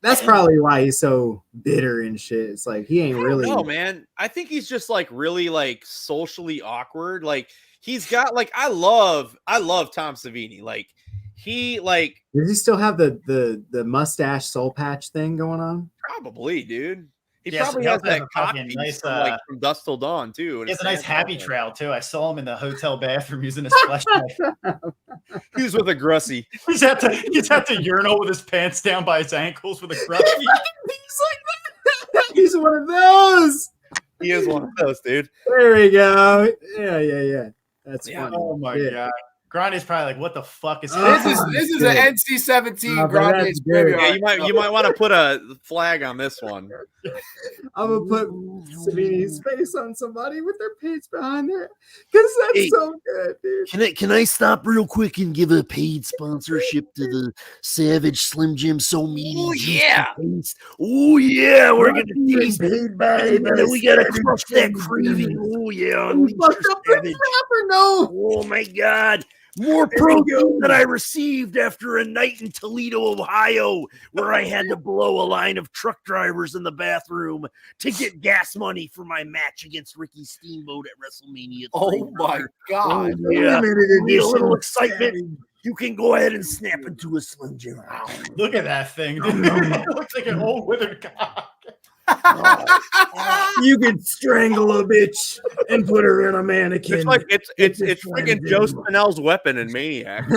that's probably why he's so bitter and shit. It's like he ain't really. No, man. I think he's just like really like socially awkward. Like he's got like I love Tom Savini. Like he like Does he still have the mustache soul patch thing going on? probably, dude. He Yes, probably he has also has that a cock fucking piece nice, from Dusk Till Dawn too. He has a nice happy trail too. I saw him in the hotel bathroom using his flashlight. He was with a Grussy. he's at the urinal with his pants down by his ankles with a grubby. He's like that. He's one of those. He is one of those, dude. There we go. Yeah. That's Yeah. funny. Oh my Yeah. god. Grande's probably like, what the fuck is This is an NC-17 Oh, but Grande's that's good. graveyard. Yeah, you might want to put a flag on this one. I'm gonna put Savini's face on somebody with their pants behind there because that's Hey. so good, dude. Can I stop real quick and give a paid sponsorship to the Savage Slim Jim So Meaty? Oh, Juicy yeah. Taste? Oh yeah, we're gonna taste it. paid by And we gotta crush that craving. Oh yeah, unleash Fucked your up the savage. rapper, no. Oh my god. More protein than I received after a night in Toledo, Ohio, where I had to blow a line of truck drivers in the bathroom to get gas money for my match against Ricky Steamboat at WrestleMania 3. Oh my God. Oh, yeah. Need a little excitement? You can go ahead and snap into a Slim Jim. Look at that thing, dude. It looks like an old withered cock. You can strangle a bitch and put her in a mannequin. It's like it's freaking Joe Spinell's weapon in Maniac.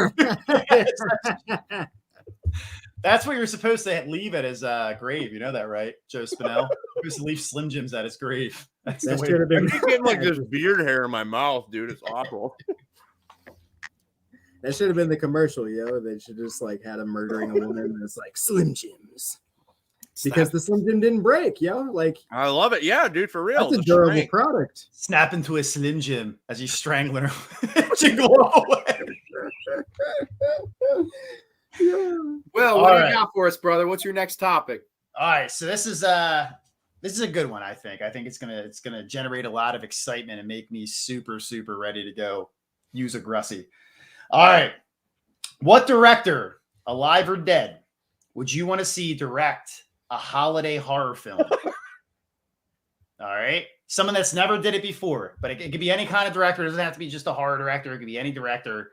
That's what you're supposed to leave at his grave. You know that, right? Joe Spinell. You're supposed to leave Slim Jims at his grave. That's That the way. should have been I'm getting like this beard hair in my mouth, dude. It's awful. that should have been the commercial, yo. They should just like had him murdering a woman and it's like Slim Jims. Because the Slim Jim didn't break, yo. Like I love it. Yeah, dude, for real. that's a durable product. Snap into a Slim Jim as he's strangling her. Jingle away. Well, what All do right. you got for us, brother? What's your next topic? All right, so this is a good one. I think it's gonna generate a lot of excitement and make me super ready to go use a Grussie. All right, what director, alive or dead, would you want to see direct a holiday horror film? All right, someone that's never did it before, but it could be any kind of director. It doesn't have to be just a horror director. It could be any director,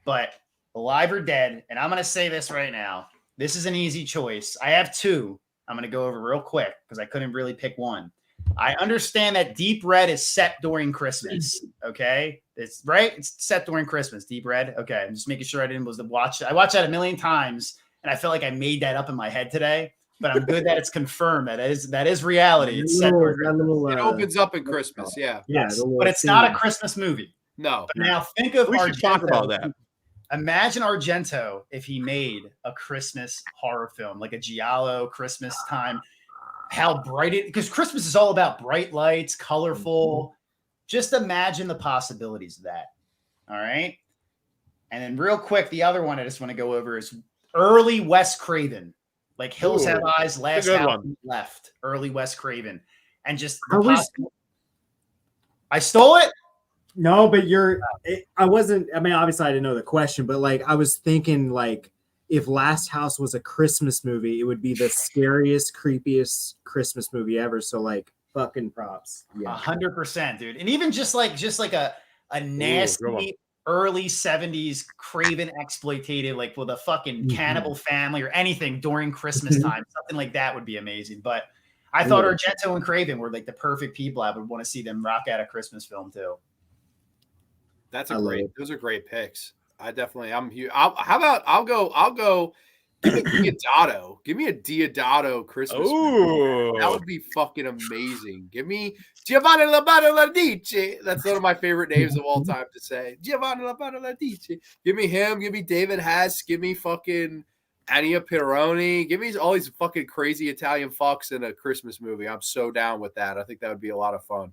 but alive or dead. And I'm gonna say this right now. This is an easy choice. I have two. I'm going to go over real quick because I couldn't really pick one. I understand that Deep Red is set during Christmas. Okay. It's right. It's set during Christmas. Deep Red. Okay. I'm just making sure I watched that a million times and I felt like I made that up in my head today, but I'm good that it's confirmed that is reality. It's set during Christmas. It opens up in Christmas. Yeah. But it's not a Christmas movie. No. But now think of We should talk about that. Imagine Argento if he made a Christmas horror film, like a Giallo Christmas time. How bright it, because Christmas is all about bright lights, colorful. Just imagine the possibilities of that. All right. And then real quick, the other one I just want to go over is early Wes Craven, like Hills Have Eyes, Last House Left, early Wes Craven. And just I stole it. No, but I wasn't, I mean, obviously I didn't know the question, but like I was thinking like if Last House was a Christmas movie, it would be the scariest, creepiest Christmas movie ever. So like fucking props. Yeah. 100%, dude. And even just like a nasty early 70s Craven exploitative, like with a fucking cannibal family or anything during Christmas time, something like that would be amazing. But I thought Argento and Craven were like the perfect people. I would want to see them rock out a Christmas film too. Those are great picks. I'm here. I'll go. Give me Diodato. Give me a Diodato Christmas movie. That would be fucking amazing. Give me Giovanni Labato Ladice. That's one of my favorite names of all time to say. Giovanni Labato Ladice. Give me him. Give me David Hess. Give me fucking Ennio Pironi. Give me all these fucking crazy Italian fucks in a Christmas movie. I'm so down with that. I think that would be a lot of fun.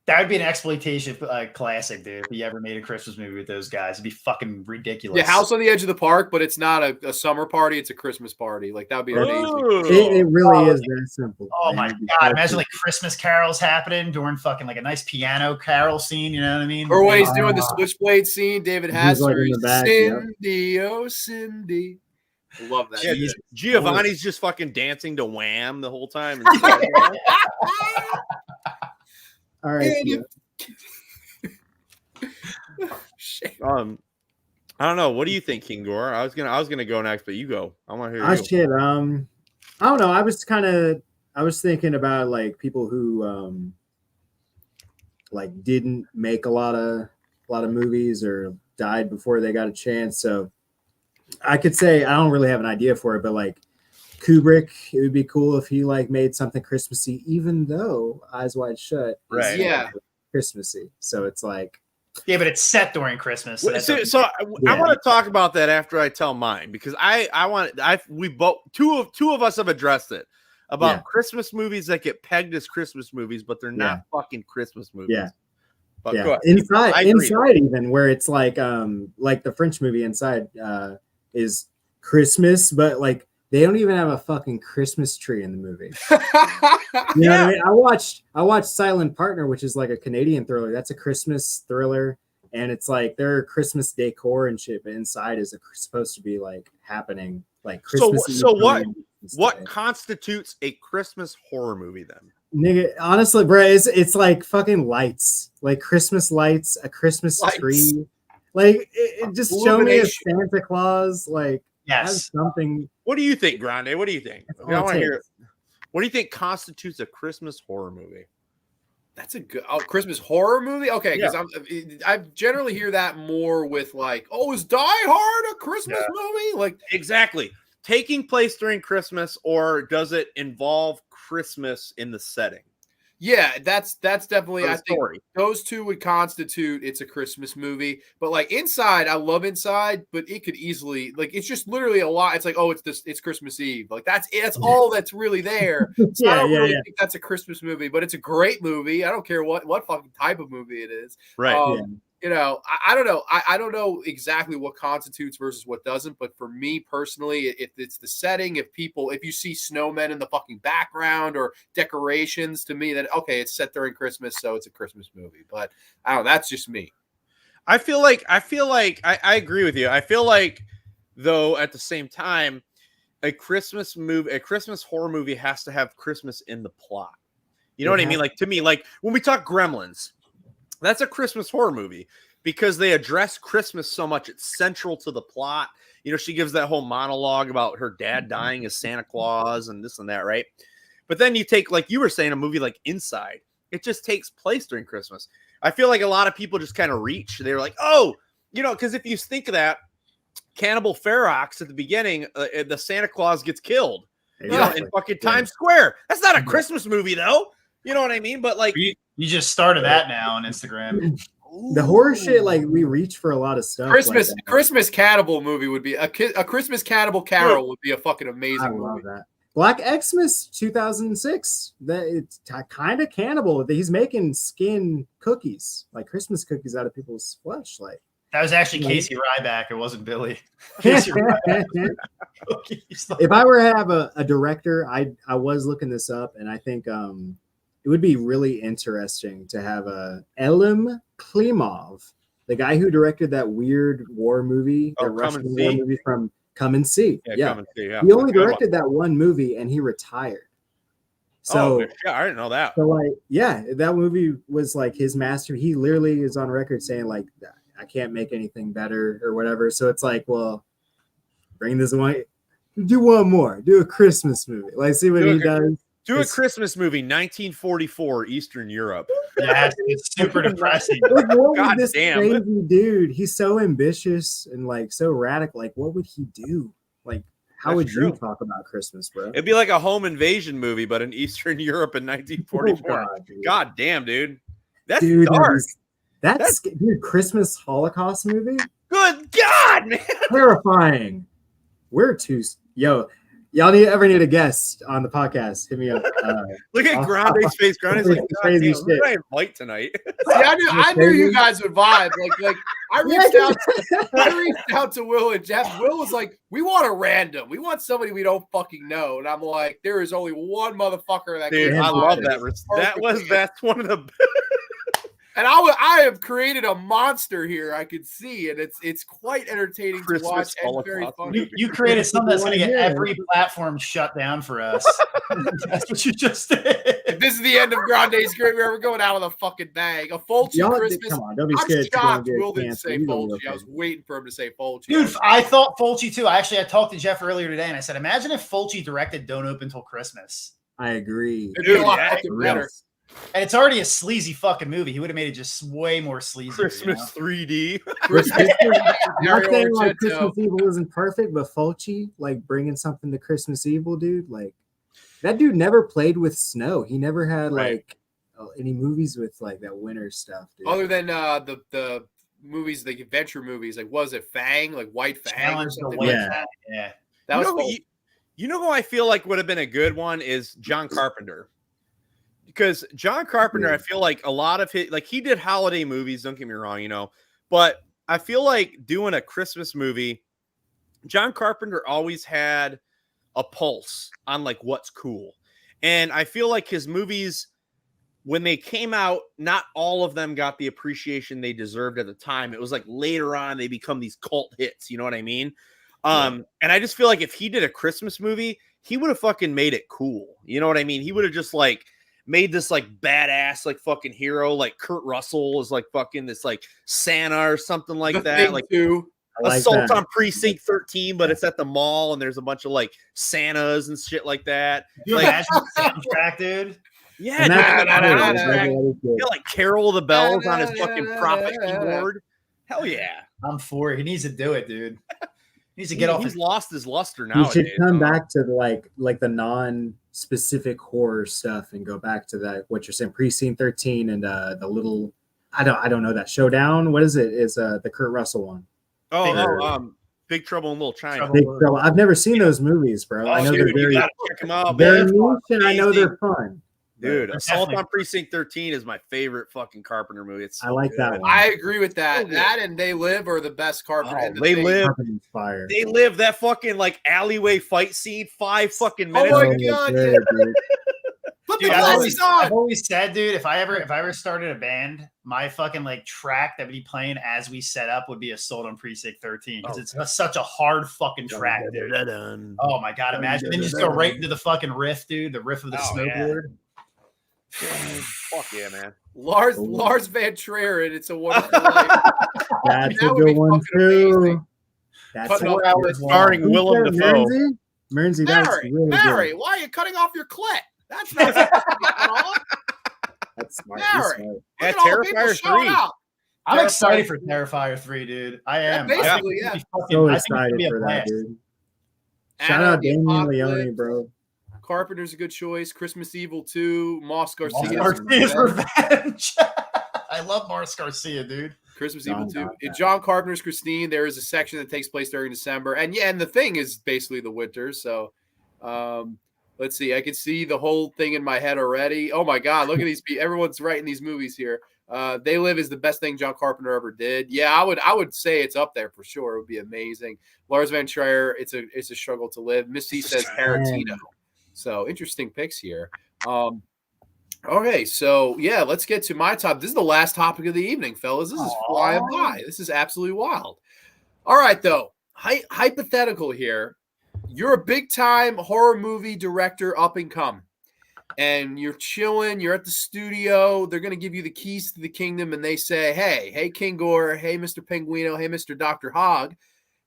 That would be an exploitation classic, dude. If you ever made a Christmas movie with those guys, it'd be fucking ridiculous. Yeah, House on the Edge of the Park, but it's not a summer party; it's a Christmas party. Like that would be amazing. It really is that simple. Oh my god! Imagine like Christmas carols happening during fucking like a nice piano carol scene. You know what I mean? Or when he's doing the switchblade scene, David Hasser, back, Cindy, oh Cindy. I love that. Yeah, Giovanni's just fucking dancing to Wham the whole time. All right. I don't know. What do you think, King Gore? I was gonna go next, but you go. I want to hear you. Shit. I don't know. I was thinking about like people who like didn't make a lot of movies or died before they got a chance. So I could say I don't really have an idea for it, but like Kubrick, it would be cool if he like made something Christmassy, even though Eyes Wide Shut is Christmassy. So it's like, yeah, but it's set during Christmas. So I want to talk about that after I tell mine because two of us have addressed it about Christmas movies that get pegged as Christmas movies, but they're not fucking Christmas movies. Yeah. But Inside even where it's like the French movie Inside is Christmas, but like they don't even have a fucking Christmas tree in the movie. You know what I mean? I watched Silent Partner, which is like a Canadian thriller. That's a Christmas thriller, and it's like there are Christmas decor and shit, but inside is supposed to be like happening like Christmas. So what constitutes a Christmas horror movie then? Nigga, honestly, bro, it's like fucking lights, like Christmas lights, a Christmas tree. Like it just show me a Santa Claus, like has something. What do you think, Grande? What do you think? I want to hear. What do you think constitutes a Christmas horror movie? That's a good Christmas horror movie. Okay, because I generally hear that more with like, oh, is Die Hard a Christmas movie? Like exactly taking place during Christmas, or does it involve Christmas in the setting? Yeah, that's definitely, I think those two would constitute it's a Christmas movie. But like Inside, I love Inside, but it could easily, like, it's just literally a lot. It's like, oh, it's Christmas Eve. Like that's all that's really there. So I don't really think that's a Christmas movie, but it's a great movie. I don't care what fucking type of movie it is. Right. You know, I don't know. I don't know exactly what constitutes versus what doesn't. But for me personally, if it's the setting, if you see snowmen in the fucking background or decorations, to me, then okay, it's set during Christmas, so it's a Christmas movie. But I don't know. That's just me. I feel like I agree with you. I feel like, though, at the same time, a Christmas horror movie has to have Christmas in the plot. You know what I mean? Like to me, like when we talk Gremlins. That's a Christmas horror movie because they address Christmas so much. It's central to the plot. You know, she gives that whole monologue about her dad dying as Santa Claus and this and that, right? But then you take, like you were saying, a movie like Inside. It just takes place during Christmas. I feel like a lot of people just kind of reach. They're like, oh, you know, because if you think of that, Cannibal Ferox at the beginning, the Santa Claus gets killed, you know, in fucking Times Square. That's not a Christmas movie, though. You know what I mean? But like, you just started that now on Instagram. The horror shit, like we reach for a lot of stuff. Christmas Cannibal movie would be a Christmas Cannibal Carol would be a fucking amazing movie. Love that. Black Xmas 2006. That it's kind of cannibal. He's making skin cookies, like Christmas cookies out of people's flesh. Like that was actually Casey Ryback. It wasn't Billy. Casey Ryback. If I were to have a director, I was looking this up, and I think it would be really interesting to have Elim Klimov, the guy who directed that weird war movie, the Russian war movie from Come and See. Come and See, He only directed that one movie and he retired. So I didn't know that. So like, that movie was like his master. He literally is on record saying like, I can't make anything better or whatever. So it's like, well, bring this one, do one more, do a Christmas movie. Like, see what he does. Do a Christmas movie, 1944, Eastern Europe. Yeah, it's super depressing. Like, what would this crazy dude? He's so ambitious and like so radical. Like, what would he do? Like, how would you talk about Christmas, bro? It'd be like a home invasion movie, but in Eastern Europe in 1944. God damn, dude. That's dark. That's dude, Christmas Holocaust movie? Good God, man. Terrifying. We're too y'all ever need a guest on the podcast? Hit me up. Look at Grande's face. Grande's like, crazy shit. Who did I invite tonight? See, I knew you guys would vibe. Like I reached out to Will and Jeff. Will was like, we want a random. We want somebody we don't fucking know. And I'm like, there is only one motherfucker that dude, I love that. That's one of the and I have created a monster here. I can see, and it's quite entertaining to watch and very funny. You created something that's going to get every platform shut down for us. That's what you just did. If this is the end of Grande's career, we're going out of the fucking bag. A Fulci Christmas. Come on, don't be I'm shocked Will didn't say Fulci. I was waiting for him to say Fulci. Dude, I thought Fulci too. I talked to Jeff earlier today, and I said, imagine if Fulci directed Don't Open Till Christmas. I agree. It'd be a lot fucking better. And it's already a sleazy fucking movie. He would have made it just way more sleazy. Christmas 3D. Not saying like Christmas Evil isn't perfect, but Fulci, like bringing something to Christmas Evil, dude. Like that dude never played with snow. He never had like any movies with like that winter stuff, dude. Other than the movies, the adventure movies, like was it Fang, like White Fang or something? Yeah. That was you know who I feel like would have been a good one is John Carpenter. Because John Carpenter, I feel like a lot of his, like he did holiday movies, don't get me wrong, you know, but I feel like doing a Christmas movie, John Carpenter always had a pulse on like what's cool. And I feel like his movies when they came out, not all of them got the appreciation they deserved at the time. It was like later on they become these cult hits. You know what I mean? And I just feel like if he did a Christmas movie, he would have fucking made it cool. You know what I mean? He would have just like made this like badass like fucking hero, like Kurt Russell is like fucking this like Santa or something like that. Like Assault on Precinct 13, but it's at the mall and there's a bunch of like Santas and shit like that. You like, imagine the soundtrack, dude? Yeah, like Carol of the Bells on his fucking Prophet keyboard. Hell yeah. I'm for it. He needs to do it, dude. He needs to get off. He's lost his luster now. He should come back to like the non-specific horror stuff and go back to that what you're saying, Precinct 13 and the little I don't know that Showdown. What is it? Is the Kurt Russell one? Big Trouble in Little China. Big Trouble. I've never seen those movies, bro. I know they're very check them out, very niche, and I know they're fun. Dude, Assault on Precinct 13 is my favorite fucking Carpenter movie. It's I like that one. I agree with that. That and They Live are the best Carpenter. They live that fucking like alleyway fight scene, 5 fucking minutes. Oh my god, dude. Put Dude, the glasses on. I've always said, dude, if I ever started a band, my fucking like track that would be playing as we set up would be Assault on Precinct 13 because it's such a hard fucking track, dude. Oh my god, imagine then you just go right into the fucking riff, dude. The riff of the snowboard. Fuck yeah, man. Lars Van Trier, and It's a Wonderful Life. That's a good one too. That's starring Willem Dafoe. Mersey, that's really Mary, good. why are you cutting off your clit? That's not at all. That's smart. Mary. Yeah, Terrifier 3. I'm excited for Terrifier 3, dude. I am. Basically, yeah. So excited for that, dude. Shout out Damien Leone, bro. Carpenter's a good choice. Christmas Evil 2. Moss Garcia. Garcia's Revenge. I love Mars Garcia, dude. Christmas Evil 2. In John Carpenter's Christine, there is a section that takes place during December. And yeah, and the thing is basically the winter. So let's see. I can see the whole thing in my head already. Oh my God, look at these people. Everyone's writing these movies here. They Live is the best thing John Carpenter ever did. Yeah, I would say it's up there for sure. It would be amazing. Lars Van Trier, it's a struggle to live. Missy says Tarantino. So interesting picks here. Okay, so yeah, let's get to my top. This is the last topic of the evening, fellas. This is flying by. This is absolutely wild. All right, though. Hypothetical here. You're a big-time horror movie director up and come. And you're chilling. You're at the studio. They're going to give you the keys to the kingdom, and they say, hey, King Gore, hey, Mr. Penguino, hey, Mr. Dr. Hogg.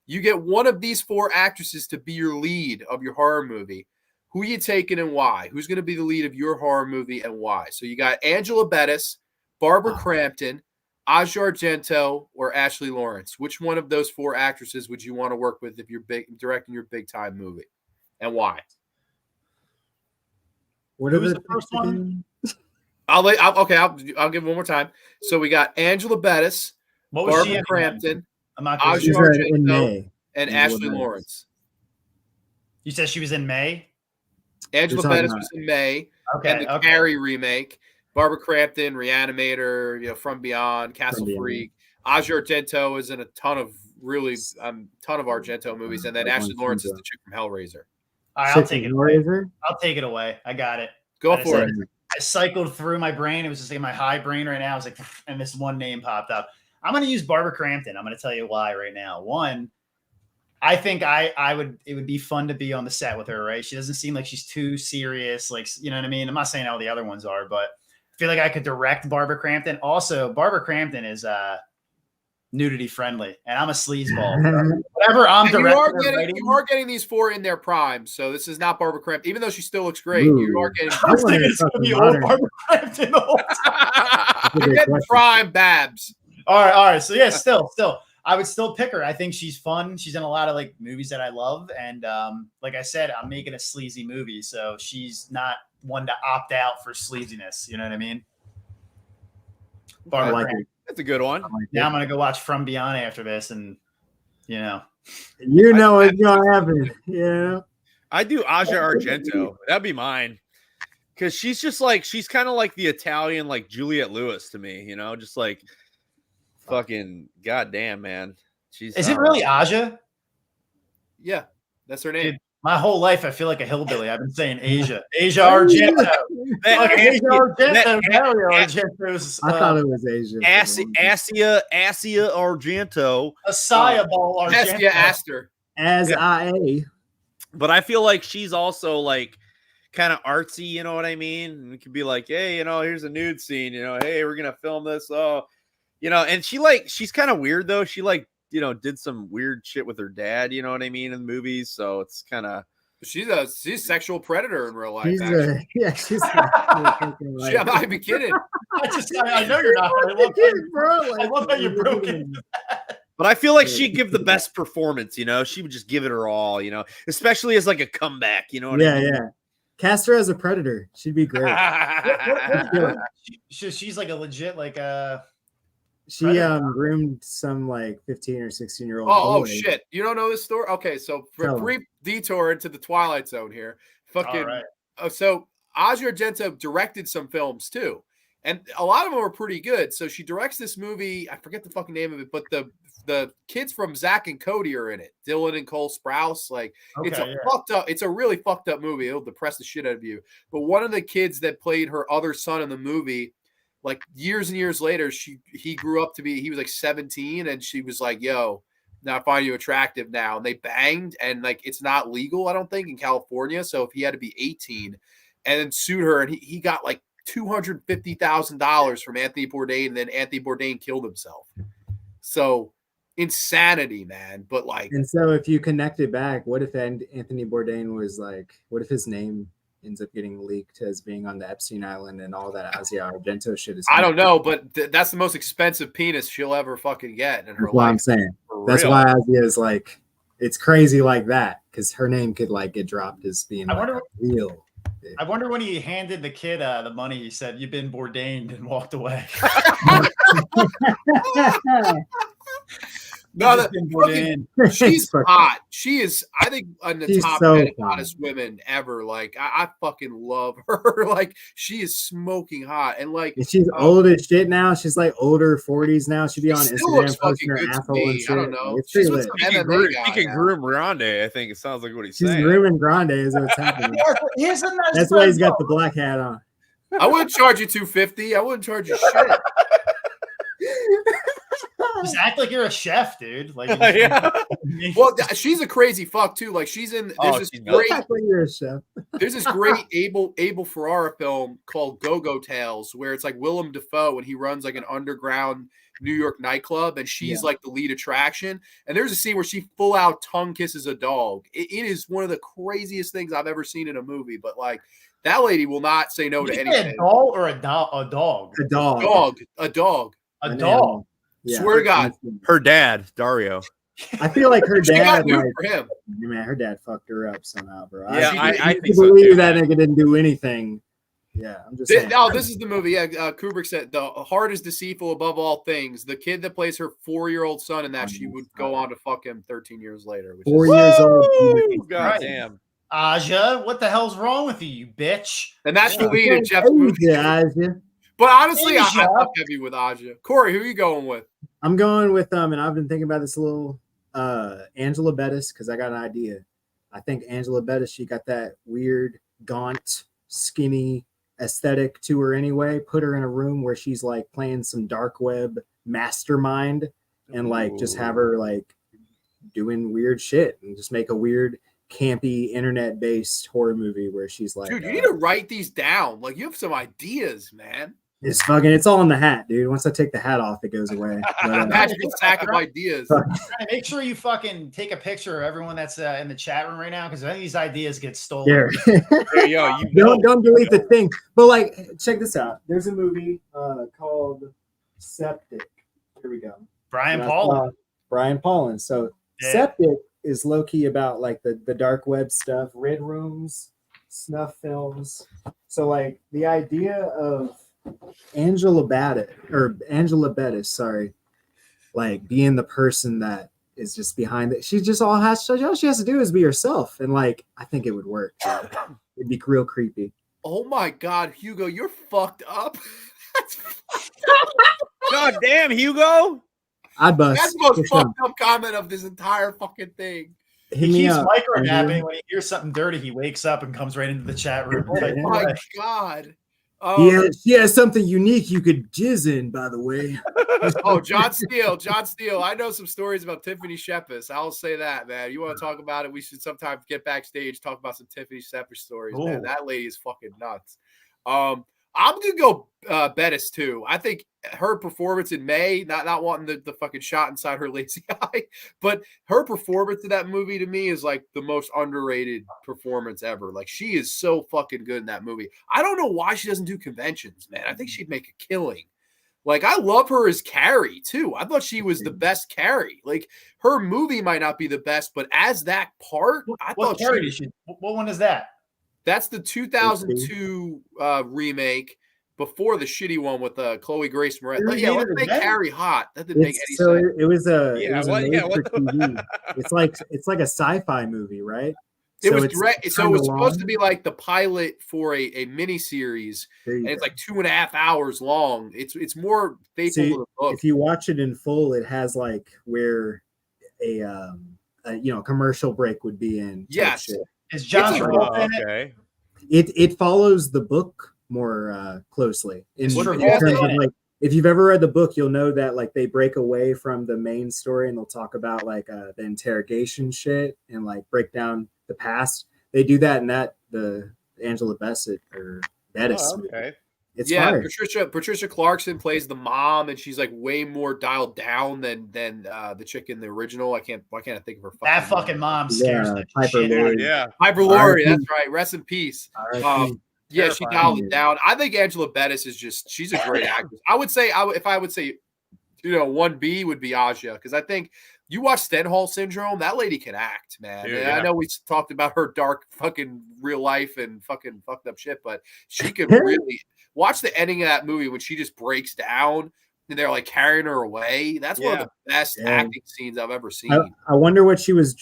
You get one of these 4 actresses to be your lead of your horror movie. Who are you taking and why? Who's going to be the lead of your horror movie and why? So you got Angela Bettis, Barbara Crampton, Asia Argento, or Ashley Lawrence. Which one of those 4 actresses would you want to work with if you're directing your big time movie, and why? What are the first one? I'll give it one more time. So we got Angela Bettis, Barbara Crampton, Asia Argento, and Ashley Lawrence. You said she was in May? Angela Bettis was in May. And the Carrie remake. Barbara Crampton, Reanimator, From Beyond, Castle Freak. Asia Argento is in a ton of Argento movies, and then Ashley Lawrence is the chick from Hellraiser. All right, I'll take it away. I'll take it away. I got it. Go for it. I cycled through my brain. It was just like my high brain right now. I was like, and this one name popped up. I'm going to use Barbara Crampton. I'm going to tell you why right now. One, I think it would be fun to be on the set with her, right? She doesn't seem like she's too serious. Like, you know what I mean? I'm not saying all the other ones are, but I feel like I could direct Barbara Crampton. Also, Barbara Crampton is nudity friendly, and I'm a sleazeball. Whatever I'm directing. You are getting these 4 in their prime, so this is not Barbara Crampton. Even though she still looks great, you are getting. I was thinking it's going to be old Barbara Crampton the whole time. You're getting prime Babs. All right. So yeah, still. I would still pick her. I think she's fun. She's in a lot of like movies that I love. And like I said, I'm making a sleazy movie. So she's not one to opt out for sleaziness. You know what I mean? I like it. That's a good one. Now I'm going to go watch From Beyond after this. And, it's going to happen. Yeah. I do Asia Argento. That'd be mine. Because she's just like, she's kind of like the Italian, like Juliette Lewis to me, just like, fucking goddamn, man. Is it really Aja? Yeah, that's her name. My whole life, I feel like a hillbilly. I've been saying Asia Argento. Asia Argento. Dario Argento's. I thought it was Asia. Asia Argento. Acai Ball Argento. Hestia Astor. As Yeah. IA. But I feel like she's also like kind of artsy, you know what I mean? And it could be like, hey, here's a nude scene, hey, we're gonna film this. Oh, and she's kind of weird though. She did some weird shit with her dad, you know what I mean, in movies. So it's kind of she's a sexual predator in real life. She's she's I'm not even kidding. I know you're not. I love how you broke it. But I feel like she'd give the best performance, She would just give it her all, especially as like a comeback, you know what I mean? Yeah. Cast her as a predator. She'd be great. She's like a legit She groomed some like 15 or 16-year-old. Oh shit! You don't know this story? Okay, so for a brief detour into the Twilight Zone here, fucking. Right. So Asia Argento directed some films too, and a lot of them were pretty good. So she directs this movie. I forget the fucking name of it, but the kids from Zack and Cody are in it. Dylan and Cole Sprouse. Fucked up. It's a really fucked up movie. It'll depress the shit out of you. But one of the kids that played her other son in the movie, like years and years later, he grew up to be, he was like 17, and she was like, yo, now I find you attractive now. And they banged, and like it's not legal, I don't think, in California. So if he had to be 18 and then sued her, and he got like $250,000 from Anthony Bourdain, and then Anthony Bourdain killed himself. So insanity, man. But like, and so if you connect it back, what if Anthony Bourdain was like, what if his name ends up getting leaked as being on the Epstein Island and all that Asia Argento shit is? I don't know, but that's the most expensive penis she'll ever fucking get in her life. What I'm saying. That's why Asia is like, it's crazy like that, because her name could like get dropped as being real. I wonder when he handed the kid the money, he said, "You've been Bourdained," and walked away. No, she's hot. She is, I think, on the top 10 hottest women ever. Like, I fucking love her. Like, she is smoking hot, and like, and she's old as shit now. She's like older 40s now. She'd be on Instagram posting her asshole and shit. I don't know. She can groom Grande. I think it sounds like what he's saying. She's grooming Grande is what's happening. That's why he's got the black hat on. I wouldn't charge you $250. I wouldn't charge you shit. Just act like you're a chef, dude. Like, yeah. Well, she's a crazy fuck too. Like, she's in. There's this great Abel Ferrara film called Go-Go Tales, where it's like Willem Dafoe and he runs like an underground New York nightclub, and she's like the lead attraction. And there's a scene where she full out tongue kisses a dog. It is one of the craziest things I've ever seen in a movie. But like, that lady will not say no to anything. A doll or a dog? A dog. A dog. A dog. Yeah, swear to God. Her dad, Dario. I feel like her dad, her dad fucked her up somehow, bro. Yeah, I think so believe that nigga didn't do anything. Yeah, I'm just saying. Oh, this is the movie. Yeah, Kubrick said the heart is deceitful above all things. The kid that plays her 4-year-old son in that, she would go on to fuck him 13 years later. 4 years old. God damn. Aja, what the hell's wrong with you bitch? And that's the lead in Jeff's movie. Aja. But honestly, I fuck heavy with Aja. Corey, who are you going with? I'm going with and I've been thinking about this a little, Angela Bettis, because I got an idea. I think Angela Bettis, she got that weird, gaunt, skinny aesthetic to her anyway. Put her in a room where she's like playing some dark web mastermind, and like just have her like doing weird shit, and just make a weird, campy, internet-based horror movie where she's like, dude, you need to write these down. Like, you have some ideas, man. It's all in the hat, dude. Once I take the hat off, it goes away. Magical sack of ideas. Make sure you fucking take a picture of everyone that's in the chat room right now, because any of these ideas get stolen. Yeah. Don't delete the thing. But like, check this out. There's a movie called Septic. Here we go. Brian Paulin. So Septic is low-key about like the dark web stuff, red rooms, snuff films. So like the idea of Angela Bettis, like being the person that is just behind it. She just all she has to do is be herself, and like I think it would work. It'd be real creepy. Oh my God, Hugo, you're fucked up. God damn, Hugo. I'd bust. That's the most fucked up comment of this entire fucking thing. Hit He me keeps up. micro napping. When he hears something dirty, he wakes up and comes right into the chat room. Oh my God. She has something unique you could jizz in, by the way. Oh, John Steele. I know some stories about Tiffany Shepis. I'll say that, man. You want to talk about it? We should sometimes get backstage, talk about some Tiffany Shepis stories, man. That lady is fucking nuts. I'm gonna go Bettis too. I think her performance in May, not wanting the fucking shot inside her lazy eye, but her performance in that movie to me is like the most underrated performance ever. Like she is so fucking good in that movie. I don't know why she doesn't do conventions, man. I think she'd make a killing. Like I love her as Carrie too. I thought she was the best Carrie. Like her movie might not be the best, but as that part, I thought Carrie what one is that? That's the 2002 remake before the shitty one with Chloe Grace Moretz. Yeah, let's make Carrie hot. That didn't make any sense. It was a TV. It's like a sci-fi movie, right? It was direct. So it was supposed to be like the pilot for a miniseries, and it's like 2.5 hours long. It's more faithful to the book. If you watch it in full, it has like where a commercial break would be in. Yes. Shit. Is John Travolta in okay. It follows the book more closely. In terms of like, if you've ever read the book, you'll know that like they break away from the main story and they'll talk about like the interrogation shit and like break down the past. They do that in the Angela Bassett or Bettis movie. Okay. It's fire. Patricia Clarkson plays the mom, and she's like way more dialed down than the chick in the original. Why can't I think of her? That fucking mom scares the shit out of me. Piper Laurie. That's right. Rest in peace. Yeah, she dialed it down. I think Angela Bettis she's a great actress. I would say, if I would say, 1B would be Aja, because I think you watch Stenhall Syndrome, that lady can act, man. Dude, I know we talked about her dark fucking real life and fucking fucked up shit, but she could really watch the ending of that movie when she just breaks down and they're like carrying her away. That's one of the best acting scenes I've ever seen. I wonder what she was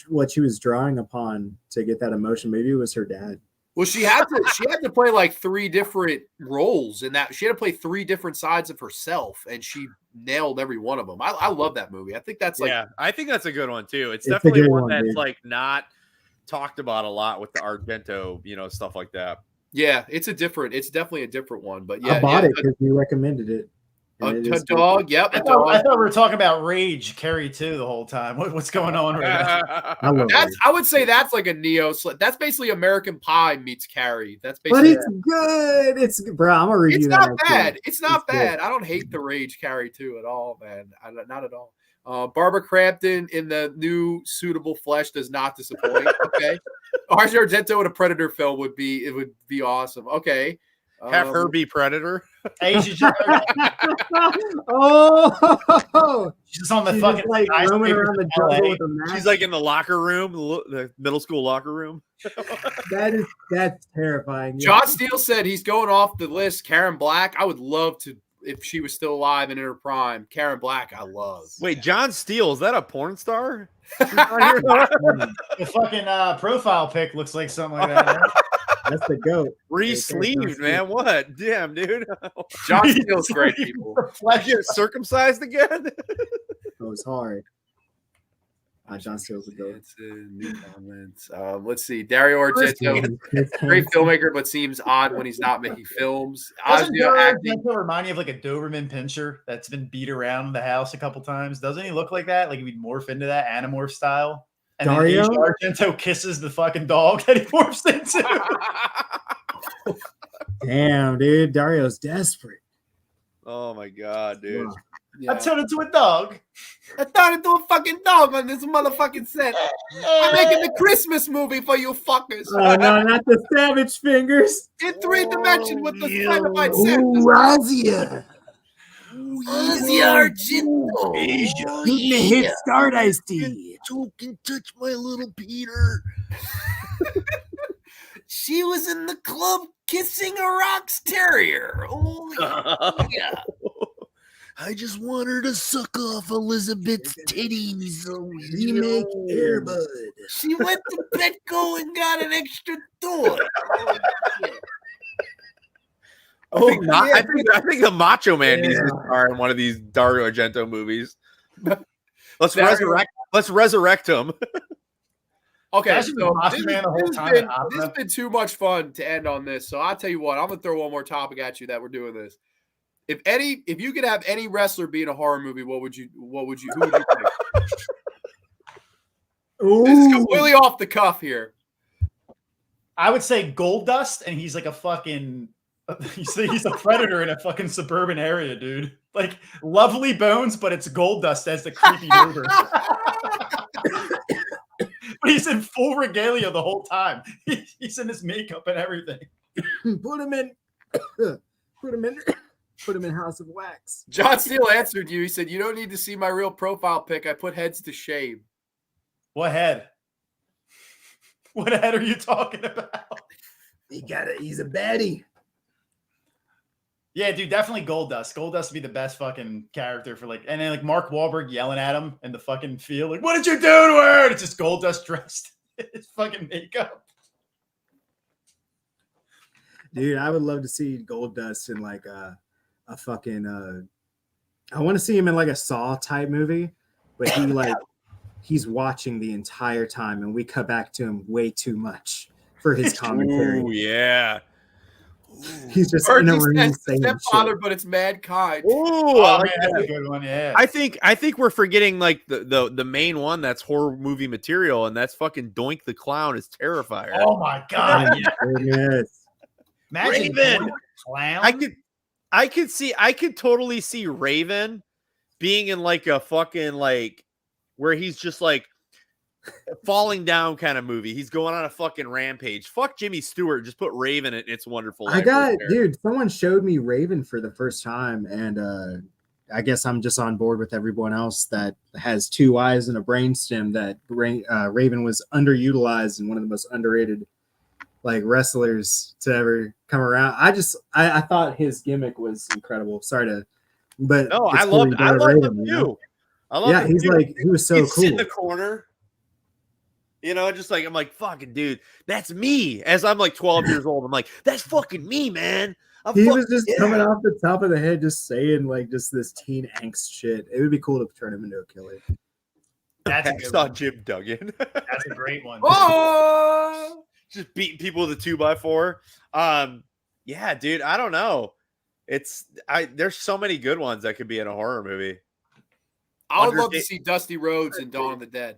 drawing upon to get that emotion. Maybe it was her dad. Well, she had to play like 3 different roles in that. She had to play 3 different sides of herself, and she nailed every one of them. I love that movie. I think that's I think that's a good one too. It's definitely one that's like not talked about a lot with the Argento, stuff like that. Yeah, it's definitely a different one. But yeah, I bought it because you recommended it. A dog, yep. I thought we were talking about Rage, Carrie 2 the whole time. What's going on right now? I would say that's like a neo. That's basically American Pie meets Carrie. That's But basically. it's good. It's bro. I'm gonna review that. It's not bad. It's not bad. I don't hate the Rage Carrie 2 at all, man. Not at all. Barbara Crampton in the new Suitable Flesh does not disappoint. Okay, Asia Argento in a Predator film would be awesome. Okay. Have her be Predator. Hey, she's oh, just on the fucking like roaming around the jungle with a mask. She's like in the locker room, the middle school locker room. That's terrifying. John Steele said he's going off the list. Karen Black, I would love to if she was still alive and in her prime. Karen Black, I love. Wait, John Steele, is that a porn star? The fucking profile pic looks like something like that. Right? That's the goat. Re-sleeved, man. What? Damn, dude. John Steele's great, people. Get circumcised again? It was hard. John Steele's a goat. It's new comments. Let's see. Dario Argento, great filmmaker, but seems odd when he's not making films. Doesn't Argento remind you of like a Doberman Pinscher that's been beat around the house a couple times? Doesn't he look like that? Like he'd morph into that Animorph style? And Dario? then Argento kisses the fucking dog that he morphs into. Damn, dude. Dario's desperate. Oh my god, dude. Yeah. I turned into a dog. I turned into a fucking dog on this motherfucking set. I'm making the Christmas movie for you fuckers. Oh no, not the Savage Fingers. In 3 dimensions with the dynamite set. Razia. Razia Argento. Shooting a hit start iced tea. You can touch my little Peter. She was in the club kissing a Rox Terrier. Oh, yeah. I just want her to suck off Elizabeth's titties. Remake Airbud. She went to Petco and got an extra toy. I think the Macho Man needs to star in one of these Dario Argento movies. Let's resurrect him. Okay, Imagine the Macho Man the whole time at opera. this has been too much fun to end on this. So I'll tell you what, I'm gonna throw one more topic at you that we're doing this. If you could have any wrestler be in a horror movie, who would you pick? This is completely off the cuff here. I would say Goldust, and he's like a fucking he's a predator in a fucking suburban area, dude. Like Lovely Bones, but it's Goldust as the creepy neighbor. But he's in full regalia the whole time. He's in his makeup and everything. Put him in House of Wax. John Steele answered you. He said, "You don't need to see my real profile pic. I put heads to shame." What head? What head are you talking about? He's a baddie. Yeah, dude, definitely Goldust. Goldust would be the best fucking character for like, and then like Mark Wahlberg yelling at him in the fucking field, like, "What did you do to her?" And it's just Goldust dressed in his fucking makeup. Dude, I would love to see Goldust in like a fucking. I want to see him in like a Saw type movie, but he's watching the entire time, and we cut back to him way too much for his commentary. Oh yeah. He's just in a room saying stepfather, shit. but it's mankind. Oh, man, that's a good one. Yeah, I think we're forgetting like the main one that's horror movie material, and that's fucking Doink the Clown is Terrifier. Oh my god! Yes. Imagine Raven. Clown. I could totally see Raven being in like a fucking like where he's just like falling down kind of movie. He's going on a fucking rampage. Fuck Jimmy Stewart. Just put Raven in It's Wonderful Life. Dude, someone showed me Raven for the first time, and I guess I'm just on board with everyone else that has two eyes and a brainstem that Raven was underutilized and one of the most underrated like wrestlers to ever come around. I thought his gimmick was incredible. But no, I love him too. I love him he's too. like, he was so he's cool. In the corner. You know, just like I'm like, fucking dude, that's me. As I'm like 12 years old, I'm like, that's fucking me, man. He was just coming off the top of the head, just saying like just this teen angst shit. It would be cool to turn him into a killer. That's a good one. Jim Duggan. That's a great one. Oh, just beating people with a 2x4. Yeah, dude, I don't know. There's so many good ones that could be in a horror movie. I would love to see Dusty Rhodes in Dawn of the Dead.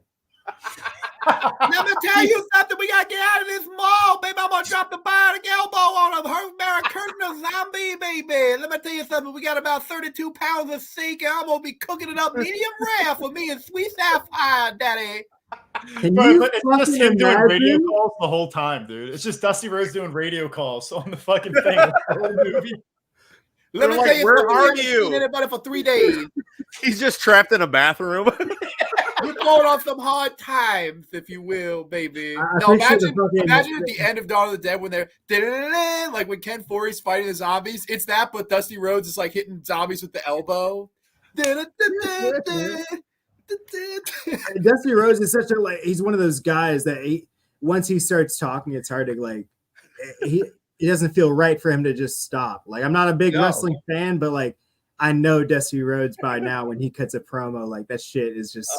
Let me tell you something. We gotta get out of this mall, baby. I'm gonna drop the bionic elbow on him. Her Mary Curtin a zombie, baby. Let me tell you something. We got about 32 pounds of steak, and I'm gonna be cooking it up medium rare for me and Sweet Sapphire, Daddy. But it's just him doing radio calls the whole time, dude. It's just Dusty Rhodes doing radio calls on the fucking thing. The whole movie. Let me tell you, where are you? Been in it for 3 days. He's just trapped in a bathroom. You're going on some hard times, if you will, baby. Now imagine at the end of Dawn of the Dead when they're like when Ken Foree's fighting the zombies. It's that, but Dusty Rhodes is like hitting zombies with the elbow. Dusty Rhodes is such a he's one of those guys that once he starts talking, it's hard to it doesn't feel right for him to just stop. Like, I'm not a big wrestling fan, but like I know Dusty Rhodes by now when he cuts a promo, like that shit is just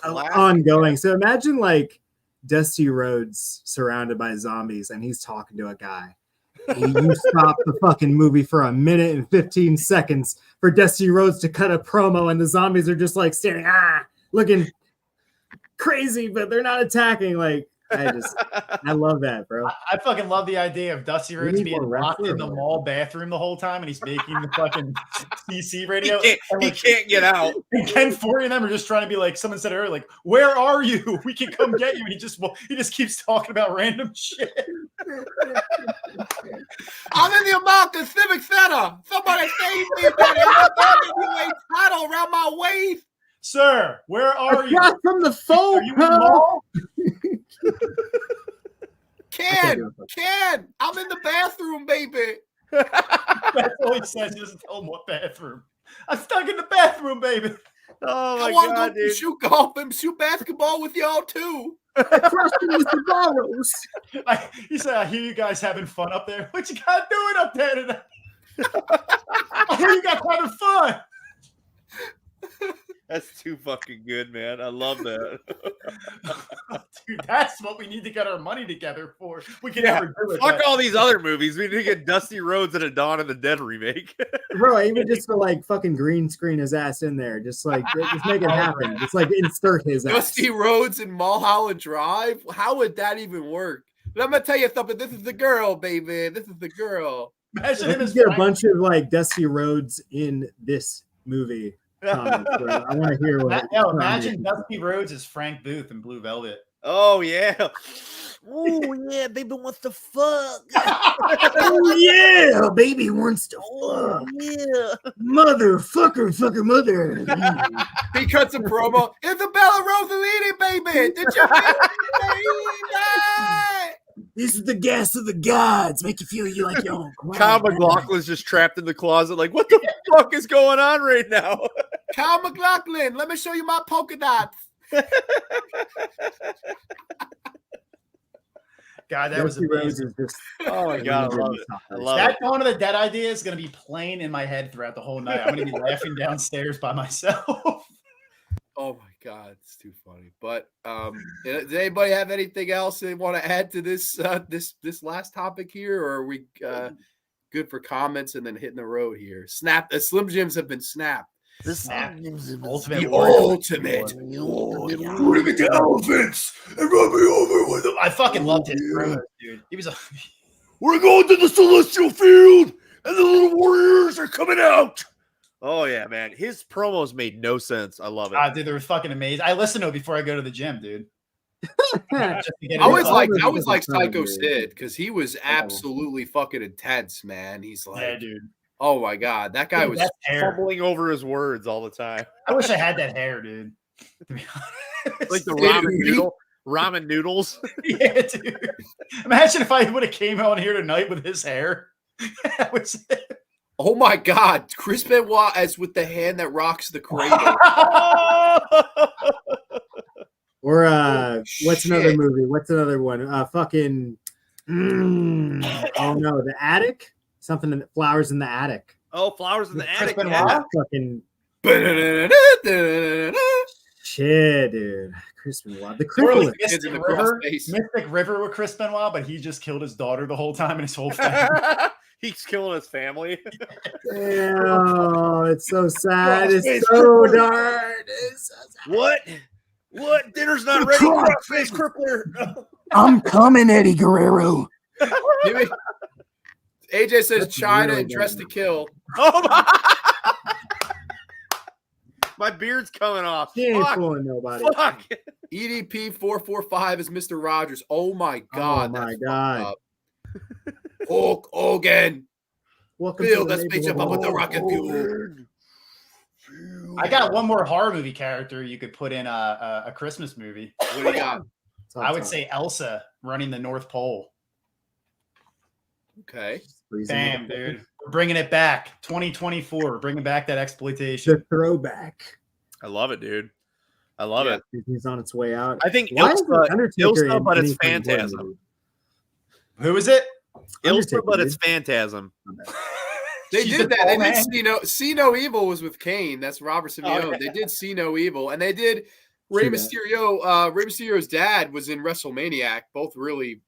ongoing. So imagine like Dusty Rhodes surrounded by zombies and he's talking to a guy. You stop the fucking movie for 1 minute and 15 seconds for Dusty Rhodes to cut a promo and the zombies are just like standing, looking crazy, but they're not attacking. Like, I love that, bro. I fucking love the idea of Dusty Rhodes being locked in the mall bathroom the whole time and he's making the fucking CC radio. He can't get out. And Ken Forey and them are just trying to be like, someone said earlier, like, where are you? We can come get you. And he just keeps talking about random shit. I'm in the American Civic Center. Somebody save me, buddy. I'm a title around my waist. Sir, where are you? From the phone. Are you in the mall? Ken, I'm in the bathroom, baby. That's all he says. He doesn't tell him what bathroom. I'm stuck in the bathroom, baby. Oh my God, dude. Shoot golf and shoot basketball with y'all too. He said, I hear you guys having fun up there. What you got doing up there tonight? I hear you guys having fun. That's too fucking good, man. I love that. Dude, that's what we need to get our money together for. We can Yeah, never do it. Fuck but- all these other movies. We need to get Dusty Rhodes and a Dawn of the Dead remake. Bro, even just to like fucking green screen his ass in there, just like just make it happen. Just like insert his ass. Dusty Rhodes and Mulholland Drive. How would that even work? But I'm gonna tell you something. This is the girl, baby. This is the girl. Imagine him Let's as get a Frank- bunch of like Dusty Rhodes in this movie. Comments, bro. I want to hear what. Imagine Dusty Rhodes as Frank Booth in Blue Velvet. Oh yeah. Oh yeah, baby wants to fuck. Oh yeah, baby wants to fuck. Yeah. Motherfucker, fucker, mother. He cuts a promo. Isabella Rossellini, baby. Did you baby? This is the gas of the gods. Make you feel you like your own. Kyle MacLachlan's just trapped in the closet, like, what the fuck is going on right now? Kyle MacLachlan, let me show you my polka dots. God, that was Dusty Rhodes amazing. is just. Oh my god, I love it. I love That it. Dawn of the Dead idea is going to be playing in my head throughout the whole night. I'm going to be laughing downstairs by myself. Oh my god, it's too funny. But does anybody have anything else they want to add to this this last topic here, or are we good for comments and then hitting the road here? Snap. The Slim Jims have been snapped. The Snap. ultimate. The ultimate. Look at the elephants and run me over with them. I fucking loved his promos, dude. He was a We're going to the celestial field, and the little warriors are coming out. Oh yeah, man. His promos made no sense. I love it. dude. They were fucking amazing. I listen to it before I go to the gym, dude. I I was like Always Psycho dude. Sid because he was absolutely fucking intense, man. He's like, yeah, dude. oh my god, that guy Dude, was. that hair. Fumbling over his words all the time. I wish I had that hair, dude. To be honest. Like the Dude, ramen noodles. Yeah, dude. Imagine if I would have came on here tonight with his hair. That was it. Oh my god, Chris Benoit as with the hand that rocks the cradle. Or what's another Shit. movie? What's another one? Fucking. Oh no, The Attic. Something in the Flowers in the Attic. Oh, flowers in the Chris attic. Benoit? Yeah. Fucking shit, dude. Chris Benoit. The Or Cripple. like Kids in Mystic the cross River, space. Mystic River with Chris Benoit, but he just killed his daughter the whole time and his whole family. He's killing his family. Oh, it's so sad. It's so dark. It's so sad. What? What? Dinner's not ready. Crossface crippler. I'm coming, Eddie Guerrero. Give me- AJ says That's China really and Dress to bad. Kill. Oh my! My beard's coming off. He ain't Fuck. fooling nobody. Fuck. EDP 445 is Mr. Rogers. Oh my god. Oh my that's God. fucked up. Hulk Hogan. Welcome Bill, to the let's beat you up with the rocket fuel. I got one more horror movie character you could put in a Christmas movie. What do you got? I would say Elsa running the North Pole. Okay. Damn, dude. We're bringing it back. 2024. We're bringing back that exploitation. The throwback. I love it, dude. I love Yeah. it. Disney's on its way out. I think Why is Ilsa, Undertaker Ilsa, in but it's anything horror Phantasm. movie? Who is it? Ilsa, Undertaker, but it's dude. Phantasm. They She's did the that. They tall did man. See No Evil was with Kane. That's Robert Simeone. yeah. They did See No Evil. And they did Rey True that. Mysterio. Rey Mysterio's dad was in WrestleManiac. Both really,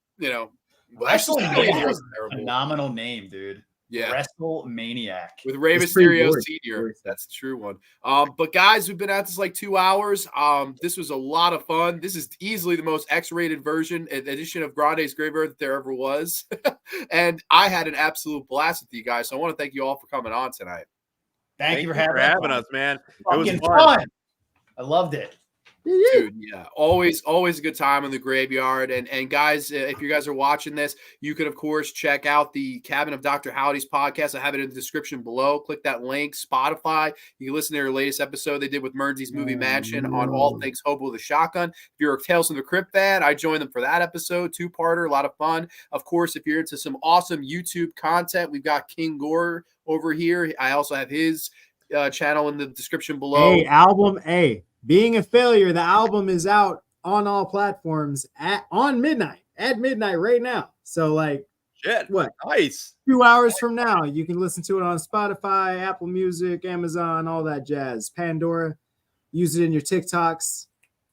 actually, See No Evil WrestleManiac. wasn't terrible. Phenomenal name, dude. Yeah. WrestleManiac. With Rey It's pretty Mysterio boring. Senior. That's the true one. But guys, we've been at this like 2 hours. This was a lot of fun. This is easily the most X-rated edition of Grande's Graveyard that there ever was. And I had an absolute blast with you guys. So I want to thank you all for coming on tonight. Thank you for having us, man. It was Fucking fun. fun. I loved it. Dude, yeah, always a good time in the graveyard. And guys, if you guys are watching this, you can of course check out the Cabinet of Dr Howdy's podcast. I have it in the description below. Click that link. Spotify. You can listen to their latest episode they did with Mernzi's Movie Mansion on all things Hobo the Shotgun. If you're a Tales from the Crypt fan, I joined them for that episode. 2-parter, a lot of fun. Of course, if you're into some awesome YouTube content, we've got King Gore over here. I also have his channel in the description below. Hey, album A. Being a Failure, the album is out on all platforms at midnight right now. So like Shit. what? Nice. 2 hours from now, you can listen to it on Spotify, Apple Music, Amazon, all that jazz. Pandora. Use it in your TikToks.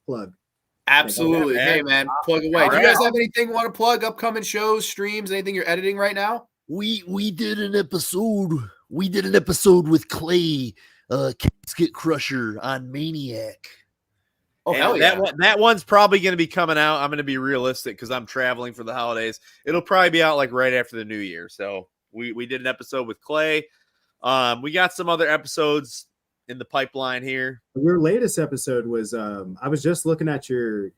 Plug. Absolutely. Yeah, Hey, man, plug away. All Do you guys right. have anything you want to plug? Upcoming shows, streams, anything you're editing right now? We did an episode. We did an episode with Clay, Casket Crusher on Maniac. Oh, And hell yeah. that one's probably going to be coming out. I'm going to be realistic because I'm traveling for the holidays. It'll probably be out like right after the new year. So we did an episode with Clay. We got some other episodes in the pipeline here. Your latest episode was I was just looking at your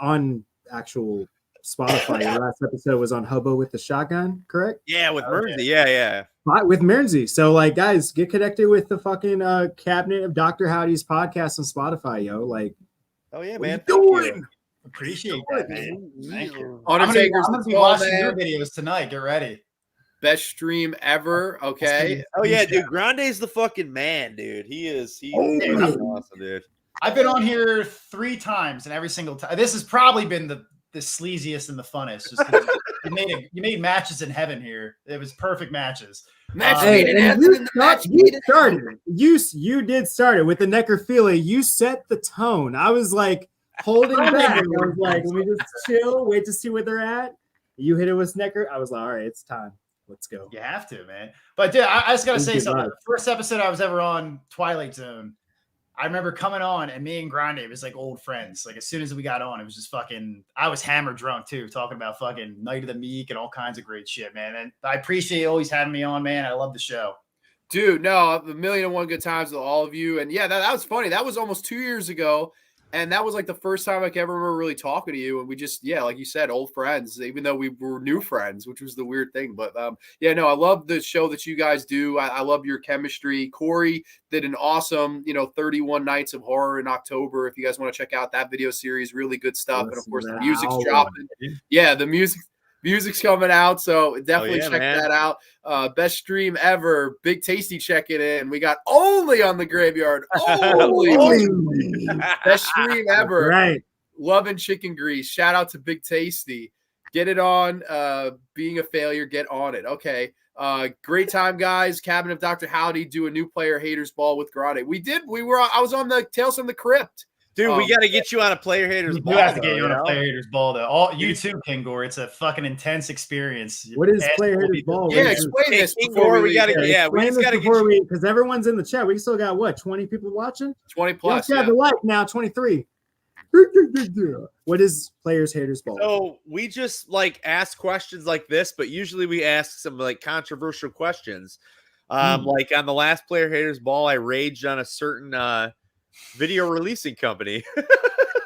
on actual Spotify. Your last episode was on Hobo with the Shotgun, correct? Yeah, with Okay. Mersey. Yeah. With Mersey. So like, guys, get connected with the fucking Cabinet of Dr. Howdy's podcast on Spotify, yo. Like, Oh yeah, what man. are you doing? Appreciate that, man. Thank you. Undertaker's I'm gonna be the watching man. your videos tonight. Get ready. Best stream ever. Okay. Oh yeah, dude. Grande's the fucking man, dude. He's awesome, dude. I've been on here 3 times, and every single time, this has probably been the sleaziest and the funnest. Just 'cause you made matches in heaven here. It was perfect matches. Match Hey, made in and heaven you, in the match you made in started it. You did start it with the necrophilia. You set the tone. I was like holding back. I was like, let me just chill, wait to see where they're at. You hit it with necro. I was like, all right, it's time. Let's go. You have to, man. But dude, I just gotta Thank say you, something. bud. The first episode I was ever on, Twilight Zone, I remember coming on, and me and Grande was like old friends. Like as soon as we got on, it was just fucking. I was hammered drunk too, talking about fucking Night of the Meek and all kinds of great shit, man. And I appreciate you always having me on, man. I love the show. Dude, no, 1,000,001 good times with all of you. And yeah, that was funny. That was almost 2 years ago. And that was like the first time I can ever remember really talking to you. And we just, yeah, like you said, old friends, even though we were new friends, which was the weird thing. But yeah, no, I love the show that you guys do. I love your chemistry. Cory did an awesome, 31 nights of horror in October. If you guys want to check out that video series, really good stuff. And of course, the music's dropping. Yeah, the music's coming out, so definitely check that out. Best stream ever. Big Tasty checking in. We got only on the Graveyard. Only. Best stream ever. Right. Loving chicken grease. Shout out to Big Tasty. Get it on. Being a failure, get on it. Okay. Great time, guys. Cabinet of Dr. Howdy. Do a new player haters ball with Grande. I was on the Tales from the Crypt. Dude, we got to get you on a player haters We do ball. have to get you on know? a player haters ball, though. You too, King Gore. It's a fucking intense experience. What is player haters ball? Yeah, What is explain Hey, this King before Gore, we we got to leave. get. Yeah, we Explain just this got to get. before because everyone's in the chat. We still got what, 20 people watching? 20 Plus, plus. yeah, Yeah. the like now, 23. What is players haters ball? So we just like ask questions like this, but usually we ask some like controversial questions. Like on the last player haters ball, I raged on a certain video releasing company.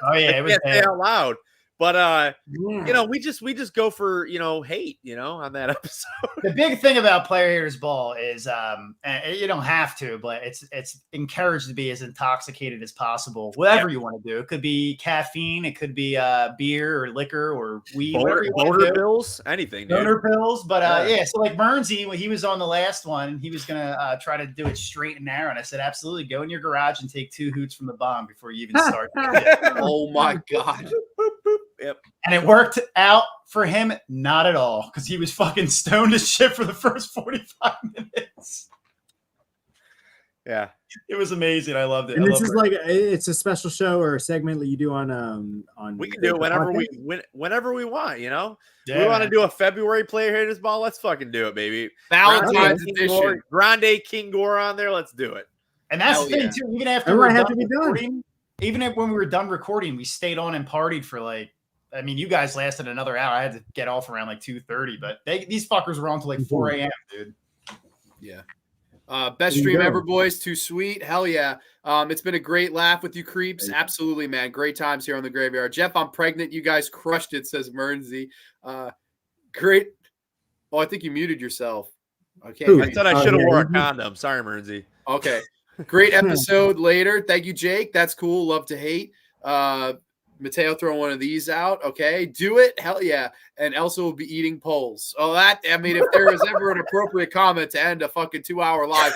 Oh yeah, it was Can't say bad. out loud. But Yeah. we just go for hate, on that episode. The big thing about player haters ball is and you don't have to, but it's encouraged to be as intoxicated as possible. Whatever you want to do. It could be caffeine, it could be beer or liquor or weed, whatever you want to Boner do. bills, anything, dude. Boner pills, but Yeah. yeah. So like Bernsey, when he was on the last one, he was gonna try to do it straight and narrow, and I said, absolutely, go in your garage and take 2 hoots from the bomb before you even start. Oh my God. Yep. And it worked out for him, not at all, because he was fucking stoned as shit for the first 45 minutes. Yeah. It was amazing. I loved it. And I this love is it. like it's a special show or a segment that you do on. We can do it whenever podcast? whenever we want, We Yeah, want to man. do a February player haters ball. Let's fucking do it, baby. Valentine's King edition. Gore, Grande King Gore on there. Let's do it. And that's Hell the thing yeah. too. Even after Everyone we were had done to be done. recording, when we were done recording, we stayed on and partied for like. I mean, you guys lasted another hour. I had to get off around like 2:30, but these fuckers were on till like 4 a.m., dude. Yeah. Best There you stream go. ever, boys. Too sweet. Hell yeah. It's been a great laugh with you creeps. Absolutely, man. Great times here on the Graveyard. Jeff, I'm pregnant. You guys crushed it, says Mearnsey. Great. Oh, I think you muted yourself. I can't. Who? hear I you. said I Oh, should have yeah, wore a you- condom. Sorry, Mearnsey. Okay. Great episode later. Thank you, Jake. That's cool. Love to hate. Mateo, throw one of these out. Okay. Do it. Hell yeah. And Elsa will be eating poles. Oh, if there is ever an appropriate comment to end a fucking 2-hour live,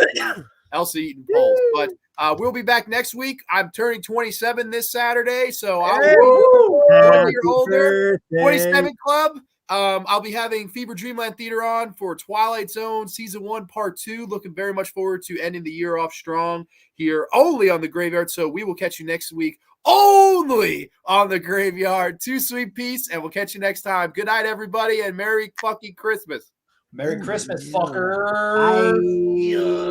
Elsa eating poles. But we'll be back next week. I'm turning 27 this Saturday. So I'll be Happy you're older. birthday. 27 Club. I'll be having Fever Dreamland Theater on for Twilight Zone Season 1 Part 2. Looking very much forward to ending the year off strong here only on the Graveyard. So we will catch you next week only on the Graveyard. Too Sweet Peace, and we'll catch you next time. Good night, everybody, and Merry fucking Christmas. Merry Christmas, fucker. Bye.